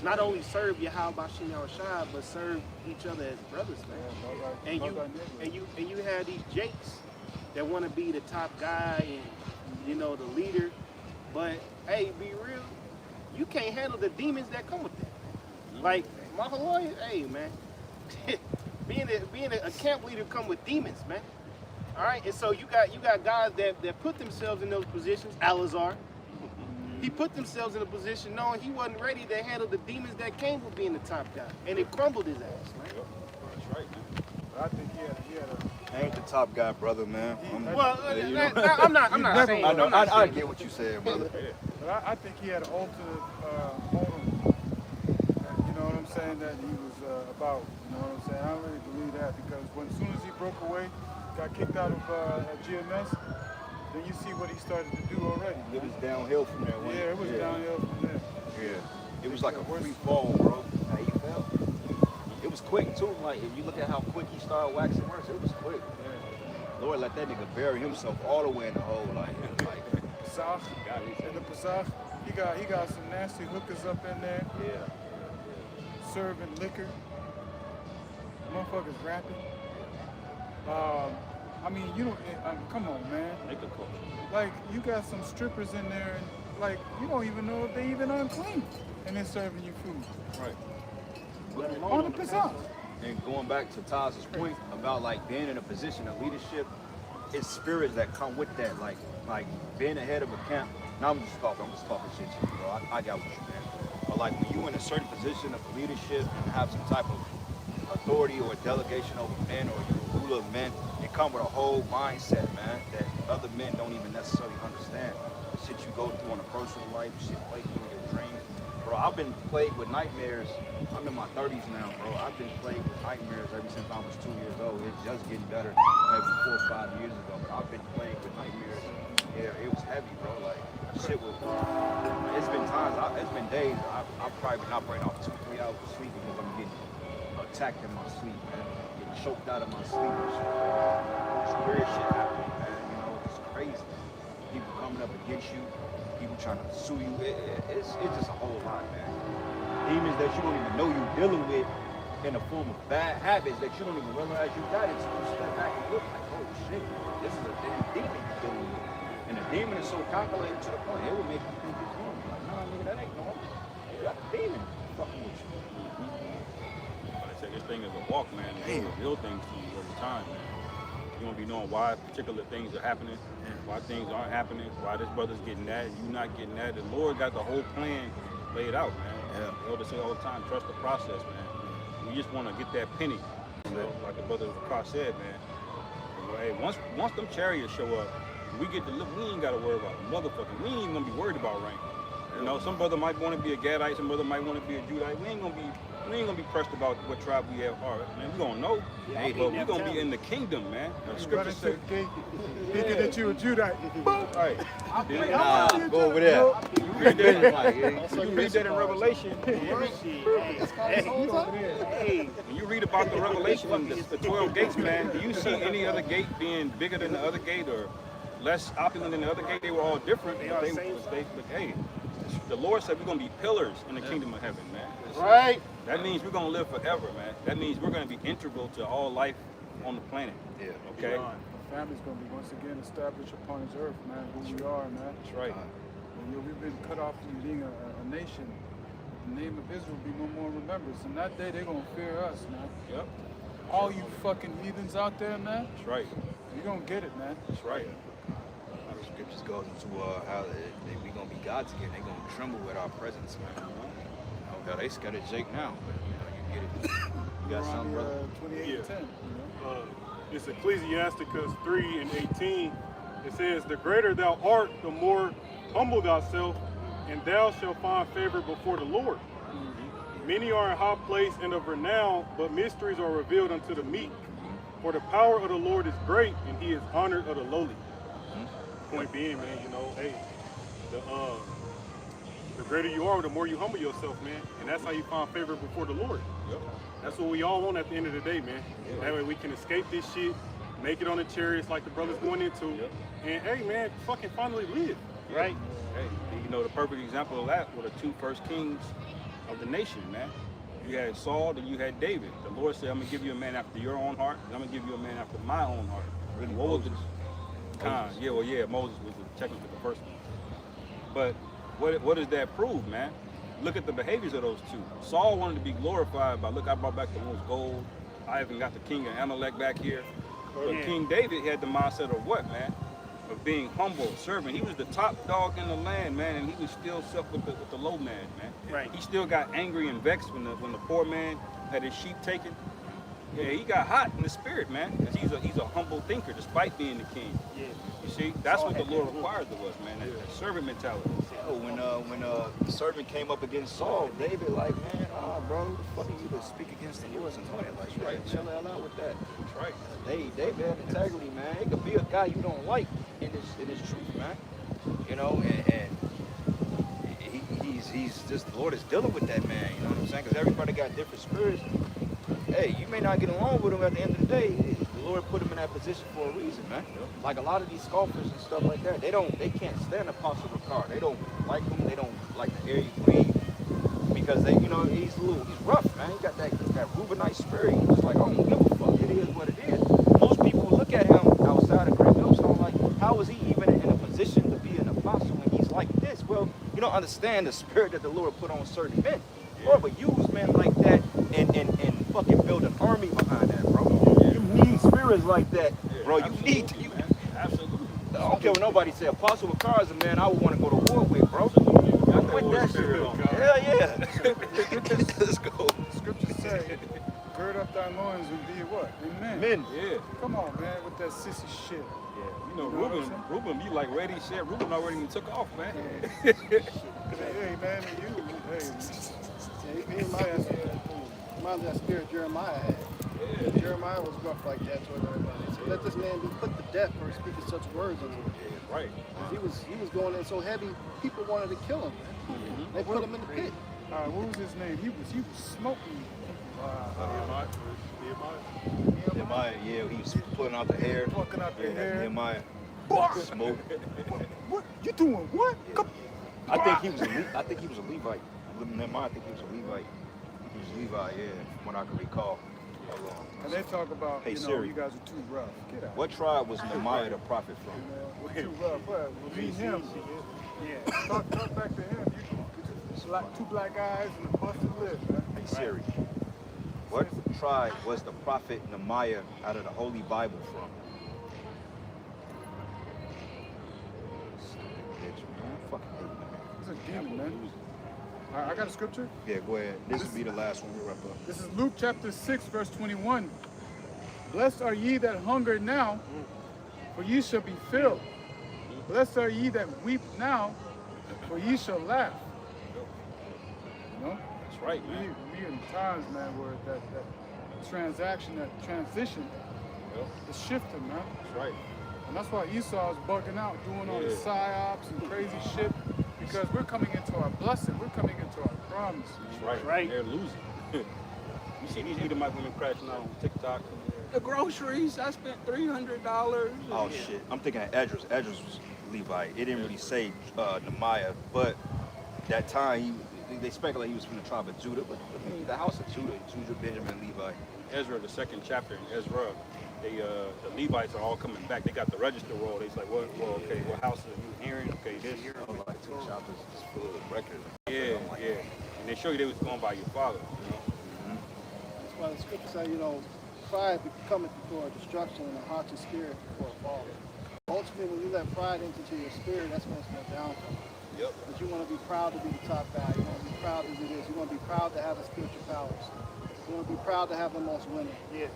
Not only serve Yahweh Bashim Yahushua, but serve each other as brothers, man. And you have these jakes that want to be the top guy and the leader, but hey, be real, you can't handle the demons that come with that. Like my lawyer, hey man, being a camp leader come with demons, man. All right, and so you got guys that put themselves in those positions. Alazar, he put themselves in a position knowing he wasn't ready to handle the demons that came with being the top guy, and it crumbled his ass, man. That's right, man. I think he had a I ain't the top guy, brother, man. Well, I'm not saying. I know. I'm not I saying get what you said, brother. But I think he had an alternate motive. You know what I'm saying? That he was about. You know what I'm saying? I don't really believe that because as soon as he broke away, got kicked out of GMS, then you see what he started to do already. It was downhill from there. wasn't Yeah, it was downhill from there. Yeah. It was like a free fall, bro. How you felt? It was quick too. Like if you look at how quick he started waxing worse, it was quick. Lord, let that nigga bury himself all the way in the hole, like. Pesach, in the Pesach, he got some nasty hookers up in there Yeah. serving liquor. Motherfuckers rapping. I mean, come on, man. Make a culture. Like, you got some strippers in there, and like, you don't even know if they even unclean, and they're serving you food. Right. On the Pesach. And going back to Taz's point about like being in a position of leadership, it's spirits that come with that, like being ahead of a camp. Now I'm just talking shit to you, bro. I got what you meant. But like when you in a certain position of leadership and have some type of authority or delegation over men or you're a ruler of men, it come with a whole mindset, man, that other men don't even necessarily understand. The shit you go through on a personal life, shit plaguing you in your dreams. Bro, I've been plagued with nightmares. I'm in my 30s now, bro. I've been plagued with nightmares ever since I was 2 years old. It's just getting better maybe 4 or 5 years ago, but I've been plagued with nightmares. Yeah, it was heavy, bro. Like, shit was, it's been times, it's been days, I've probably been operating off 2-3 hours of sleep because I'm getting attacked in my sleep, man. Getting choked out of my sleep and shit. It's weird shit happening, man. You know, it's crazy. People coming up against you, people trying to sue you. It's just a whole lot, man. Demons that you don't even know you're dealing with in the form of bad habits that you don't even realize you got until you step back and look like, oh shit, this is a damn demon you're dealing with. And the demon is so calculated to the point, it will make you think it's normal. Like, nah, nigga, that ain't normal. You got a demon fucking with you. But I say this thing is a walk, man. It will reveal things to you over time, man. You You're gonna be knowing why particular things are happening, why things aren't happening, why this brother's getting that, you not getting that. The Lord got the whole plan laid out, man. Yeah. The elders say all the time, trust the process, man. We just want to get that penny, you know, like the brother Carr said, man. You know, hey, once them chariots show up, we get to look. We ain't gotta worry about motherfucking. We ain't even gonna be worried about rank. You know, some brother might want to be a Gadite, some brother might want to be a Judite. We ain't gonna be pressed about what tribe we have. All right, man, we gonna know. Hey, but we gonna be in the kingdom, man. The scripture Running to says, the gate, thinking that you a Judite. right. Nah, go over there. You read that in Revelation. When you read about the Revelation and the 12 gates, man, do you see any other gate being bigger than the other gate or less opulent than the other gate? They were all different. But hey, the Lord said we're going to be pillars in the kingdom of heaven, man. Right. That means we're going to live forever, man. That means we're going to be integral to all life on the planet. Yeah. Okay? Family's gonna be once again established upon this earth, man. Who we are, man. That's right. You know, we've been cut off from being a nation. The name of Israel will be no more remembered. And that day they're gonna fear us, man. Yep. All you fucking heathens out there, man. That's right. You're gonna get it, man. That's right. How the scriptures goes into how we gonna be God's again. They gonna tremble at our presence, man. You know, they scared of Jake now, but you know, you get it. You got something, brother. 28 Yeah. to 10. You know? It's Ecclesiasticus 3 and 18. It says, the greater thou art, the more humble thyself, and thou shalt find favor before the Lord. Many are in high place and of renown, but mysteries are revealed unto the meek. For the power of the Lord is great, and he is honored of the lowly. Point being, man, you know, hey, the greater you are, the more you humble yourself, man. And that's how you find favor before the Lord. Yep. That's what we all want at the end of the day, man. That way we can escape this shit, make it on the chariots like the brothers going into, and hey, man, fucking finally live. Right. Hey, you know, the perfect example of that were the two first kings of the nation, man. You had Saul, then you had David. The Lord said, I'm going to give you a man after your own heart, and I'm going to give you a man after my own heart. Really, What was Moses. Moses was technically the first one. But what does that prove, man? Look at the behaviors of those two. Saul wanted to be glorified by, look, I brought back the most gold. I even got the king of Amalek back here. But King David had the mindset of what, man? Of being humble, serving. He was the top dog in the land, man, and he was still stuck with the low man, man. Right. He still got angry and vexed when the poor man had his sheep taken. Yeah, he got hot in the spirit, man, because he's a humble thinker despite being the king. Yeah. You see, that's what the Lord requires of us, man, that servant mentality. Oh, when the servant came up against Saul, David like, man, bro, who the fuck are you to speak against the Lord's anointed? Like, you right, chill the hell out with that. That's right. David had integrity, man. It could be a guy you don't like in his truth, man. You know, and he's just, the Lord is dealing with that man. You know what I'm saying? Because everybody got different spirits. Hey, you may not get along with him at the end of the day. The Lord put him in that position for a reason, man. Like a lot of these scoffers and stuff like that, they can't stand Apostle Ricard. They don't like him. They don't like the air he breathes because he's rough, man. He got that Reubenite spirit. He's just like, I don't give a fuck. It is what it is. Most people look at him outside of Great Millstone like, how is he even in a position to be an apostle when he's like this? Well, you don't understand the spirit that the Lord put on certain men. Lord would use men like that and fucking build an army behind that, bro. You need spirits like that, bro. You need to. Absolutely. I don't care what nobody say. Apostle Ricard is a man I would want to go to war with, bro. I'm with that shit. Hell yeah. Let's go. Scriptures say, gird up thy loins and be what? Amen. Men. Yeah. Come on, man, with that sissy shit. Yeah. You know, You know what I'm Reuben, you like ready, shit. Reuben already even took off, man. Hey, man, hey. He reminds me of that spirit Jeremiah had. Yeah. Jeremiah was rough like that toward everybody. He said, let this man be put to death for speaking such words unto him. Right. He was going in so heavy, people wanted to kill him. They put him in the pit. What was his name? He was smoking. Nehemiah, yeah, he was pulling out the hair. Plucking out the hair. Nehemiah. Smoke. What? You doing what? Come. I think he was a Levite. Nehemiah, I think he was a Levite. He was a Levite, yeah, from what I can recall. And they talk about, Hey, you know, Siri. you guys are too rough. Get out. What tribe was Nehemiah the prophet from? We're too rough. Well, me and him. Yeah. Talk back to him. Two black guys and a busted lip, man. Hey Siri, what tribe was the prophet Nehemiah out of the Holy Bible from? demon, man. All right, I got a scripture. Yeah, go ahead. This will be the last one we wrap up. This is Luke chapter 6, verse 21. Blessed are ye that hunger now, for ye shall be filled. Blessed are ye that weep now, for ye shall laugh. You know? That's right, man. We in times, man, where that transaction, that transition Yep. is shifting, man. That's right. And that's why Esau is bugging out, doing all the Yeah. psyops and crazy shit, because we're coming into our blessing. We're coming into our promise. That's right. They're losing. You see these Edomite women crashing out on TikTok. The groceries, I spent $300. Oh shit! I'm thinking of Esdras. Esdras was Levite. It didn't really say Nehemiah, but that time they speculate he was from the tribe of Judah. But I mean, the house of Judah, Benjamin, Levi. Ezra, the second chapter in Ezra, they the Levites are all coming back. They got the register roll. They's like, what? Well, okay, what house are you hearing? Okay, this. Like 2 chapters just full of records. Yeah, yeah. And they show you they was going by your father. You know? That's why the scripture says, you know, pride cometh before destruction and a haughty spirit before a fall. Ultimately, when you let pride into your spirit, that's when it's going downfall. Yep. But you want to be proud to be the top guy. You want to be proud to do this. You want to be proud to have the spiritual powers. You want to be proud to have the most women. Yeah.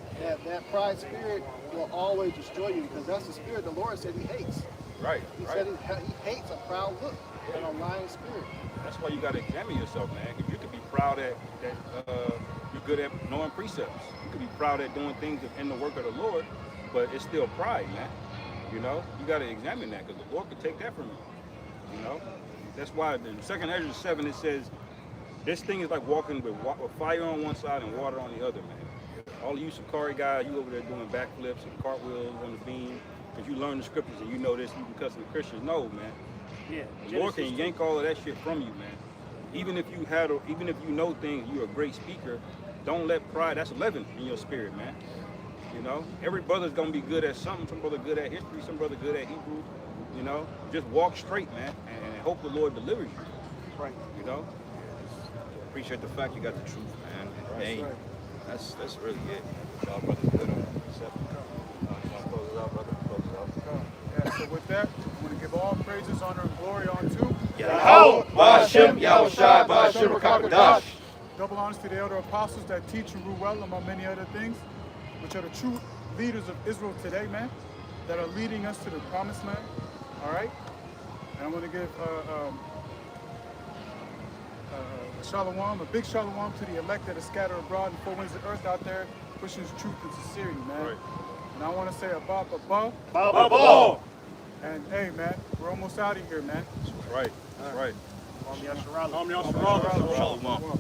That pride spirit will always destroy you because that's the spirit the Lord said he hates. Right, He right. said he hates a proud look and a lying spirit. That's why you got to examine yourself, man. If you could be proud that you're good at knowing precepts. You could be proud at doing things in the work of the Lord, but it's still pride, man. You know, you got to examine that because the Lord could take that from you. You know, that's why in 2nd Ezra 7 it says, this thing is like walking with fire on one side and water on the other, man. All of you Sakari guys, you over there doing backflips and cartwheels on the beam, because you learn the scriptures and you know this, you because of the Christians. No, man. Yeah. The Lord can yank all of that shit from you, man. Even if you know things, you're a great speaker. Don't let pride. That's leaven in your spirit, man. You know, every brother's gonna be good at something. Some brother good at history. Some brother good at Hebrew. You know, just walk straight, man, and hope the Lord delivers you. Right. You know. Appreciate the fact you got the truth, man. That's Hey, right. that's really it. Y'all brothers good on that. Close it out, brother. Close it out. Yeah, so with that, I want to give all praises, honor, and glory unto Yahweh, Ba'ashem, Yahushua, Ba'ashem, Rakakadash. double honors to the elder apostles that teach and rule well, among many other things, which are the true leaders of Israel today, man, that are leading us to the promised land. All right? And I'm going to give a shalom, a big shalom to the elect that are scattered abroad in 4 winds of the earth out there, pushing his truth and sincerity, man. Right. And I want to say above, above. Baba. And hey, man, we're almost out of here, man. That's right. That's right. Om Yasharala. Om Yasharala. Shalom.